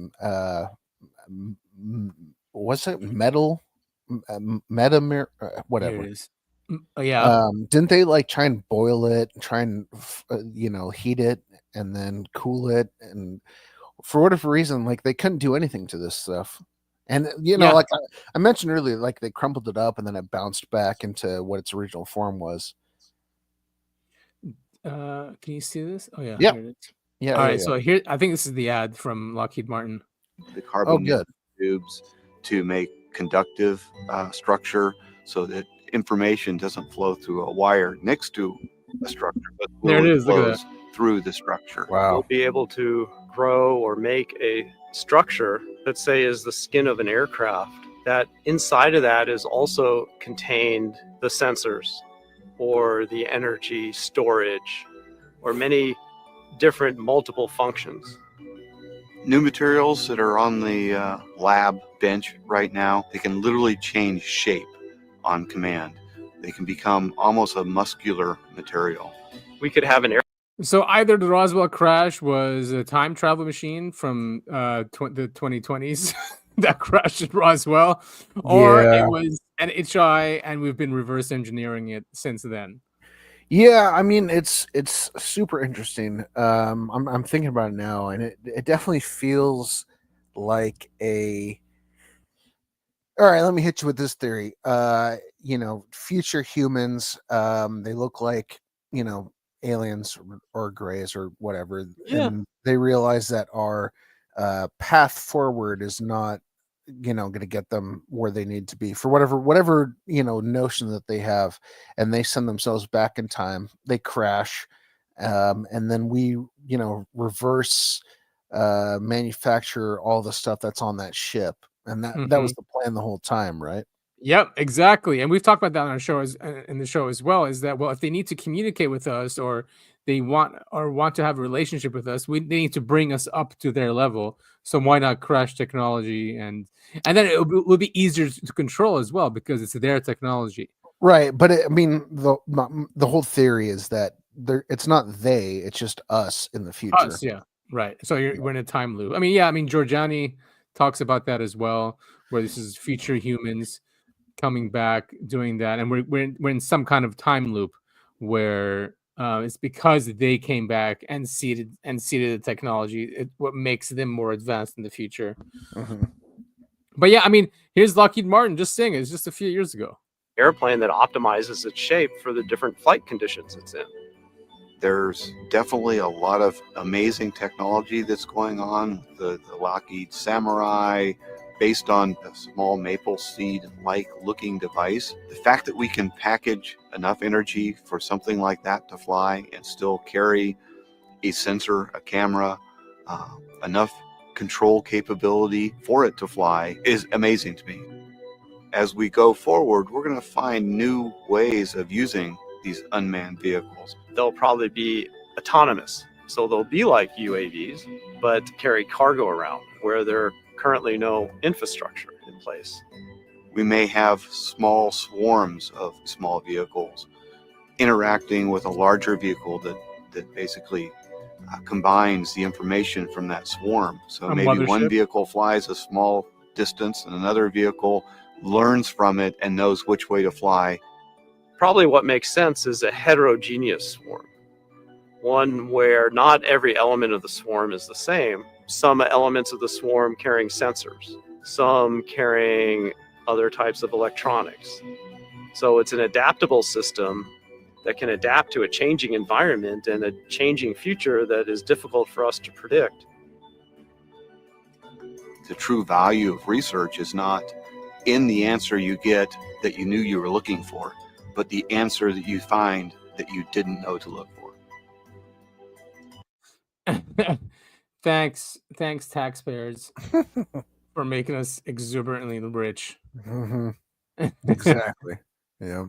A: what's it, metal, metamir, whatever.
B: Here it is. Yeah.
A: Didn't they like try and boil it, and try and heat it, and then cool it, and for whatever reason, like they couldn't do anything to this stuff. And like I mentioned earlier, like they crumpled it up and then it bounced back into what its original form was.
B: Can you see this? Oh yeah.
A: Yeah.
B: Here it is.
A: Yeah.
B: All right. So here, I think this is the ad from Lockheed Martin.
N: The carbon tubes to make conductive structure so that information doesn't flow through a wire next to a structure, but
B: there it is. Look at that.
N: Through the structure.
A: Wow.
O: We'll be able to grow or make a structure, let's say, is the skin of an aircraft. That inside of that is also contained the sensors or the energy storage or many different multiple functions.
N: New materials that are on the lab bench right now, they can literally change shape on command. They can become almost a muscular material.
O: We could have an air.
B: So either the Roswell crash was a time travel machine from the 2020s that crashed at Roswell, or it was an HI, and we've been reverse engineering it since then.
A: Yeah, I mean it's super interesting. I'm thinking about it now, and it definitely feels like a. All right, let me hit you with this theory. future humans. They look like, aliens or grays or whatever.
B: Yeah.
A: And they realize that our path forward is not, going to get them where they need to be for whatever, notion that they have. And they send themselves back in time. They crash. And then we, reverse manufacture all the stuff that's on that ship. And that was the plan the whole time, right?
B: Yep, exactly. And we've talked about that on our show in the show as well, is that, well, if they need to communicate with us, or they want to have a relationship with us, they need to bring us up to their level. So why not crash technology, and then it will be easier to control as well, because it's their technology.
A: Right, but the whole theory is that it's not it's just us in the future.
B: Us, yeah, right. So we're in a time loop. I mean, Giorgiani talks about that as well, where this is future humans coming back doing that, and we're in some kind of time loop where it's because they came back and seeded the technology, what makes them more advanced in the future. But yeah, I mean, here's Lockheed Martin just saying it's just a few years ago.
O: Airplane that optimizes its shape for the different flight conditions it's in.
N: There's definitely a lot of amazing technology that's going on. The Lockheed Samurai, based on a small maple seed-like looking device. The fact that we can package enough energy for something like that to fly and still carry a sensor, a camera, enough control capability for it to fly is amazing to me. As we go forward, we're going to find new ways of using these unmanned vehicles.
O: They'll probably be autonomous. So they'll be like UAVs, but carry cargo around where there are currently no infrastructure in place.
N: We may have small swarms of small vehicles interacting with a larger vehicle that basically combines the information from that swarm. So maybe one vehicle flies a small distance and another vehicle learns from it and knows which way to fly.
O: Probably what makes sense is a heterogeneous swarm. One where not every element of the swarm is the same. Some elements of the swarm carrying sensors, some carrying other types of electronics. So it's an adaptable system that can adapt to a changing environment and a changing future that is difficult for us to predict.
N: The true value of research is not in the answer you get that you knew you were looking for, but the answer that you find that you didn't know to look for.
B: Thanks, taxpayers, for making us exuberantly rich.
A: Exactly. Yeah.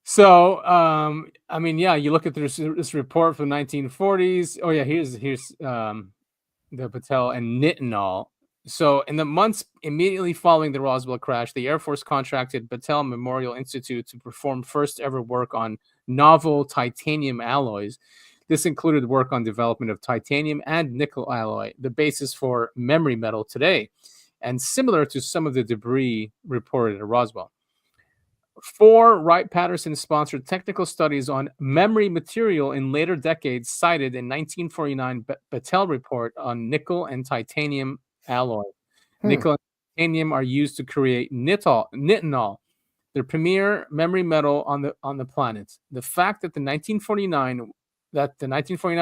B: So, I mean, yeah, you look at this report from 1940s. Oh yeah, here's the Patel and Nitinol. So, in the months immediately following the Roswell crash, the Air Force contracted Patel Memorial Institute to perform first ever work on novel titanium alloys. This included work on development of titanium and nickel alloy, the basis for memory metal today, and similar to some of the debris reported at Roswell. 4 Wright-Patterson sponsored technical studies on memory material in later decades cited in 1949 Battelle report on nickel and titanium alloy. Nickel and titanium are used to create nitinol, the premier memory metal on the planet. The fact that the 1949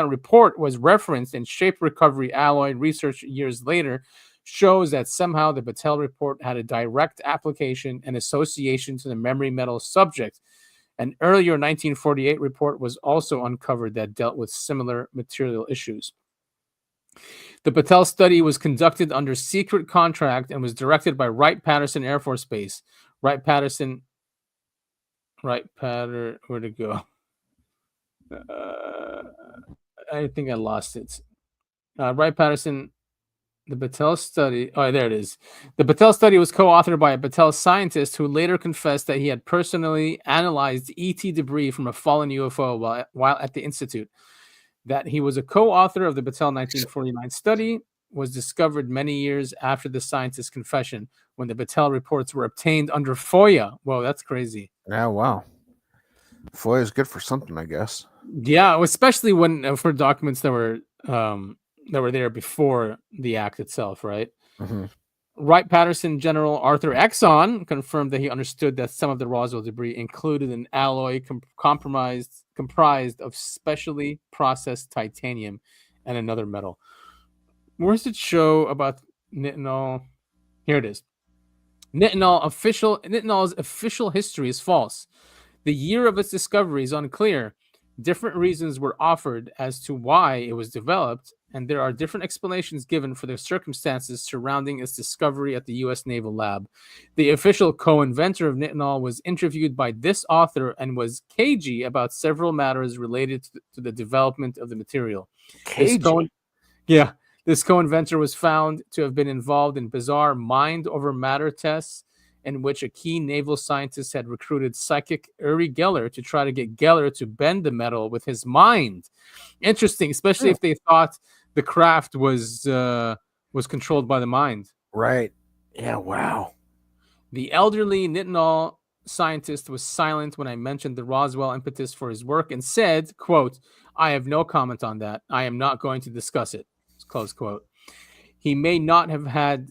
B: report was referenced in shape recovery alloy research years later shows that somehow the Battelle report had a direct application and association to the memory metal subject. An earlier 1948 report was also uncovered that dealt with similar material issues. The Battelle study was conducted under secret contract and was directed by Wright-Patterson Air Force Base. Wright-Patterson, where'd it go? I think I lost it. Wright-Patterson, the Battelle study. Oh, there it is. The Battelle study was co-authored by a Battelle scientist who later confessed that he had personally analyzed ET debris from a fallen UFO while at the Institute. That he was a co-author of the Battelle 1949 study was discovered many years after the scientist's confession, when the Battelle reports were obtained under FOIA. Whoa, that's crazy.
A: Yeah, wow. FOIA is good for something, I guess.
B: Yeah, especially when for documents that were there before the act itself, right? Wright-Patterson General Arthur Exon confirmed that he understood that some of the Roswell debris included an alloy comprised of specially processed titanium and another metal. Where's it show about nitinol? Here it is. Nitinol's official history is false. The year of its discovery is unclear. Different reasons were offered as to why it was developed, and there are different explanations given for the circumstances surrounding its discovery at the U.S. Naval Lab. The official co-inventor of nitinol was interviewed by this author and was cagey about several matters related to the development of the material.
A: Cagey?
B: This co-inventor was found to have been involved in bizarre mind over matter tests in which a key naval scientist had recruited psychic Uri Geller to try to get Geller to bend the metal with his mind. Interesting, especially if they thought the craft was controlled by the mind.
A: Right. Yeah, wow.
B: The elderly nitinol scientist was silent when I mentioned the Roswell impetus for his work and said, quote, "I have no comment on that. I am not going to discuss it." Close quote. He may not have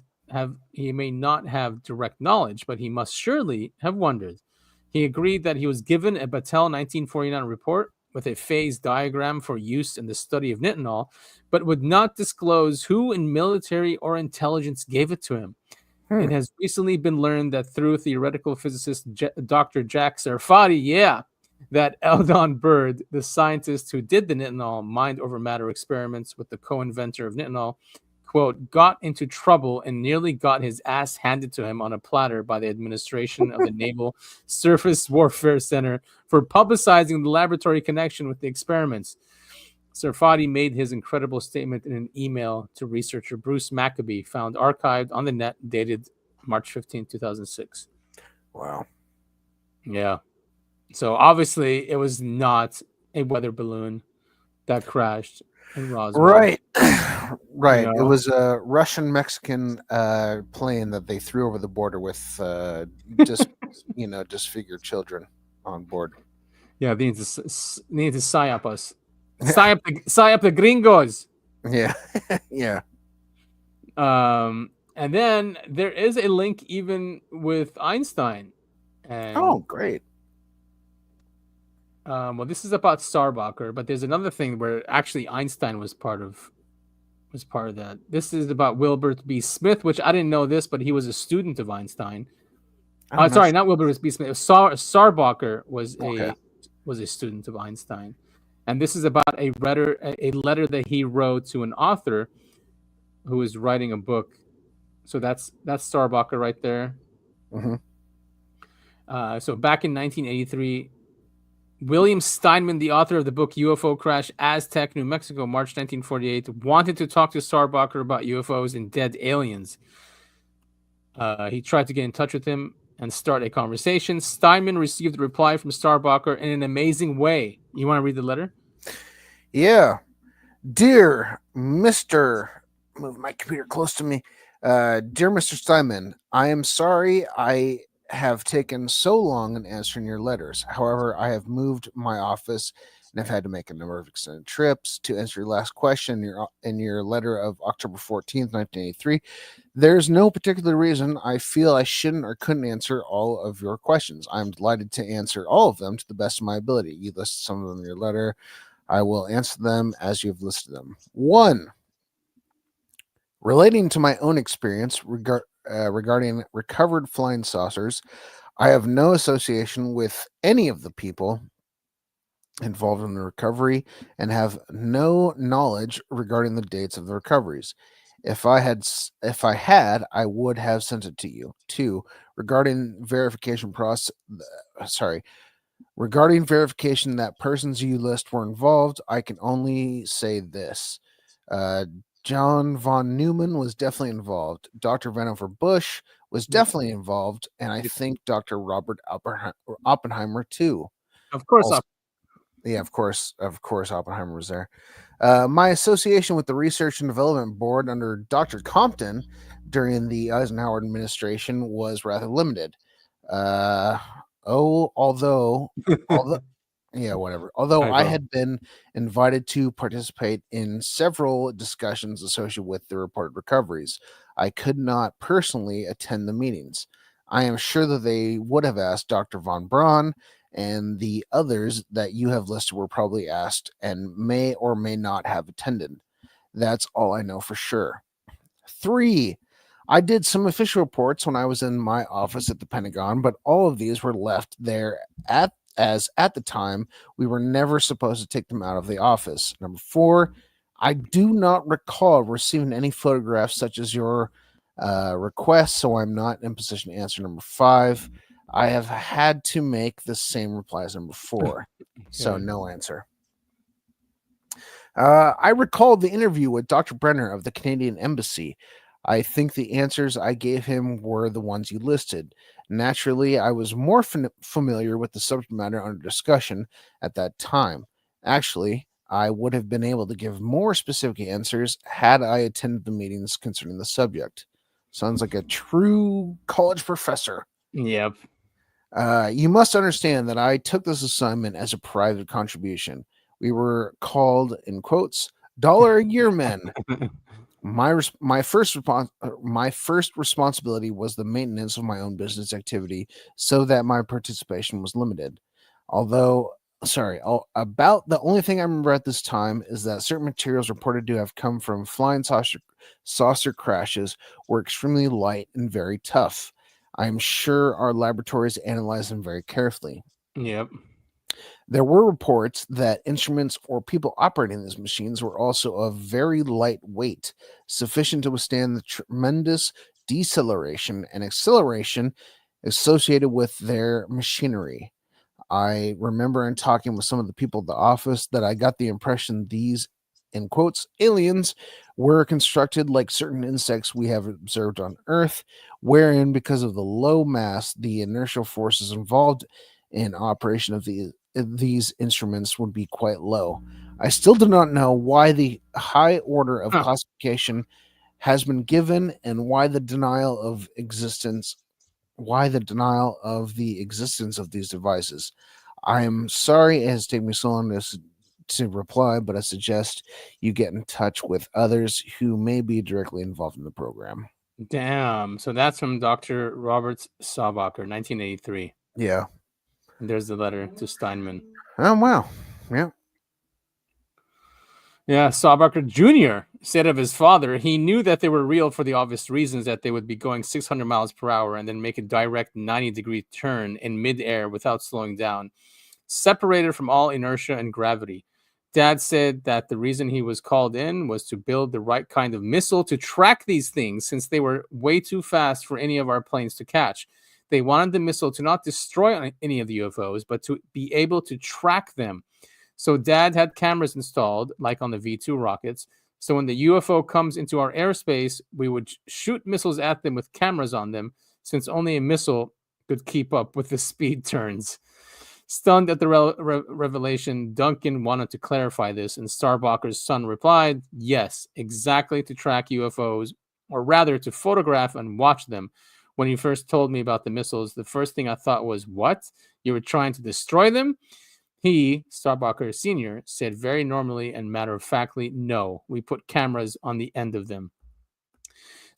B: direct knowledge, but he must surely have wondered. He agreed that he was given a Battelle 1949 report with a phase diagram for use in the study of nitinol, but would not disclose who in military or intelligence gave it to him. It has recently been learned that through theoretical physicist Dr. Jack Sarfati, that Eldon Bird, the scientist who did the nitinol mind over matter experiments with the co-inventor of nitinol, quote, got into trouble and nearly got his ass handed to him on a platter by the administration of the Naval Surface Warfare Center for publicizing the laboratory connection with the experiments. Sarfati made his incredible statement in an email to researcher Bruce Maccabee, found archived on the net, dated March 15, 2006.
A: Wow.
B: Yeah. So obviously it was not a weather balloon that crashed in Roswell.
A: Right. Right.
B: You
A: It
B: know?
A: was a Russian-Mexican plane that they threw over the border with disfigured children on board.
B: Yeah, they need to psyop us. Psyop the gringos.
A: Yeah. Yeah.
B: And then there is a link even with Einstein. And
A: Oh, great.
B: well, this is about Starbucker, but there's another thing where actually Einstein was part of that. This is about Wilbert B. Smith, which I didn't know this, but he was a student of Einstein. Sorry, not Wilbert B. Smith. Starbucker was a student of Einstein, and this is about a letter that he wrote to an author who is writing a book. So that's Starbucker right there.
A: Mm-hmm.
B: So back in 1983. William Steinman, the author of the book UFO Crash, Aztec, New Mexico, March 1948, wanted to talk to Starbucker about UFOs and dead aliens. He tried to get in touch with him and start a conversation. Steinman received a reply from Starbucker in an amazing way. You want to read the letter?
A: Yeah. Dear Mr. Move my computer close to me. Dear Mr. Steinman, I am sorry I have taken so long in answering your letters. However, I have moved my office and have had to make a number of extended trips. To answer your last question in your letter of October 14th, 1983, there's no particular reason I feel I shouldn't or couldn't answer all of your questions. I'm delighted to answer all of them to the best of my ability. You listed some of them in your letter. I will answer them as you've listed them. 1. Relating to my own experience regarding recovered flying saucers, I have no association with any of the people involved in the recovery and have no knowledge regarding the dates of the recoveries. If I had, I would have sent it to you. 2. Regarding verification that persons you list were involved, I can only say this. John von Neumann was definitely involved. Dr. Vannevar Bush was definitely involved, and I think Dr. Robert Oppenheimer too.
B: Of course.
A: Of course, Oppenheimer was there. My association with the Research and Development Board under Dr. Compton during the Eisenhower administration was rather limited. Although Yeah, whatever. Although
B: Alright,
A: I
B: go.
A: had been invited to participate in several discussions associated with the reported recoveries, I could not personally attend the meetings. I am sure that they would have asked Dr. Von Braun, and the others that you have listed were probably asked and may or may not have attended. That's all I know for sure. 3. I did some official reports when I was in my office at the Pentagon, but all of these were left there at the time we were never supposed to take them out of the office. Number 4, I do not recall receiving any photographs such as your request, so I'm not in position to answer number 5. I have had to make the same reply as number 4, so
B: Okay.
A: no answer. I recalled the interview with Dr. Brenner of the Canadian Embassy. I think the answers I gave him were the ones you listed. Naturally, I was more familiar with the subject matter under discussion at that time. Actually, I would have been able to give more specific answers had I attended the meetings concerning the subject. Sounds like a true college professor.
B: Yep.
A: You must understand that I took this assignment as a private contribution. We were called, in quotes, $1 a year men. My first responsibility was the maintenance of my own business activity, so that my participation was limited. About the only thing I remember at this time is that certain materials reported to have come from flying saucer crashes were extremely light and very tough. I am sure our laboratories analyzed them very carefully.
B: Yep.
A: There were reports that instruments or people operating these machines were also of very light weight, sufficient to withstand the tremendous deceleration and acceleration associated with their machinery. I remember in talking with some of the people at the office that I got the impression these, in quotes, aliens were constructed like certain insects we have observed on Earth, wherein, because of the low mass, the inertial forces involved in operation of these instruments would be quite low. I still do not know why the high order of classification has been given and why the denial of the existence of these devices. I am sorry it has taken me so long to reply, but I suggest you get in touch with others who may be directly involved in the program.
B: Damn. So that's from Dr. Robert Saubacher, 1983.
A: Yeah.
B: And there's the letter to Steinman.
A: Oh, wow. Yeah.
B: Yeah, Saubacher Jr. said of his father, he knew that they were real for the obvious reasons that they would be going 600 miles per hour and then make a direct 90-degree turn in midair without slowing down, separated from all inertia and gravity. Dad said that the reason he was called in was to build the right kind of missile to track these things, since they were way too fast for any of our planes to catch. They wanted the missile to not destroy any of the UFOs, but to be able to track them. So Dad had cameras installed, like on the V-2 rockets. So when the UFO comes into our airspace, we would shoot missiles at them with cameras on them, since only a missile could keep up with the speed turns. Stunned at the revelation, Duncan wanted to clarify this, and Starbucker's son replied, yes, exactly, to track UFOs, or rather to photograph and watch them. When he first told me about the missiles, the first thing I thought was, what? You were trying to destroy them? He, Starbucker Sr., said very normally and matter-of-factly, no, we put cameras on the end of them.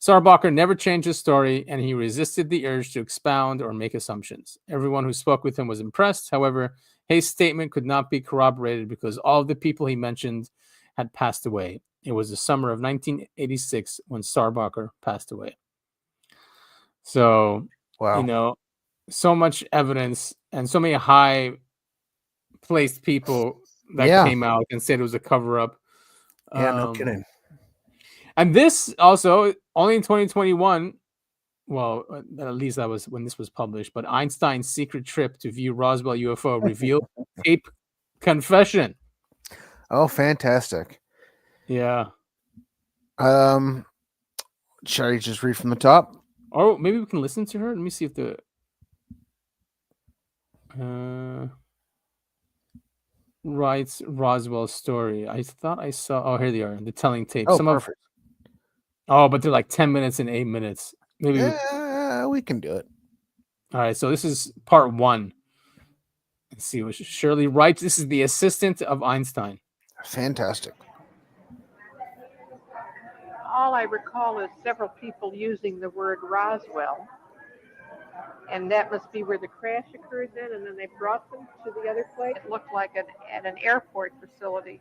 B: Starbucker never changed his story, and he resisted the urge to expound or make assumptions. Everyone who spoke with him was impressed. However, his statement could not be corroborated because all of the people he mentioned had passed away. It was the summer of 1986 when Starbucker passed away. So,
A: wow.
B: So much evidence and so many high-placed people that came out and said it was a cover-up.
A: Yeah, no kidding.
B: And this also, only in 2021, well, at least that was when this was published, but Einstein's secret trip to view Roswell UFO revealed tape confession.
A: Oh, fantastic.
B: Yeah.
A: Shall I just read from the top?
B: Or maybe we can listen to her. Let me see if the writes Roswell story. I thought I saw. Oh, here they are. The telling tape.
A: Oh, perfect.
B: But they're like 10 minutes and 8 minutes. Maybe
A: we can do it.
B: All right. So this is part 1. Let's see what Shirley writes. This is the assistant of Einstein.
A: Fantastic.
P: All I recall is several people using the word Roswell, and that must be where the crash occurred then, and then they brought them to the other place. It looked like at an airport facility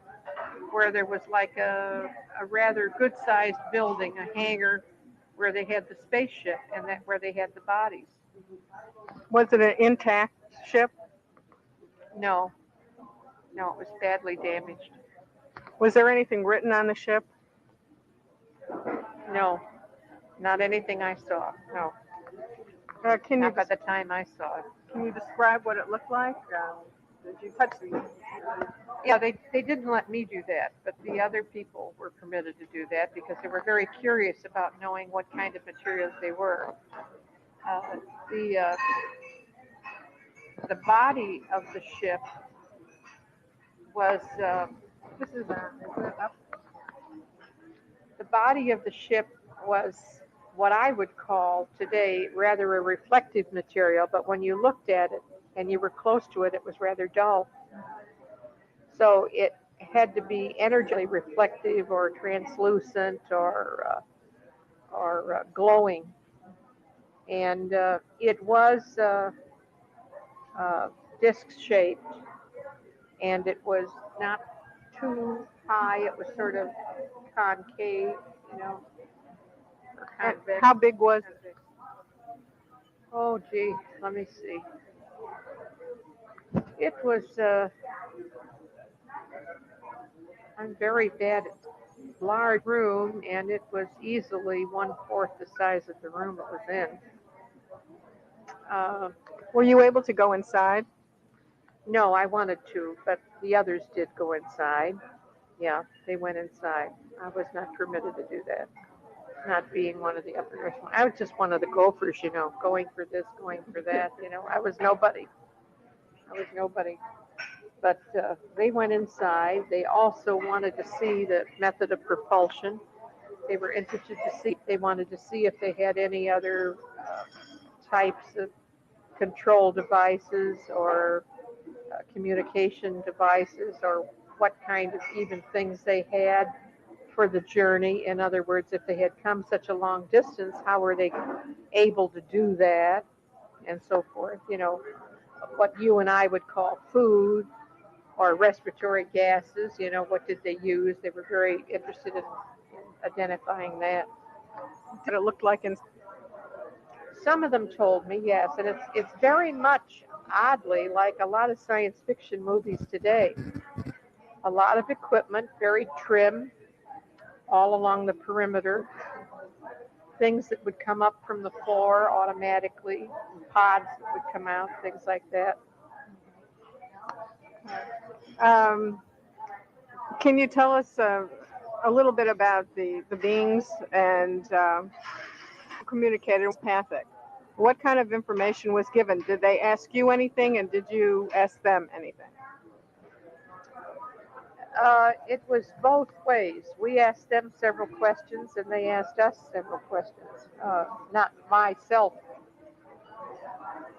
P: where there was like a rather good-sized building, a hangar, where they had the spaceship and that where they had the bodies.
Q: Was it an intact ship?
P: No, it was badly damaged.
Q: Was there anything written on the ship?
P: No, not anything I saw. No. Not by the time I saw it.
Q: Can you describe what it looked like? Did you touch the?
P: Yeah, they didn't let me do that, but the other people were permitted to do that because they were very curious about knowing what kind of materials they were. The body of the ship was the body of the ship was what I would call today rather a reflective material, but when you looked at it and you were close to it, it was rather dull. So it had to be energetically reflective or translucent or glowing. And it was disc shaped, and it was not too high. It was sort of concave, you know.
Q: How big was it?
P: Oh, gee, let me see. It was, I'm very bad at large room, and it was easily 1/4 the size of the room it was in.
Q: Were you able to go inside?
P: No, I wanted to, but the others did go inside. Yeah, they went inside. I was not permitted to do that. Not being one of the upper Northern. I was just one of the gophers, you know, going for this, going for that. You know, I was nobody. But they went inside. They also wanted to see the method of propulsion. They were interested to see. They wanted to see if they had any other types of control devices or communication devices, or what kind of even things they had for the journey. In other words, if they had come such a long distance, how were they able to do that, and so forth. You know, what you and I would call food or respiratory gases. You know, what did they use? They were very interested in identifying that.
Q: Did it look like in?
P: Some of them told me, yes, and it's very much, oddly, like a lot of science fiction movies today. A lot of equipment, very trim, all along the perimeter. Things that would come up from the floor automatically, pods that would come out, things like that.
Q: Can you tell us a little bit about the beings and communicated empathic? What kind of information was given? Did they ask you anything, and did you ask them anything?
P: It was both ways. We asked them several questions, and they asked us several questions. Not myself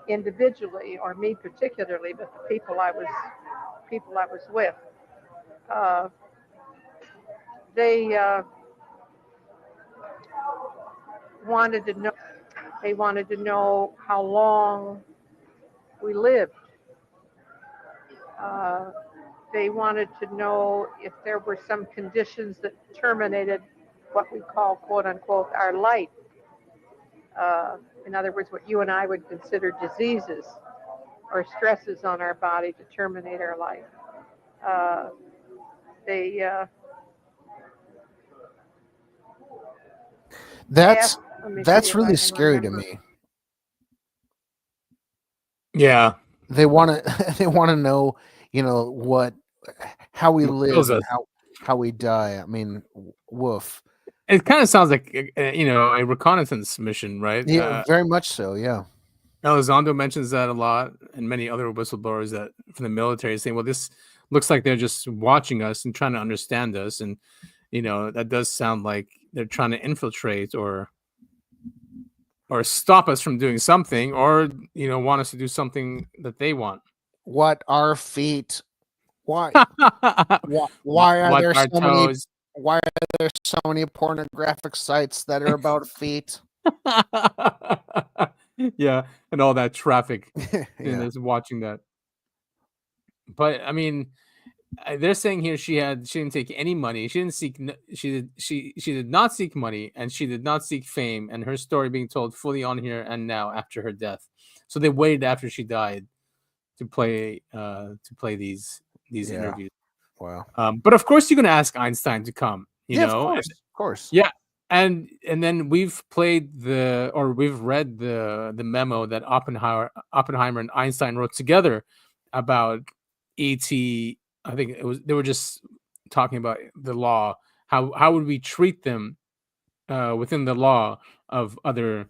P: individually, or me particularly, but the people I was with. They wanted to know. They wanted to know how long we lived. They wanted to know if there were some conditions that terminated what we call, quote unquote, our life. In other words, what you and I would consider diseases or stresses on our body to terminate our life.
A: That's really scary to me.
B: Yeah,
A: they want to know, you know, how we live and how we die. I mean, woof.
B: It kind of sounds like you know, a reconnaissance mission, right?
A: Yeah, very much so. Yeah.
B: Elizondo mentions that a lot, and many other whistleblowers that from the military saying, "Well, this looks like they're just watching us and trying to understand us," and you know, that does sound like they're trying to infiltrate or stop us from doing something, or you know, want us to do something that they want.
A: What are feet? Why?
B: What
A: Why are there
B: are
A: so many?
B: toes?
A: Why are there so many pornographic sites that are about feet?
B: Yeah, and all that traffic and
A: Yeah.
B: is watching that. But I mean, they're saying here she didn't take any money. She didn't seek. She did not seek money, and she did not seek fame. And her story being told fully on here and now after her death. So they waited after she died to play these
A: Yeah.
B: interviews.
A: Wow.
B: But of course, you're gonna ask Einstein to come. You
A: Yeah,
B: know,
A: of course.
B: yeah, and then we've read the memo that Oppenheimer and Einstein wrote together about ET. I think they were just talking about the law. How would we treat them within the law of other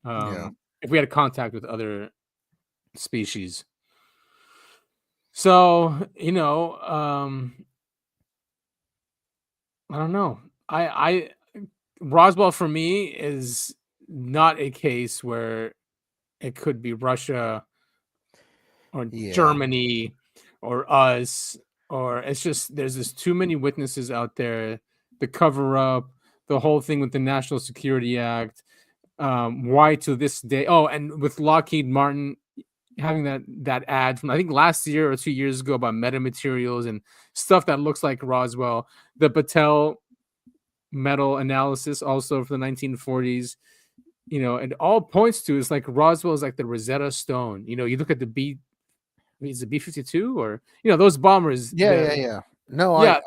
A: Yeah.
B: if we had contact with other species. So, I don't know. I Roswell for me is not a case where it could be Russia or
A: Yeah.
B: Germany or us, or it's just there's just too many witnesses out there. The cover up, the whole thing with the National Security Act. Why to this day? Oh, and with Lockheed Martin having that ad from I think last year or 2 years ago about metamaterials and stuff that looks like Roswell. The Patel metal analysis also for the 1940s. It all points to is like Roswell is like the Rosetta Stone. You look at is it B-52 or those bombers.
A: Yeah. No,
B: Yeah,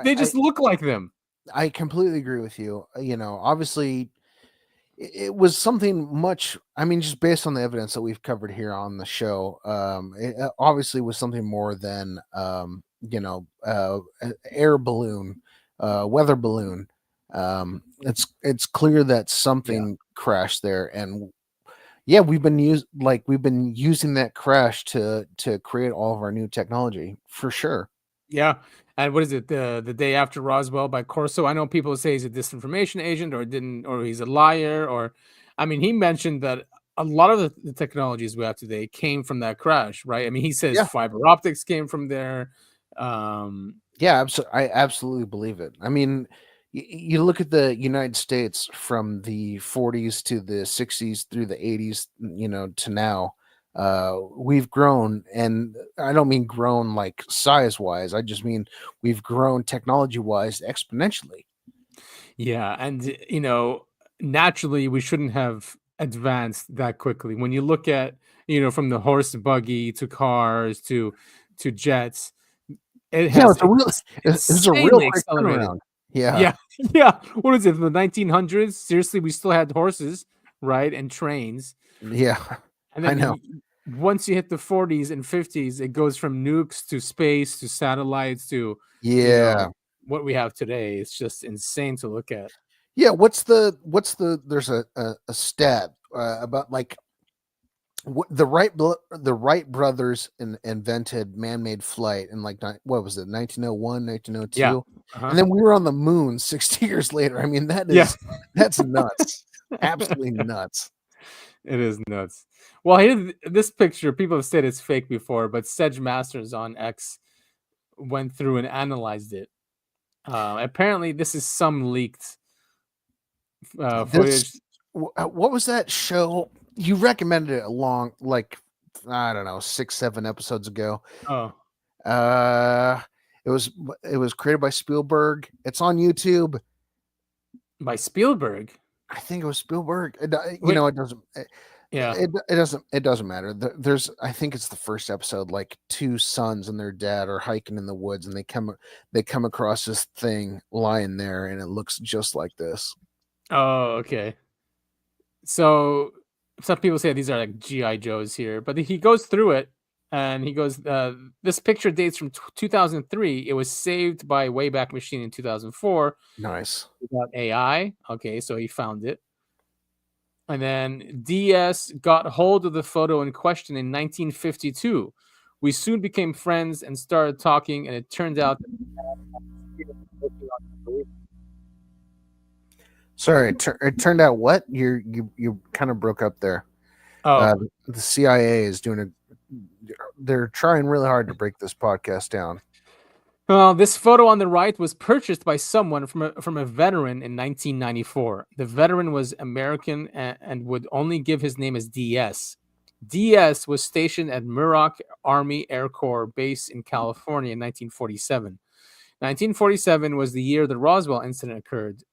B: they
A: I
B: just look like them.
A: I completely agree with you. Obviously, it was something much. I mean, just based on the evidence that we've covered here on the show, it obviously was something more than an air balloon, weather balloon. It's clear that something crashed there, and yeah, we've been using that crash to create all of our new technology for sure.
B: Yeah. And what is it? The day after Roswell by Corso. I know people say he's a disinformation agent or he's a liar, or I mean, he mentioned that a lot of the technologies we have today came from that crash, right? I mean, he says
A: Yeah.
B: fiber optics came from there.
A: Yeah, I absolutely believe it. I mean, you look at the United States from the 40s to the 60s through the 80s, to now. We've grown, and I don't mean grown like size wise. I just mean we've grown technology wise exponentially.
B: Yeah, and naturally we shouldn't have advanced that quickly. When you look at, from the horse buggy to cars to jets, it
A: Yeah,
B: has
A: it's a real
B: insanely
A: quick
B: accelerated.
A: turnaround. Yeah.
B: Yeah, yeah. What is it? In the 1900s, seriously, we still had horses, right, and trains.
A: Yeah,
B: And
A: I
B: then
A: know.
B: once you hit the 40s and 50s, it goes from nukes to space to satellites to
A: Yeah.
B: what we have today. It's just insane to look at.
A: Yeah, there's a stat about like the Wright brothers invented man-made flight in like what was it 1901 1902
B: Yeah. Uh-huh.
A: And then we were on the moon 60 years later. I mean, that's nuts. Absolutely nuts.
B: It is nuts. Well, this picture, people have said it's fake before, but Sedge Masters on X went through and analyzed it. Apparently this is some leaked footage.
A: What was that show you recommended it along, like, I don't know, 6-7 episodes ago?
B: Oh,
A: it was created by Spielberg. It's on YouTube.
B: By Spielberg?
A: I think it was Spielberg. It doesn't.
B: Yeah,
A: it doesn't matter. There's, I think it's the first episode. Like two sons and their dad are hiking in the woods, and they come across this thing lying there, and it looks just like this.
B: Oh, okay. So some people say these are like GI Joes here, but he goes through it and he goes, this picture dates from 2003. It was saved by Wayback Machine in 2004.
A: Nice.
B: Without AI. Okay, so he found it. And then DS got hold of the photo in question in 1952. We soon became friends and started talking, and it turned out
A: Sorry, it turned out what? You kind of broke up there.
B: Oh.
A: The CIA is doing they're trying really hard to break this podcast down.
B: Well, this photo on the right was purchased by someone from a veteran in 1994. The veteran was American and would only give his name as DS. DS was stationed at Muroc Army Air Corps Base in California in 1947. 1947 was the year the Roswell incident occurred.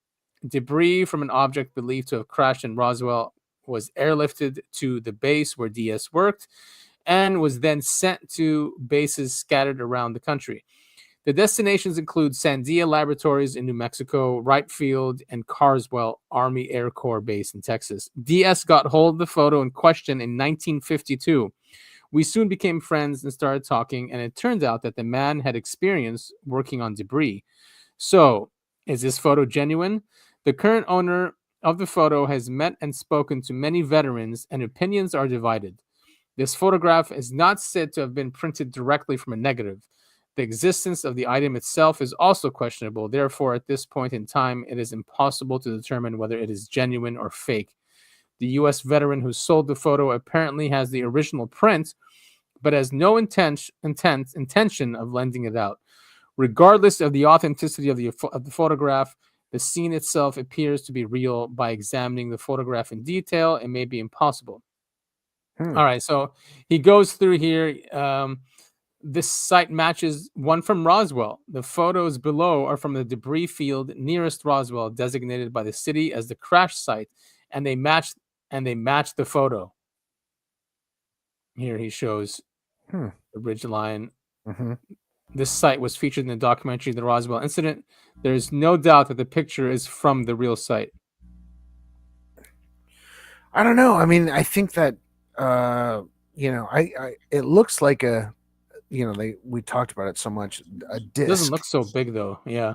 B: Debris from an object believed to have crashed in Roswell was airlifted to the base where DS worked and was then sent to bases scattered around the country. The destinations include Sandia Laboratories in New Mexico, Wright Field, and Carswell Army Air Corps Base in Texas. DS got hold of the photo in question in 1952. We soon became friends and started talking, and it turned out that the man had experience working on debris. So, is this photo genuine? The current owner of the photo has met and spoken to many veterans, and opinions are divided. This photograph is not said to have been printed directly from a negative. The existence of the item itself is also questionable. Therefore, at this point in time, it is impossible to determine whether it is genuine or fake. The U.S. veteran who sold the photo apparently has the original print, but has no intention of lending it out. Regardless of the authenticity of the photograph, the scene itself appears to be real. By examining the photograph in detail, it may be impossible. All right, so he goes through here. This site matches one from Roswell. The photos below are from the debris field nearest Roswell, designated by the city as the crash site, and they match the photo. Here he shows the ridge line. This site was featured in the documentary The Roswell Incident. There's no doubt that the picture is from the real site.
A: I don't know. I mean, I think that it looks like a, we talked about it so much. A disc.
B: It doesn't look so big though. Yeah,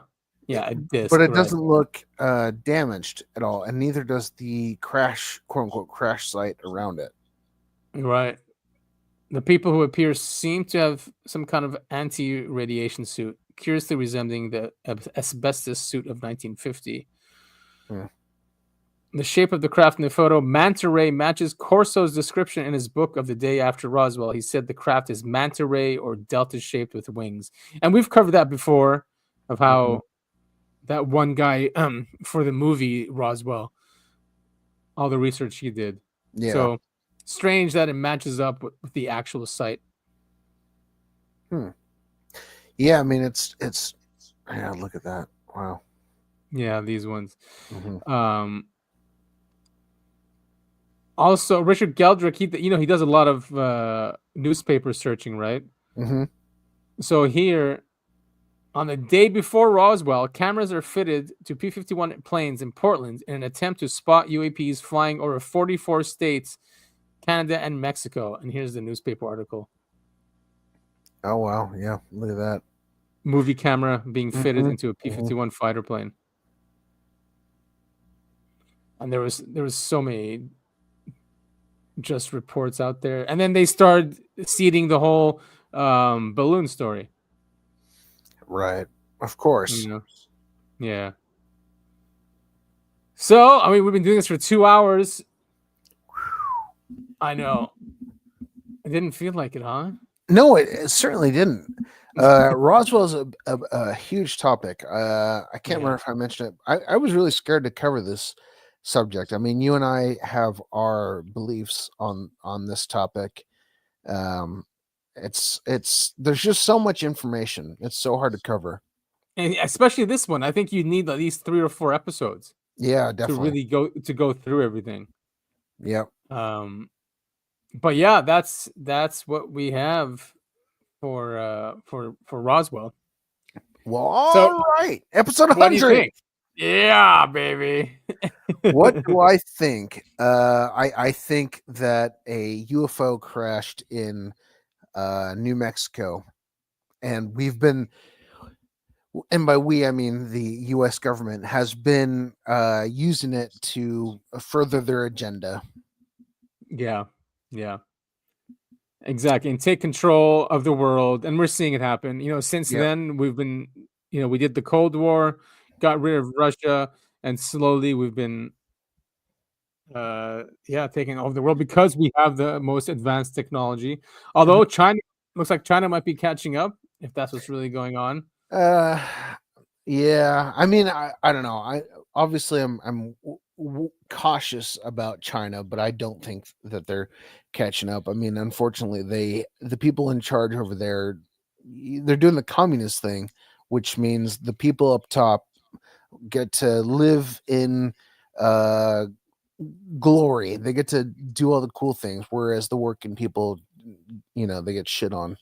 B: a disc.
A: But it doesn't look damaged at all, and neither does the crash, quote unquote, crash site around it.
B: Right. The people who appear seem to have some kind of anti-radiation suit, curiously resembling the asbestos suit of 1950. The shape of the craft in the photo, manta ray, matches Corso's description in his book of the day after Roswell. He said the craft is manta ray or delta shaped with wings. And we've covered that before, of how that one guy for the movie Roswell, all the research he did.
A: Yeah.
B: So strange that it matches up with the actual site.
A: Yeah, I mean it's yeah, look at that. Wow.
B: Yeah, these ones. Also, Richard Geldrick, he does a lot of newspaper searching, right? So here, on the day before Roswell, cameras are fitted to P-51 planes in Portland in an attempt to spot UAPs flying over 44 states, Canada, and Mexico. And here's the newspaper article.
A: Oh, wow. Yeah, look at that.
B: Movie camera being fitted into a P-51 fighter plane. And there was so many just reports out there. And then they started seeding the whole balloon story.
A: Right. Of course.
B: Yeah. So, I mean, we've been doing this for 2 hours. I know. It didn't feel like it, huh?
A: No, it certainly didn't. Roswell is a huge topic. I can't remember if I mentioned it. I was really scared to cover this subject. I mean, you and I have our beliefs on this topic. It's there's just so much information. It's so hard to cover.
B: And especially this one. I think you need at least 3 or 4 episodes.
A: Yeah, definitely.
B: To really go through everything.
A: Yep.
B: But yeah, that's what we have for Roswell.
A: Well, all right. Episode 100.
B: What do you think? Yeah, baby.
A: What do I think? I think that a UFO crashed in New Mexico, and we've been, and by we I mean the U.S. government has been using it to further their agenda.
B: Yeah, exactly, and take control of the world, and we're seeing it happen. Since then we've been, we did the Cold War, got rid of Russia, and slowly we've been, taking over the world because we have the most advanced technology. Although China looks like China might be catching up if that's what's really going on.
A: Yeah. I mean, I don't know. I'm cautious about China, but I don't think that they're catching up. I mean, unfortunately, the people in charge over there, they're doing the communist thing, which means the people up top get to live in glory. They get to do all the cool things, whereas the working people, they get shit on.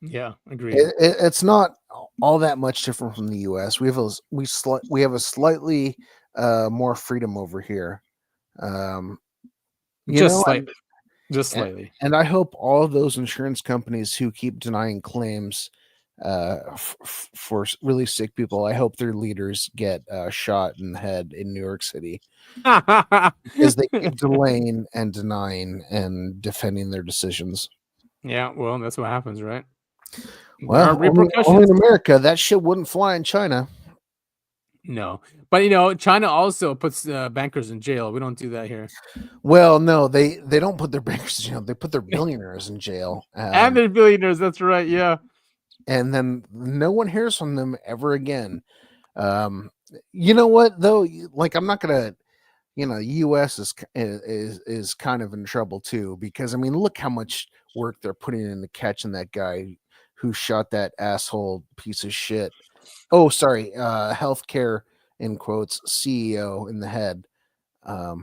B: Yeah, agreed.
A: It's not all that much different from the U.S. We have a slightly more freedom over here.
B: Just slightly. Just slightly.
A: And I hope all of those insurance companies who keep denying claims for really sick people, I hope their leaders get shot in the head in New York City because they keep delaying and denying and defending their decisions.
B: Yeah, well, that's what happens, right?
A: Well, only in America. That shit wouldn't fly in China.
B: No, but China also puts bankers in jail. We don't do that here.
A: Well, no, they don't put their bankers in jail. They put their billionaires in jail.
B: And their billionaires. That's right. Yeah.
A: And then no one hears from them ever again. You know what though? Like, I'm not gonna. U.S. is kind of in trouble too, because I mean, look how much work they're putting into catching that guy who shot that asshole piece of shit. Oh, sorry, healthcare in quotes CEO in the head.
B: Yeah.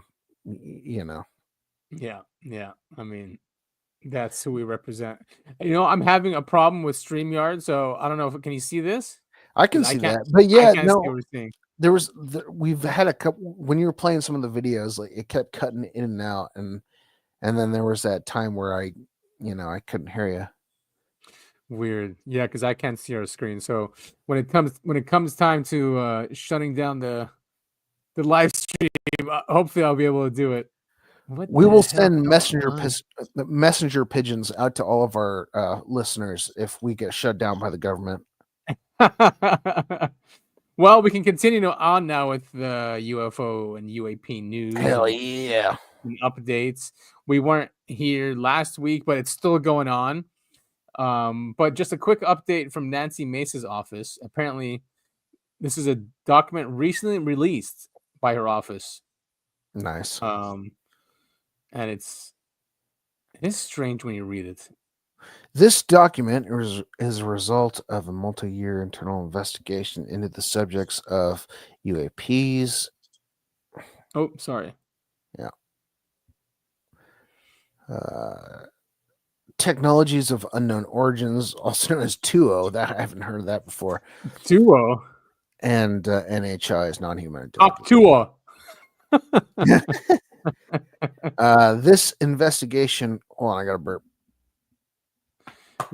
B: I mean, that's who we represent. I'm having a problem with StreamYard, so I don't know can you see this?
A: I can see that, but yeah, no.
B: See what we're seeing.
A: We've had a couple when you were playing some of the videos, like it kept cutting in and out, and then there was that time where I couldn't hear you.
B: Weird, yeah, because I can't see our screen. So when it comes time to shutting down the live stream, hopefully I'll be able to do it.
A: We will send messenger pigeons out to all of our listeners if we get shut down by the government.
B: Well, we can continue on now with the UFO and UAP news.
A: Hell yeah.
B: And updates. We weren't here last week, but it's still going on. But just a quick update from Nancy Mace's office. Apparently, this is a document recently released by her office.
A: Nice.
B: And it is strange when you read it.
A: This document is a result of a multi-year internal investigation into the subjects of UAPs.
B: Oh, sorry.
A: Yeah. Technologies of unknown origins, also known as 2O. That I haven't heard of that before.
B: 2O.
A: And NHI is non-human.
B: Up 2O.
A: This investigation. Hold on, I got a burp.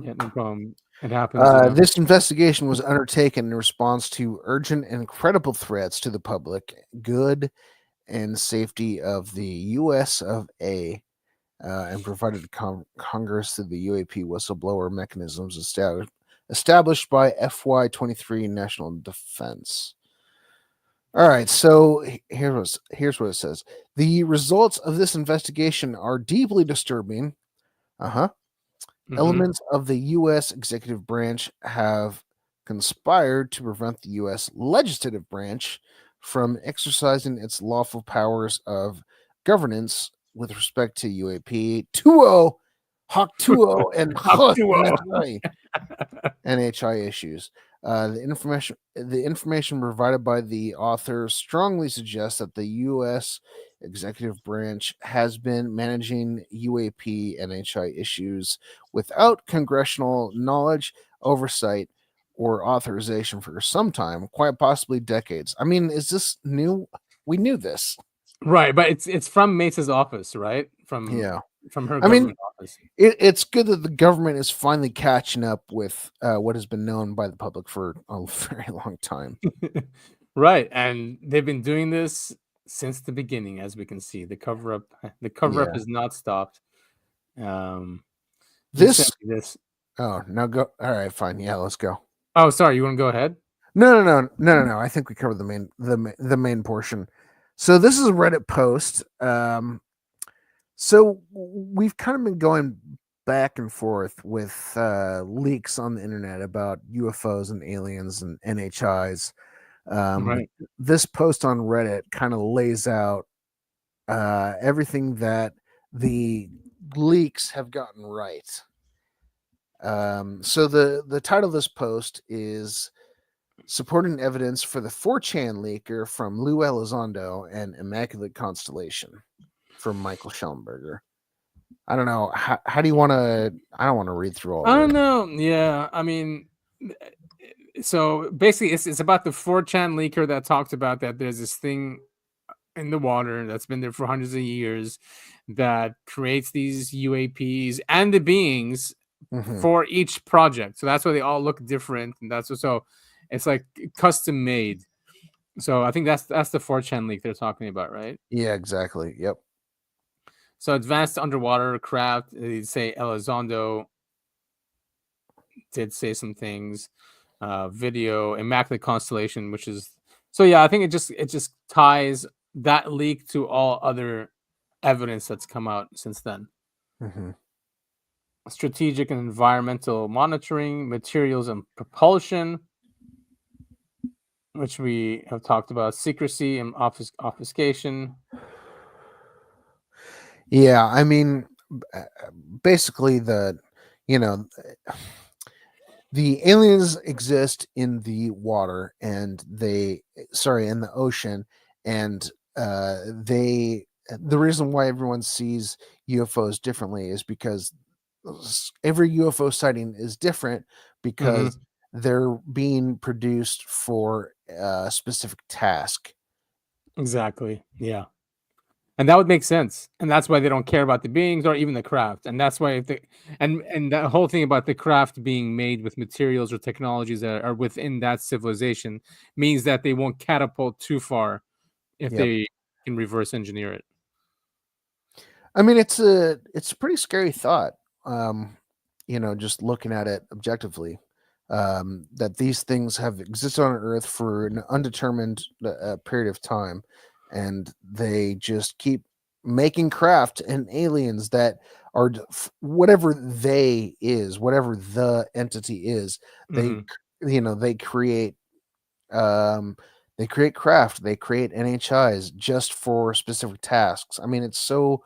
B: Yeah, no problem. It happens.
A: This investigation was undertaken in response to urgent and credible threats to the public good and safety of the U.S. of A. And provided to Congress through the UAP whistleblower mechanisms established by FY23 National Defense. All right, so here's what it says. The results of this investigation are deeply disturbing. Elements of the U.S. executive branch have conspired to prevent the U.S. legislative branch from exercising its lawful powers of governance with respect to UAP, 2O, Hawk 2O, and NHI issues. The information provided by the author strongly suggests that the U.S. executive branch has been managing UAP NHI issues without congressional knowledge, oversight, or authorization for some time, quite possibly decades. I mean, is this new? We knew this.
B: Right, but it's from Mace's office, right? From her government office.
A: It's good that the government is finally catching up with what has been known by the public for a very long time.
B: Right, and they've been doing this since the beginning, as we can see. The cover-up has not stopped.
A: This. Oh, now go. All right, fine. Yeah, let's go.
B: Oh, sorry. You want to go ahead?
A: No. I think we covered the main portion. So this is a Reddit post. So we've kind of been going back and forth with leaks on the internet about UFOs and aliens and NHIs.
B: Right.
A: This post on Reddit kind of lays out everything that the leaks have gotten right. So the title of this post is "Supporting Evidence for the 4chan Leaker" from Lou Elizondo and Immaculate Constellation from Michael Schellenberger. I don't know. How do you want to? I don't want to read through all
B: I
A: this.
B: don't know. Yeah, I mean, so basically, it's about the 4chan leaker that talked about that there's this thing in the water that's been there for hundreds of years that creates these UAPs and the beings for each project. So that's why they all look different, and so it's like custom made. So I think that's the 4chan leak they're talking about, right?
A: Yeah, exactly. Yep.
B: So advanced underwater craft, they say Elizondo did say some things. Video, Immaculate Constellation, which is so yeah, I think it just ties that leak to all other evidence that's come out since then. Strategic and environmental monitoring, materials and propulsion, which we have talked about, secrecy and obfuscation.
A: Yeah, I mean, basically the aliens exist in the water and in the ocean, and the reason why everyone sees UFOs differently is because every UFO sighting is different because they're being produced for a specific task.
B: Exactly. Yeah. And that would make sense. And that's why they don't care about the beings or even the craft. And that's why and that whole thing about the craft being made with materials or technologies that are within that civilization means that they won't catapult too far if they can reverse engineer it.
A: I mean, it's a pretty scary thought. Just looking at it objectively, that these things have existed on Earth for an undetermined period of time, and they just keep making craft and aliens that are whatever whatever the entity is. They create. They create craft. They create NHIs just for specific tasks. I mean, it's so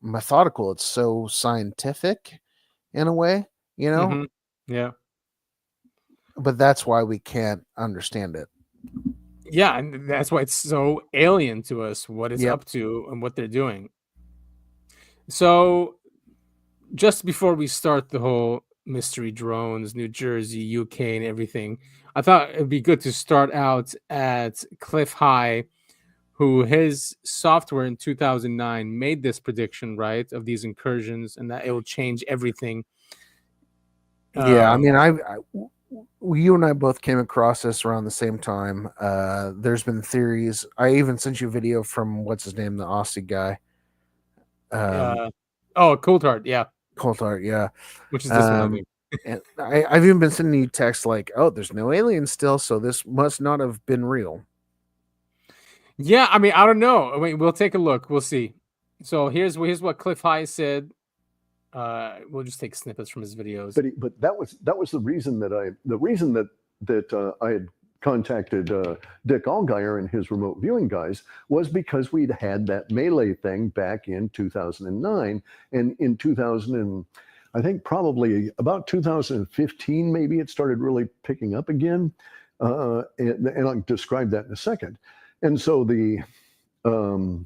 A: methodical. It's so scientific in a way,
B: Yeah.
A: But that's why we can't understand it.
B: Yeah, and that's why it's so alien to us what it's up to and what they're doing. So, just before we start the whole mystery drones, New Jersey, UK, and everything, I thought it'd be good to start out at Cliff High, who his software in 2009 made this prediction, right, of these incursions and that it will change everything.
A: Yeah, I mean, you and I both came across this around the same time. There's been theories. I even sent you a video from what's his name, the Aussie guy.
B: Coulthard, yeah.
A: Coulthard, yeah.
B: Which is this one, I think.
A: And I've even been sending you texts like, "Oh, there's no aliens still, so this must not have been real."
B: Yeah, I mean, I don't know. I mean, we'll take a look. We'll see. So here's what Cliff High said. We'll just take snippets from his videos.
R: But that was the reason that I had contacted Dick Allgaier and his remote viewing guys, was because we'd had that melee thing back in 2009, and in 2000, I think probably about 2015, maybe it started really picking up again, and I'll describe that in a second. And so I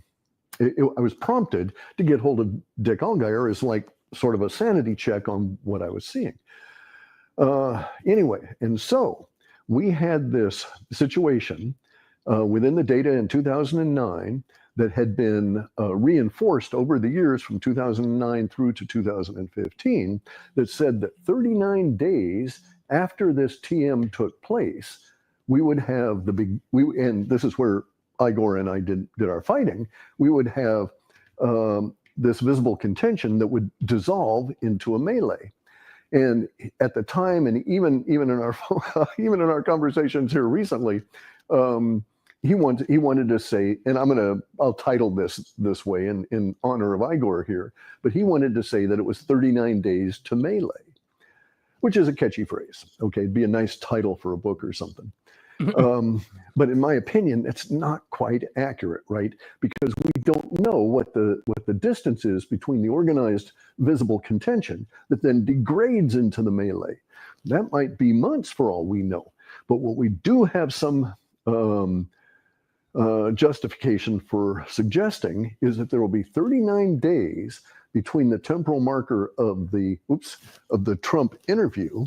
R: was prompted to get hold of Dick Allgaier as like sort of a sanity check on what I was seeing. Anyway, and so we had this situation within the data in 2009 that had been reinforced over the years from 2009 through to 2015 that said that 39 days after this TM took place, we would have and this is where Igor and I did our fighting, we would have this visible contention that would dissolve into a melee. And at the time, and even in our even in our conversations here recently, he wanted to say, and I'll title this way in honor of Igor here, but he wanted to say that it was 39 days to melee, which is a catchy phrase. Okay, it'd be a nice title for a book or something. But in my opinion, that's not quite accurate, right? Because we don't know what the distance is between the organized visible contention that then degrades into the melee. That might be months for all we know. But what we do have some justification for suggesting is that there will be 39 days between the temporal marker of the Trump interview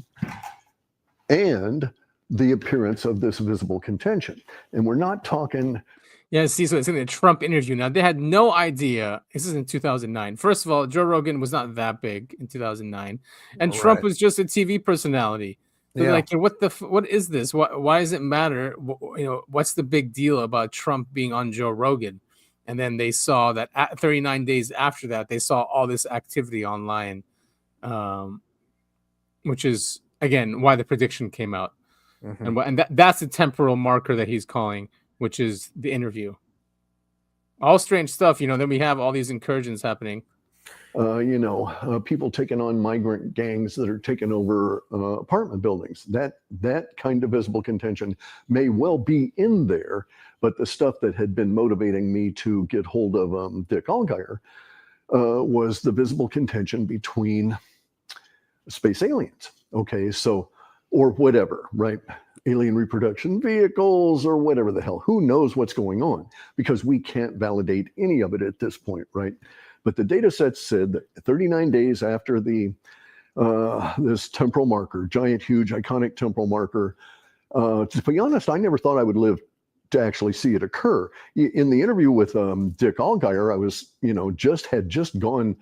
R: and the appearance of this visible contention. And we're not talking.
B: Yeah, see, so it's in the Trump interview. Now, they had no idea. This is in 2009. First of all, Joe Rogan was not that big in 2009. And Trump was just a TV personality. They're like, what is this? Why does it matter? What's the big deal about Trump being on Joe Rogan? And then they saw that 39 days after that, they saw all this activity online, which is, again, why the prediction came out. Mm-hmm. And that's the temporal marker that he's calling, which is the interview. All strange stuff, then we have all these incursions happening.
R: People taking on migrant gangs that are taking over apartment buildings. That kind of visible contention may well be in there, but the stuff that had been motivating me to get hold of Dick Allgaier was the visible contention between space aliens. Okay, so, or whatever, right? Alien reproduction vehicles or whatever the hell. Who knows what's going on? Because we can't validate any of it at this point, right? But the data set said that 39 days after this temporal marker, giant, huge, iconic temporal marker, to be honest, I never thought I would live to actually see it occur. In the interview with Dick Allgaier, I was, just gone.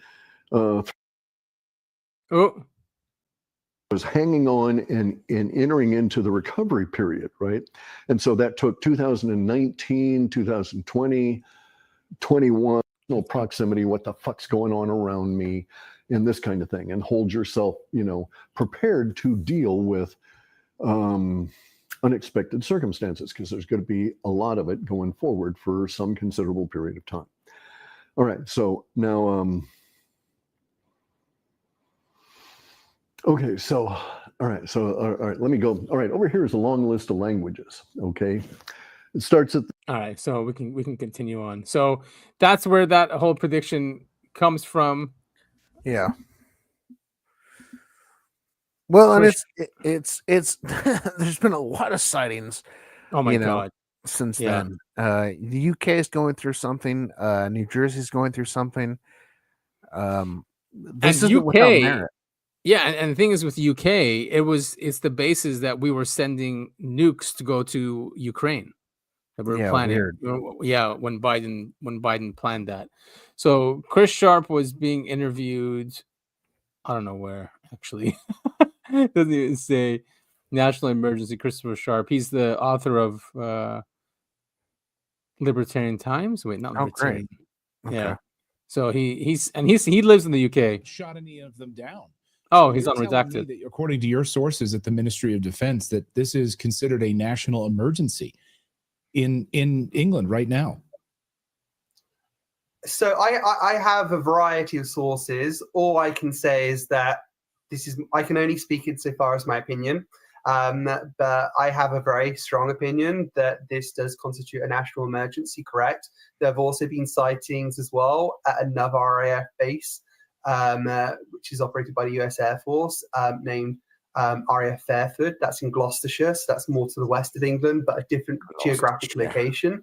R: Was hanging on and entering into the recovery period, right? And so that took 2019, 2020, 21. Proximity, what the fuck's going on around me, and this kind of thing, and hold yourself, prepared to deal with unexpected circumstances, because there's going to be a lot of it going forward for some considerable period of time. All right, so now, okay, so all right, let me go. All right, over here is a long list of languages. Okay. It starts at.
B: All right, so we can continue on. So that's where that whole prediction comes from.
A: Yeah. Well, and it's there's been a lot of sightings.
B: Oh my God!
A: Since then, the UK is going through something. New Jersey's going through something. This isn't without merit.
B: Yeah, and the thing is with UK, it's the bases that we were sending nukes to go to Ukraine. That we were planning.
A: Weird.
B: Yeah, when Biden planned that. So Chris Sharp was being interviewed. I don't know where actually. Doesn't even say National Emergency. Christopher Sharp. He's the author of Libertarian Times. Wait, not Libertarian.
A: Okay.
B: Yeah. So he lives in the UK.
S: Shot any of them down.
B: Oh, he's unredacted.
S: That, according to your sources at the Ministry of Defense, that this is considered a national emergency in England right now.
T: So I have a variety of sources. All I can say is that I can only speak insofar as my opinion. But I have a very strong opinion that this does constitute a national emergency, correct? There have also been sightings as well at another RAF base, which is operated by the US Air Force, named RAF Fairford. That's in Gloucestershire, so that's more to the west of England, but a different geographic location.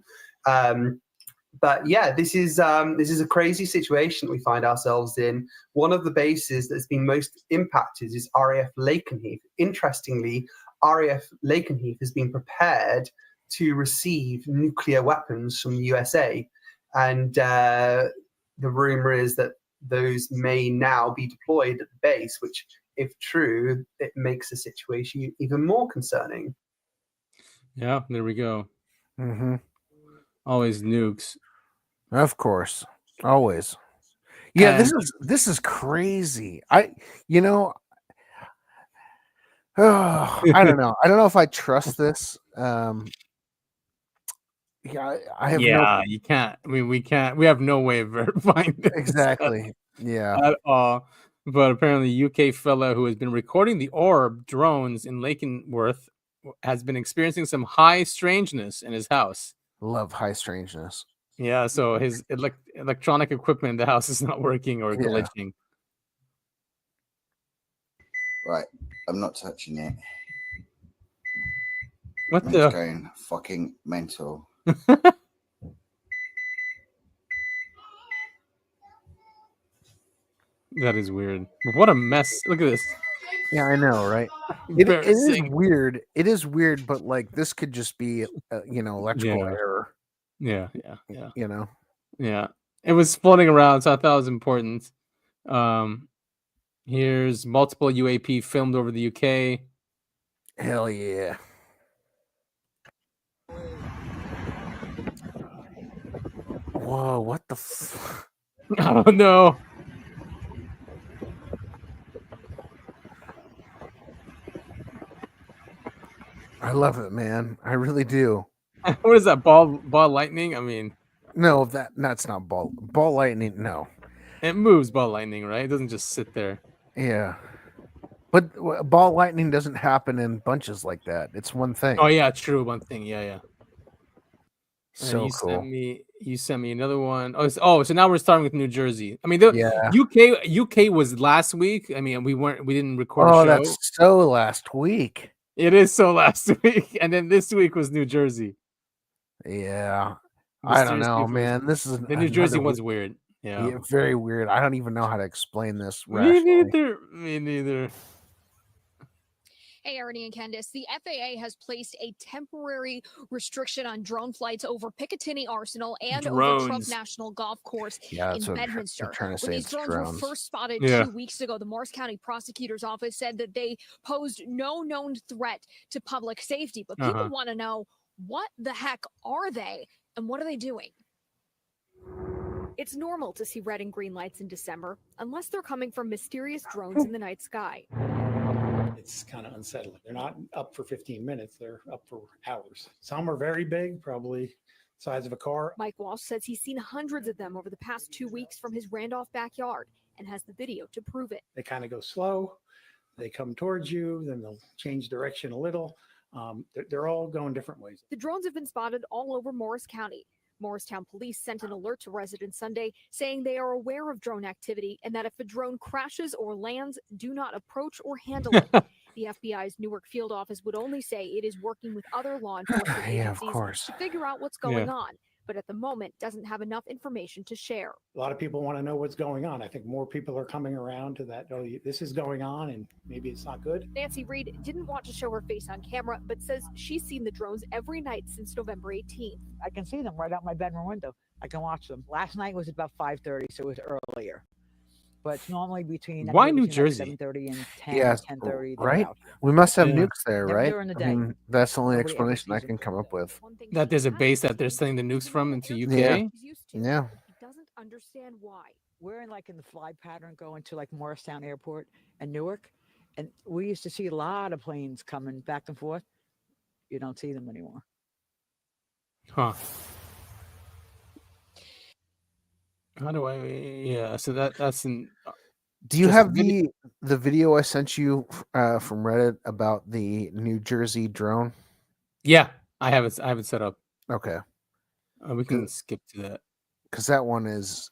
T: But yeah, this is a crazy situation we find ourselves in. One of the bases that's been most impacted is RAF Lakenheath. Interestingly, RAF Lakenheath has been prepared to receive nuclear weapons from the USA, and the rumor is that those may now be deployed at the base, which, if true, it makes the situation even more concerning.
B: Yeah, there we go.
A: Mm-hmm.
B: Always nukes.
A: Of course. Always. Yeah, this is crazy. I don't know. I don't know if I trust this. Yeah, I have
B: Yeah,
A: no
B: you can't. I mean, we can't. We have no way of verifying this
A: exactly. Yeah.
B: at all. But apparently, UK fellow who has been recording the orb drones in Lakenworth has been experiencing some high strangeness in his house.
A: Love high strangeness.
B: Yeah, so his electronic equipment in the house is not working or
A: Yeah.
B: glitching.
U: Right, I'm not touching it.
B: What
U: It's
B: the?
U: going fucking mental.
B: That is weird. What a mess. Look at this.
A: Yeah, I know, right? It is
B: Embarrassing.
A: weird. It is weird, but like this could just be, electrical
B: Yeah.
A: error.
B: Yeah.
A: You know.
B: Yeah. It was floating around, so I thought it was important. Here's multiple UAP filmed over the UK.
A: Hell yeah. Whoa, what the
B: Oh no.
A: I love it, man. I really do.
B: What is that? Ball lightning? I mean,
A: no, that's not ball lightning. No,
B: it moves ball lightning, right? It doesn't just sit there.
A: Yeah, but ball lightning doesn't happen in bunches like that. It's one thing.
B: Oh yeah, true. One thing. Yeah.
A: So cool.
B: You sent me another one. So now we're starting with New Jersey. I mean, UK was last week. I mean, we didn't record a show.
A: That's so last week.
B: It is so last week, and then this week was New Jersey.
A: Yeah, I don't know, man. This is
B: the New Jersey one's weird. Yeah,
A: very weird. I don't even know how to explain this rationally.
B: Me neither.
V: Hey, Ernie and Candace, the FAA has placed a temporary restriction on drone flights over Picatinny Arsenal and over Trump National Golf Course in Bedminster.
A: Trying to
V: when
A: say
V: these drones were first spotted 2 weeks ago, the Morris County Prosecutor's Office said that they posed no known threat to public safety. But people want to know, what the heck are they and what are they doing? It's normal to see red and green lights in December, unless they're coming from mysterious drones in the night sky.
W: It's kind of unsettling. They're not up for 15 minutes. They're up for hours. Some are very big, probably size of a car.
V: Mike Walsh says he's seen hundreds of them over the past 2 weeks from his Randolph backyard and has the video to prove it.
W: They kind of go slow. They come towards you, then they'll change direction a little. They're all going different ways.
V: The drones have been spotted all over Morris County. Morristown police sent an alert to residents Sunday saying they are aware of drone activity and that if a drone crashes or lands, do not approach or handle it. The FBI's Newark field office would only say it is working with other law enforcement agencies to figure out what's going on, but at the moment doesn't have enough information to share.
W: A lot of people want to know what's going on. I think more people are coming around to that, oh, this is going on and maybe it's not good.
V: Nancy Reed didn't want to show her face on camera, but says she's seen the drones every night since November 18th.
X: I can see them right out my bedroom window. I can watch them. Last night was about 5:30, so it was earlier. But it's normally between
B: New Jersey?
X: 7:30 and 10,
A: Yes,
X: 10:30.
A: right? We must have
B: Yeah.
A: nukes there,
X: Never
A: right?
X: during the
A: I
X: day.
A: mean, that's the only
X: Nobody ever
A: explanation I
X: sees
A: can come up with.
B: That there's a base that they're sending the nukes from into UK.
A: Yeah.
V: He doesn't understand why.
X: We're in the fly pattern going to Morristown Airport and Newark, and we used to see a lot of planes coming back and forth. You don't see them anymore.
B: Huh. How do I? Yeah. So that's an.
A: Do you have the video I sent you from Reddit about the New Jersey drone?
B: Yeah, I have it. I have it set up.
A: Okay.
B: We can skip to that
A: because that one is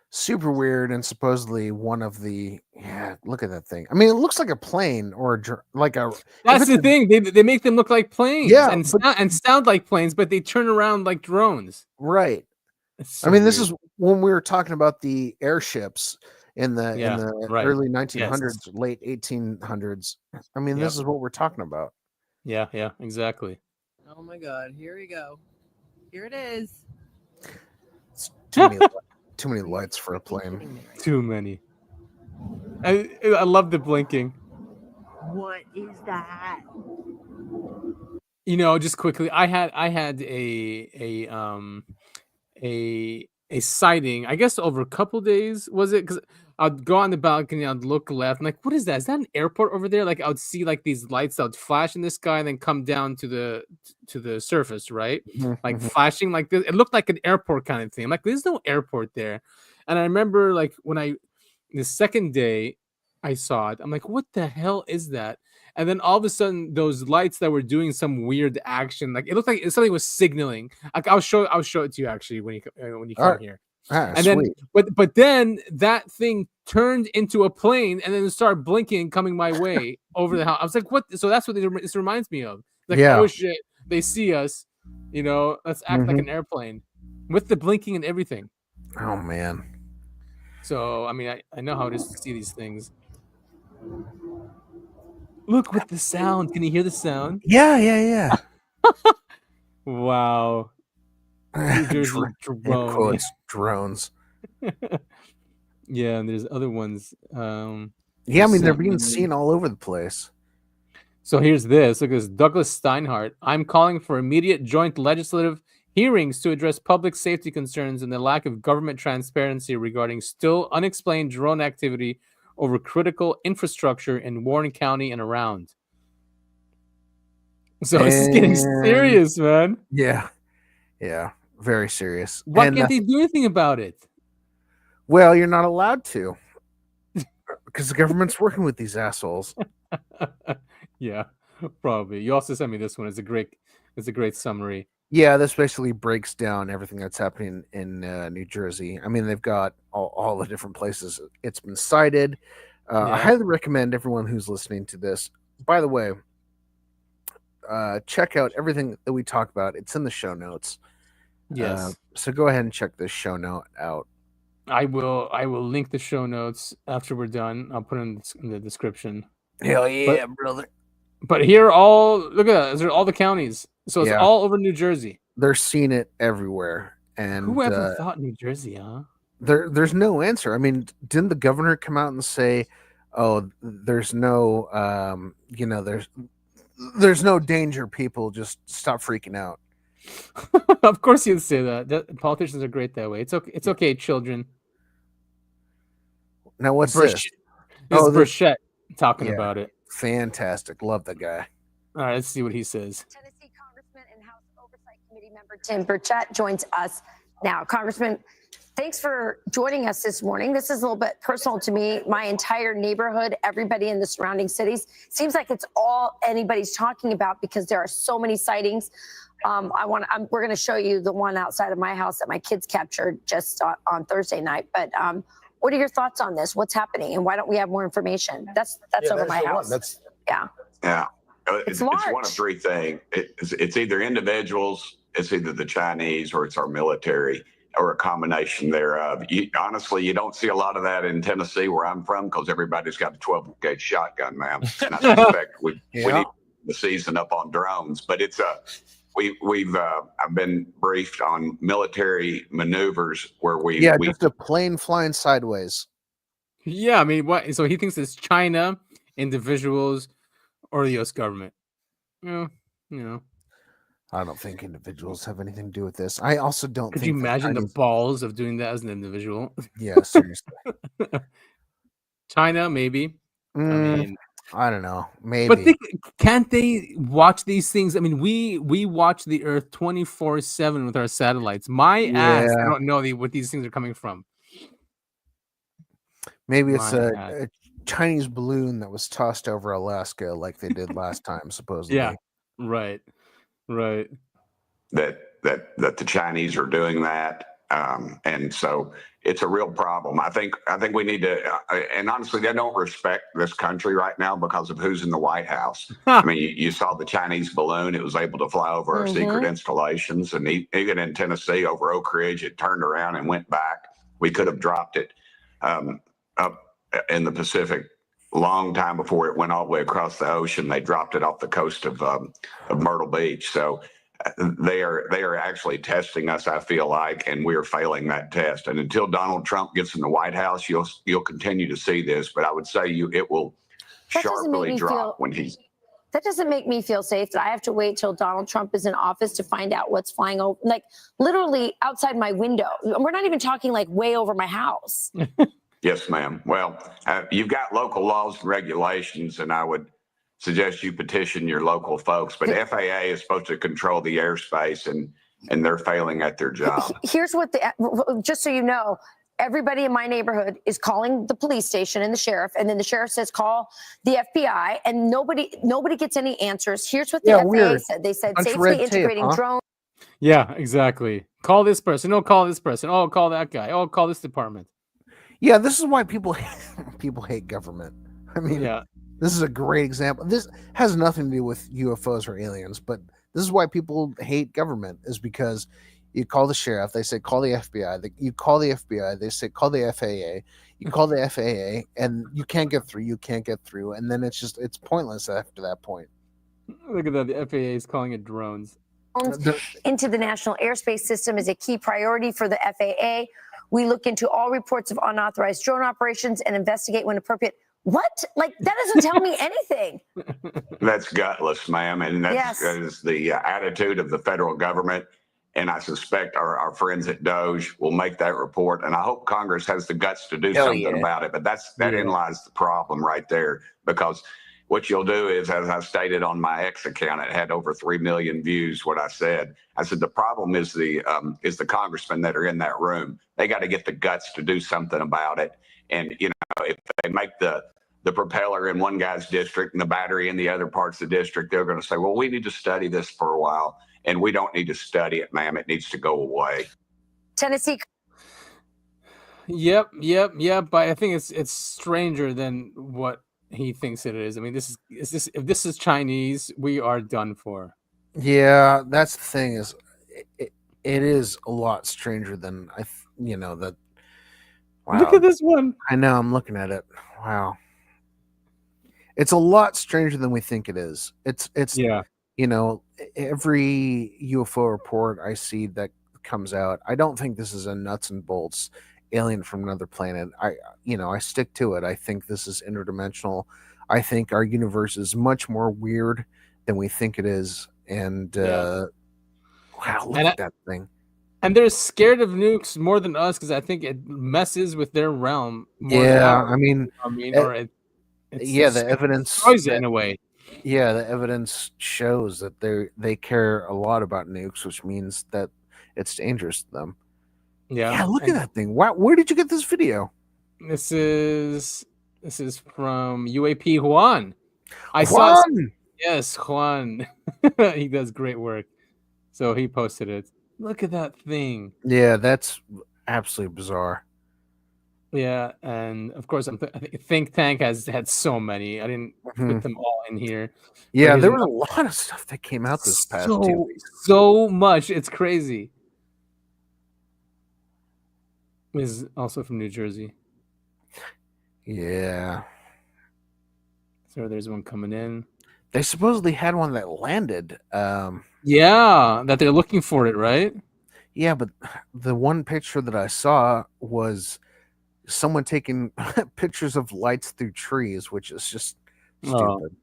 A: super weird and supposedly one of the. Yeah, look at that thing. I mean, it looks like a plane or a.
B: That's the thing. They make them look like planes.
A: Yeah,
B: and sound like planes, but they turn around like drones.
A: Right.
B: So
A: I mean, this is when we were talking about the airships in the
B: right.
A: early 1900s, late 1800s. I mean, this is what we're talking about.
B: Yeah, exactly.
Y: Oh my God! Here we go. Here it is.
A: It's too many lights for a plane.
B: Too many. I love the blinking.
Y: What is that?
B: Just quickly, I had a a sighting, I guess over a couple days, was it? Because I'd go on the balcony, I'd look left, I'm like, what is that? Is that an airport over there? Like I would see like these lights that would flash in the sky and then come down to the surface, right? Like flashing like this. It looked like an airport kind of thing. I'm like, there's no airport there. And I remember like when the second day I saw it, I'm like, what the hell is that? And then all of a sudden, those lights that were doing some weird action, like it looked like something was signaling. Like I'll show it to you actually when you come here. And then, but then that thing turned into a plane and then it started blinking and coming my way over the house. I was like, what? So that's what this reminds me of. Like, oh shit, they see us. Let's act like an airplane with the blinking and everything.
A: Oh man.
B: So I mean, I know how it is to see these things. Look with the sound. Can you hear the sound?
A: Yeah.
B: Wow. New Jersey drone.
A: Drones.
B: Yeah, and there's other ones.
A: Yeah, I mean they're being seen all over the place.
B: So here's this. Look at this. Douglas Steinhardt. I'm calling for immediate joint legislative hearings to address public safety concerns and the lack of government transparency regarding still unexplained drone activity over critical infrastructure in Warren County and around. So it's getting serious, man.
A: Yeah, very serious.
B: Why can't they do anything about it?
A: Well, you're not allowed to, because the government's working with these assholes.
B: Yeah, probably. You also sent me this one. It's a great summary.
A: Yeah, this basically breaks down everything that's happening in New Jersey. I mean, they've got all the different places it's been cited. I highly recommend everyone who's listening to this. By the way, check out everything that we talk about. It's in the show notes.
B: Yes.
A: So go ahead and check this show note out.
B: I will link the show notes after we're done. I'll put it in the description.
A: Hell yeah, brother.
B: But here look at that. These are all the counties. So it's all over New Jersey.
A: They're seeing it everywhere. And
B: whoever thought New Jersey, huh?
A: There's no answer. I mean, didn't the governor come out and say, "Oh, there's no, there's no danger. People just stop freaking out."
B: Of course, you'd say that. Politicians are great that way. It's okay. It's okay, children.
A: Now, what's this?
B: This is Burchett talking about it.
A: Fantastic. Love that guy.
B: All right, let's see what he says.
C: Tennessee Congressman and House Oversight Committee member Tim Burchett joins us now. Congressman, thanks for joining us this morning. This is a little bit personal to me. My entire neighborhood, everybody in the surrounding cities, seems like it's all anybody's talking about because there are so many sightings. We're going to show you the one outside of my house that my kids captured just on Thursday night. But what are your thoughts on this? What's happening, and why don't we have more information? That's over my house.
E: Yeah. It's one of three things. It's either individuals, it's either the Chinese, or it's our military, or a combination thereof. Honestly, you don't see a lot of that in Tennessee, where I'm from, because everybody's got a 12-gauge shotgun, man. And I suspect we need to season up on drones. But it's I've been briefed on military maneuvers where
A: just a plane flying sideways.
B: Yeah, I mean, what? So he thinks it's China, individuals, or the U.S. government. I
A: don't think individuals have anything to do with this. I also don't.
B: Could you imagine the balls of doing that as an individual?
A: Yeah, seriously.
B: China, maybe. I mean,
A: I don't know. Maybe.
B: But can't they watch these things? I mean, we watch the Earth 24/7 with our satellites. My ass, I don't know what these things are coming from.
A: Maybe it's a Chinese balloon that was tossed over Alaska like they did last time, supposedly.
B: Yeah, right.
E: That the Chinese are doing that. And so it's a real problem. I think we need to, and honestly, they don't respect this country right now because of who's in the White House. I mean, you saw the Chinese balloon; it was able to fly over our secret installations, and even in Tennessee, over Oak Ridge, it turned around and went back. We could have dropped it up in the Pacific a long time before it went all the way across the ocean. They dropped it off the coast of Myrtle Beach. So. They are actually testing us, I feel like, and we're failing that test. And until Donald Trump gets in the White House, you'll continue to see this. But I would say it will sharply drop when he.
C: That doesn't make me feel safe that I have to wait till Donald Trump is in office to find out what's flying over, like literally outside my window. We're not even talking like way over my house.
E: Yes, ma'am. Well, you've got local laws and regulations, and I would suggest you petition your local folks. But FAA is supposed to control the airspace, and they're failing at their job.
C: Here's what just so you know, everybody in my neighborhood is calling the police station and the sheriff, and then the sheriff says call the FBI, and nobody gets any answers. Here's what the FAA said. They said safely integrating drones.
B: Yeah, exactly. Call this person. Oh, call this person. Oh, call that guy. Oh, call this department.
A: Yeah, this is why people hate government. I mean, this is a great example. This has nothing to do with UFOs or aliens, but this is why people hate government, is because you call the sheriff, they say call the FBI. You call the FBI, they say call the FAA. You call the FAA, and you can't get through. You can't get through, and then it's pointless after that point.
B: Look at that. The FAA is calling it drones.
C: Into the national airspace system is a key priority for the FAA. We look into all reports of unauthorized drone operations and investigate when appropriate. What? Like, that doesn't tell me anything.
E: That's gutless, ma'am. And that is the attitude of the federal government. And I suspect our friends at Doge will make that report. And I hope Congress has the guts to do something about it. But that in lies the problem right there. Because what you'll do is, as I stated on my X account, it had over 3 million views. What I said the problem is the congressmen that are in that room. They got to get the guts to do something about it. And if they make the propeller in one guy's district and the battery in the other parts of the district, they're going to say, well, we need to study this for a while. And we don't need to study it, ma'am. It needs to go away.
C: Tennessee.
B: Yep. But I think it's stranger than what he thinks it is. I mean, if this is Chinese, we are done for.
A: Yeah, that's the thing, is it is a lot stranger than that. Wow.
B: Look at this one.
A: I know, I'm looking at it. Wow. It's a lot stranger than we think it is. It's every UFO report I see that comes out, I don't think this is a nuts and bolts alien from another planet. I stick to it. I think this is interdimensional. I think our universe is much more weird than we think it is. And wow, look at that thing.
B: And they're scared of nukes more than us because I think it messes with their realm more than ours.
A: The evidence
B: destroys it in a way.
A: Yeah, the evidence shows that they care a lot about nukes, which means that it's dangerous to them. Yeah, look at that thing. Wow, where did you get this video?
B: This is from UAP Juan. Yes, Juan. He does great work. So he posted it. Look at that thing.
A: Yeah, that's absolutely bizarre.
B: Yeah, and of course, Think Tank has had so many. I didn't put them all in here.
A: Yeah, there was a lot of stuff that came out this past 2 weeks.
B: So much. It's crazy. Is also from New Jersey.
A: Yeah.
B: So there's one coming in.
A: They supposedly had one that landed.
B: Yeah, that they're looking for it, right?
A: Yeah, but the one picture that I saw was someone taking pictures of lights through trees, which is just stupid.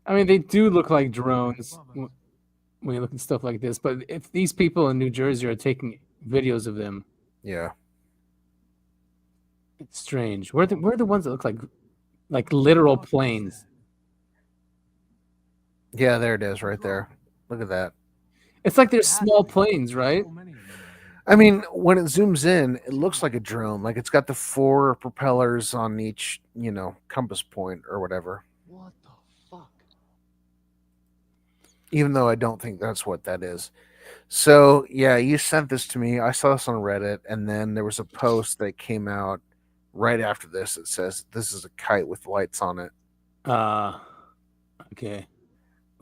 B: I mean, they do look like drones when you look at stuff like this, but if these people in New Jersey are taking videos of them,
A: yeah,
B: it's strange. Where are the ones that look like literal planes?
A: Yeah, there it is, right there. Look at that.
B: It's like they're small planes, right?
A: I mean, when it zooms in, it looks like a drone. Like it's got the 4 propellers on each, compass point or whatever.
F: What the fuck?
A: Even though I don't think that's what that is. So, yeah, you sent this to me. I saw this on Reddit, and then there was a post that came out right after this. It says, this is a kite with lights on it.
B: Okay.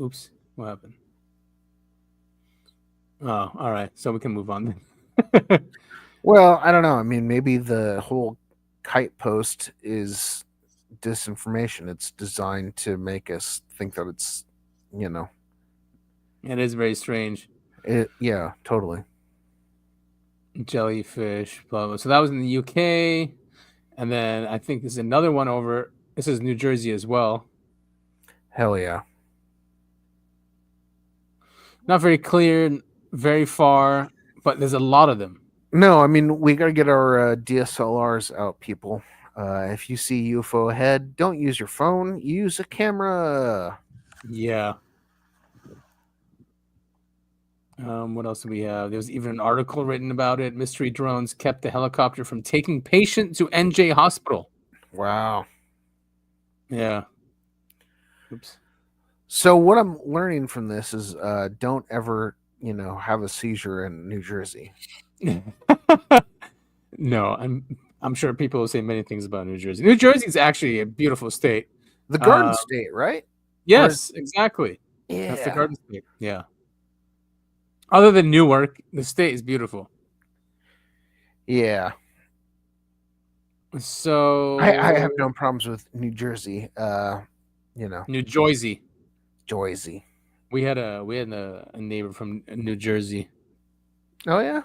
B: Oops. What happened? Oh, all right. So we can move on then.
A: Well, I don't know. I mean, maybe the whole kite post is disinformation. It's designed to make us think that it's,
B: It is very strange.
A: Yeah, totally.
B: Jellyfish, blah, blah. So that was in the UK. And then I think there's another one over. This is New Jersey as well.
A: Hell yeah.
B: Not very clear, very far, but there's a lot of them.
A: No, I mean, we got to get our DSLRs out, people. If you see UFO ahead, don't use your phone. Use a camera.
B: Yeah. What else do we have? There was even an article written about it. Mystery drones kept the helicopter from taking patient to NJ hospital.
A: Wow.
B: Yeah. Oops.
A: So what I'm learning from this is don't ever, have a seizure in New Jersey.
B: No, I'm sure people will say many things about New Jersey. New Jersey is actually a beautiful state.
A: The Garden State, right?
B: Yes, exactly.
A: Yeah.
B: That's the Garden State. Yeah. Other than Newark, the state is beautiful.
A: Yeah.
B: So
A: I have no problems with New Jersey.
B: New Jersey.
A: Jersey.
B: We had a neighbor from New Jersey.
A: Oh yeah?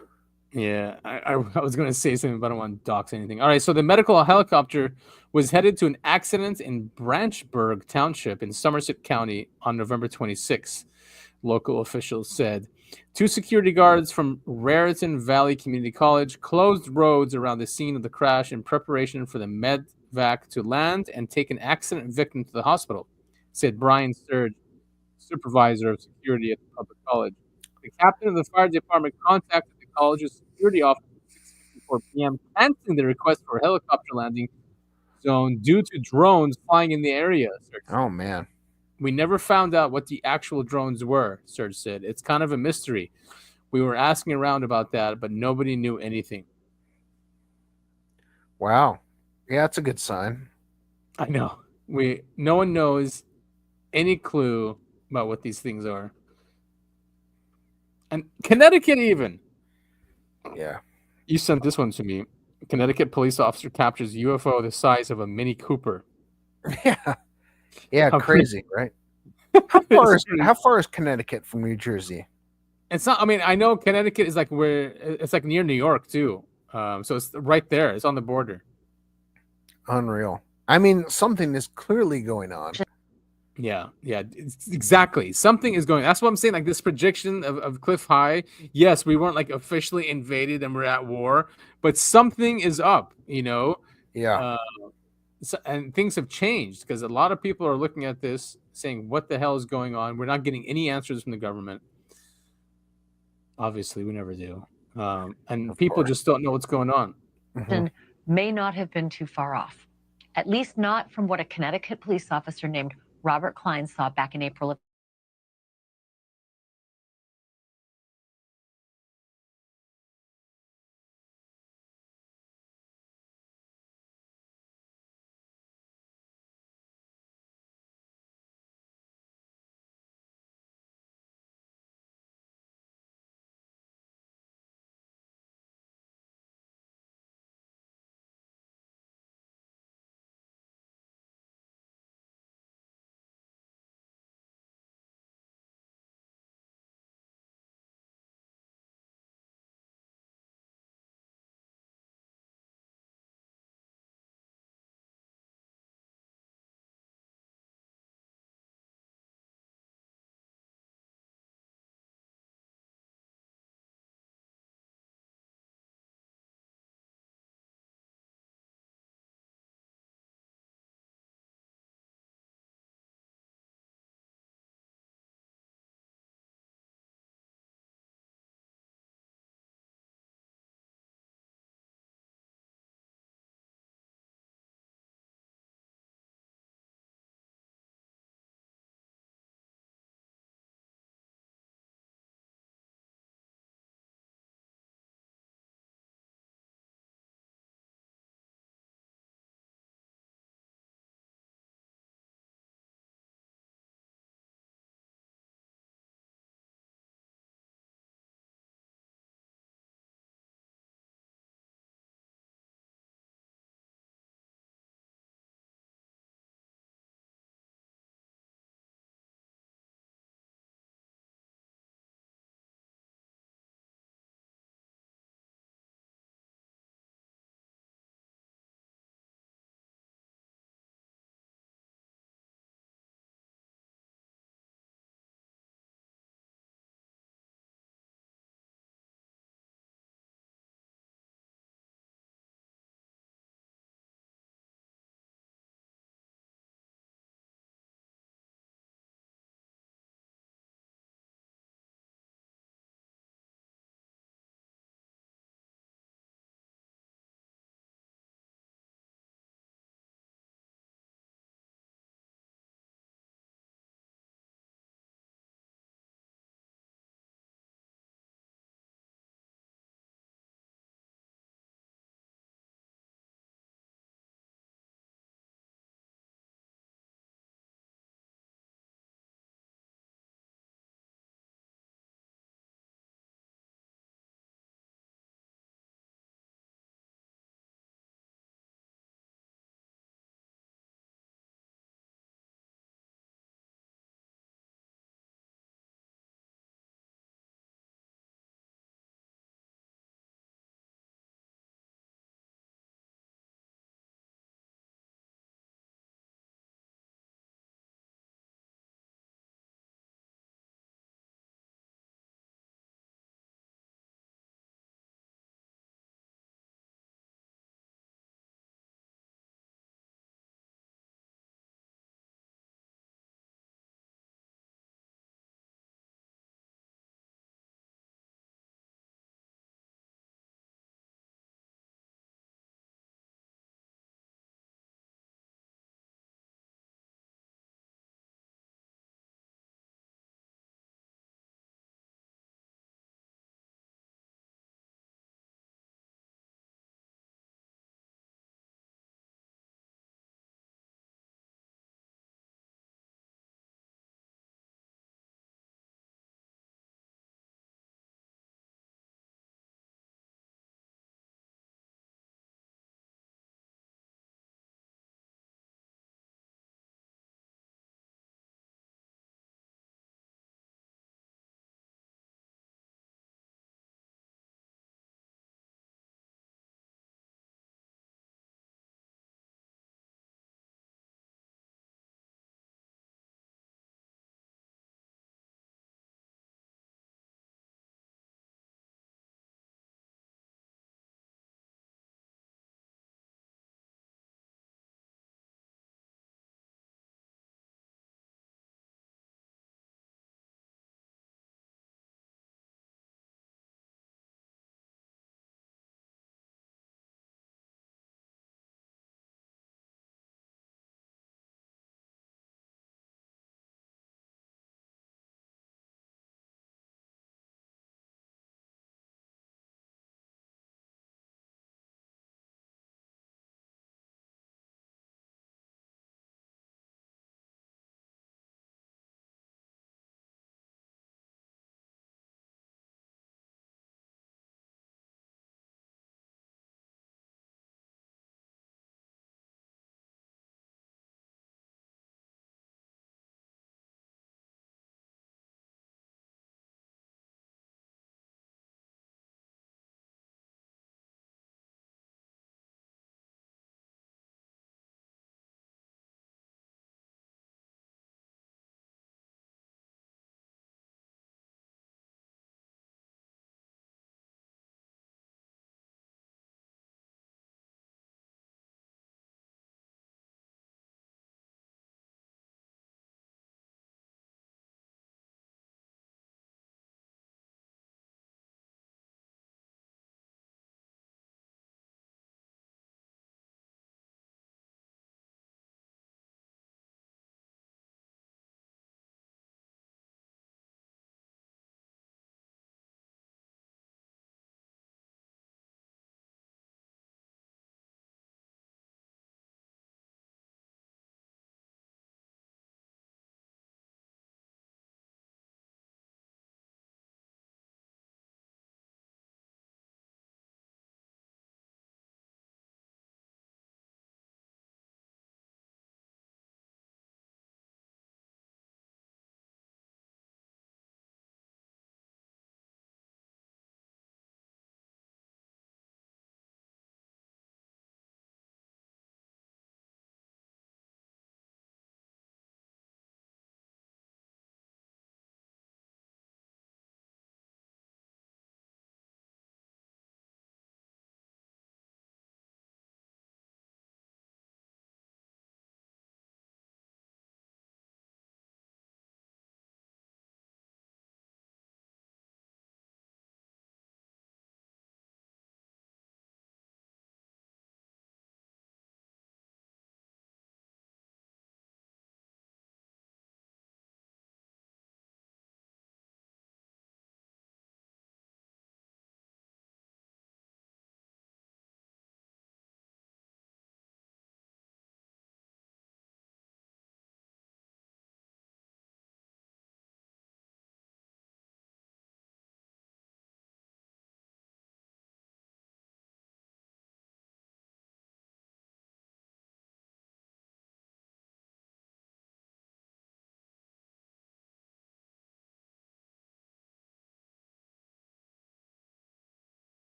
B: Yeah. I was gonna say something, but I don't want to dox anything. All right, so the medical helicopter was headed to an accident in Branchburg Township in Somerset County on November 26th, local officials said. 2 security guards from Raritan Valley Community College closed roads around the scene of the crash in preparation for the medvac to land and take an accident victim to the hospital, said Brian Sturge, supervisor of security at the public college. The captain of the fire department contacted the college's security office at 6:54 p.m., canceling the request for a helicopter landing zone due to drones flying in the area.
A: Oh, man.
B: We never found out what the actual drones were, Serge said. It's kind of a mystery. We were asking around about that, but nobody knew anything.
A: Wow. Yeah, that's a good sign.
B: I know. No one knows any clue about what these things are. And Connecticut even.
A: Yeah.
B: You sent this one to me. Connecticut police officer captures UFO the size of a Mini Cooper.
A: Yeah. Yeah, crazy, right? How far is Connecticut from New Jersey?
B: It's not. I mean, I know Connecticut is like where it's like near New York too. So it's right there. It's on the border.
A: Unreal. I mean, something is clearly going on.
B: Yeah, exactly. Something is going. That's what I'm saying. Like this projection of Cliff High. Yes, we weren't like officially invaded and we're at war, but something is up.
A: Yeah.
B: And things have changed because a lot of people are looking at this saying, what the hell is going on? We're not getting any answers from the government. Obviously, we never do. And people just don't know what's going on.
F: May not have been too far off, at least not from what a Connecticut police officer named Robert Klein saw back in April of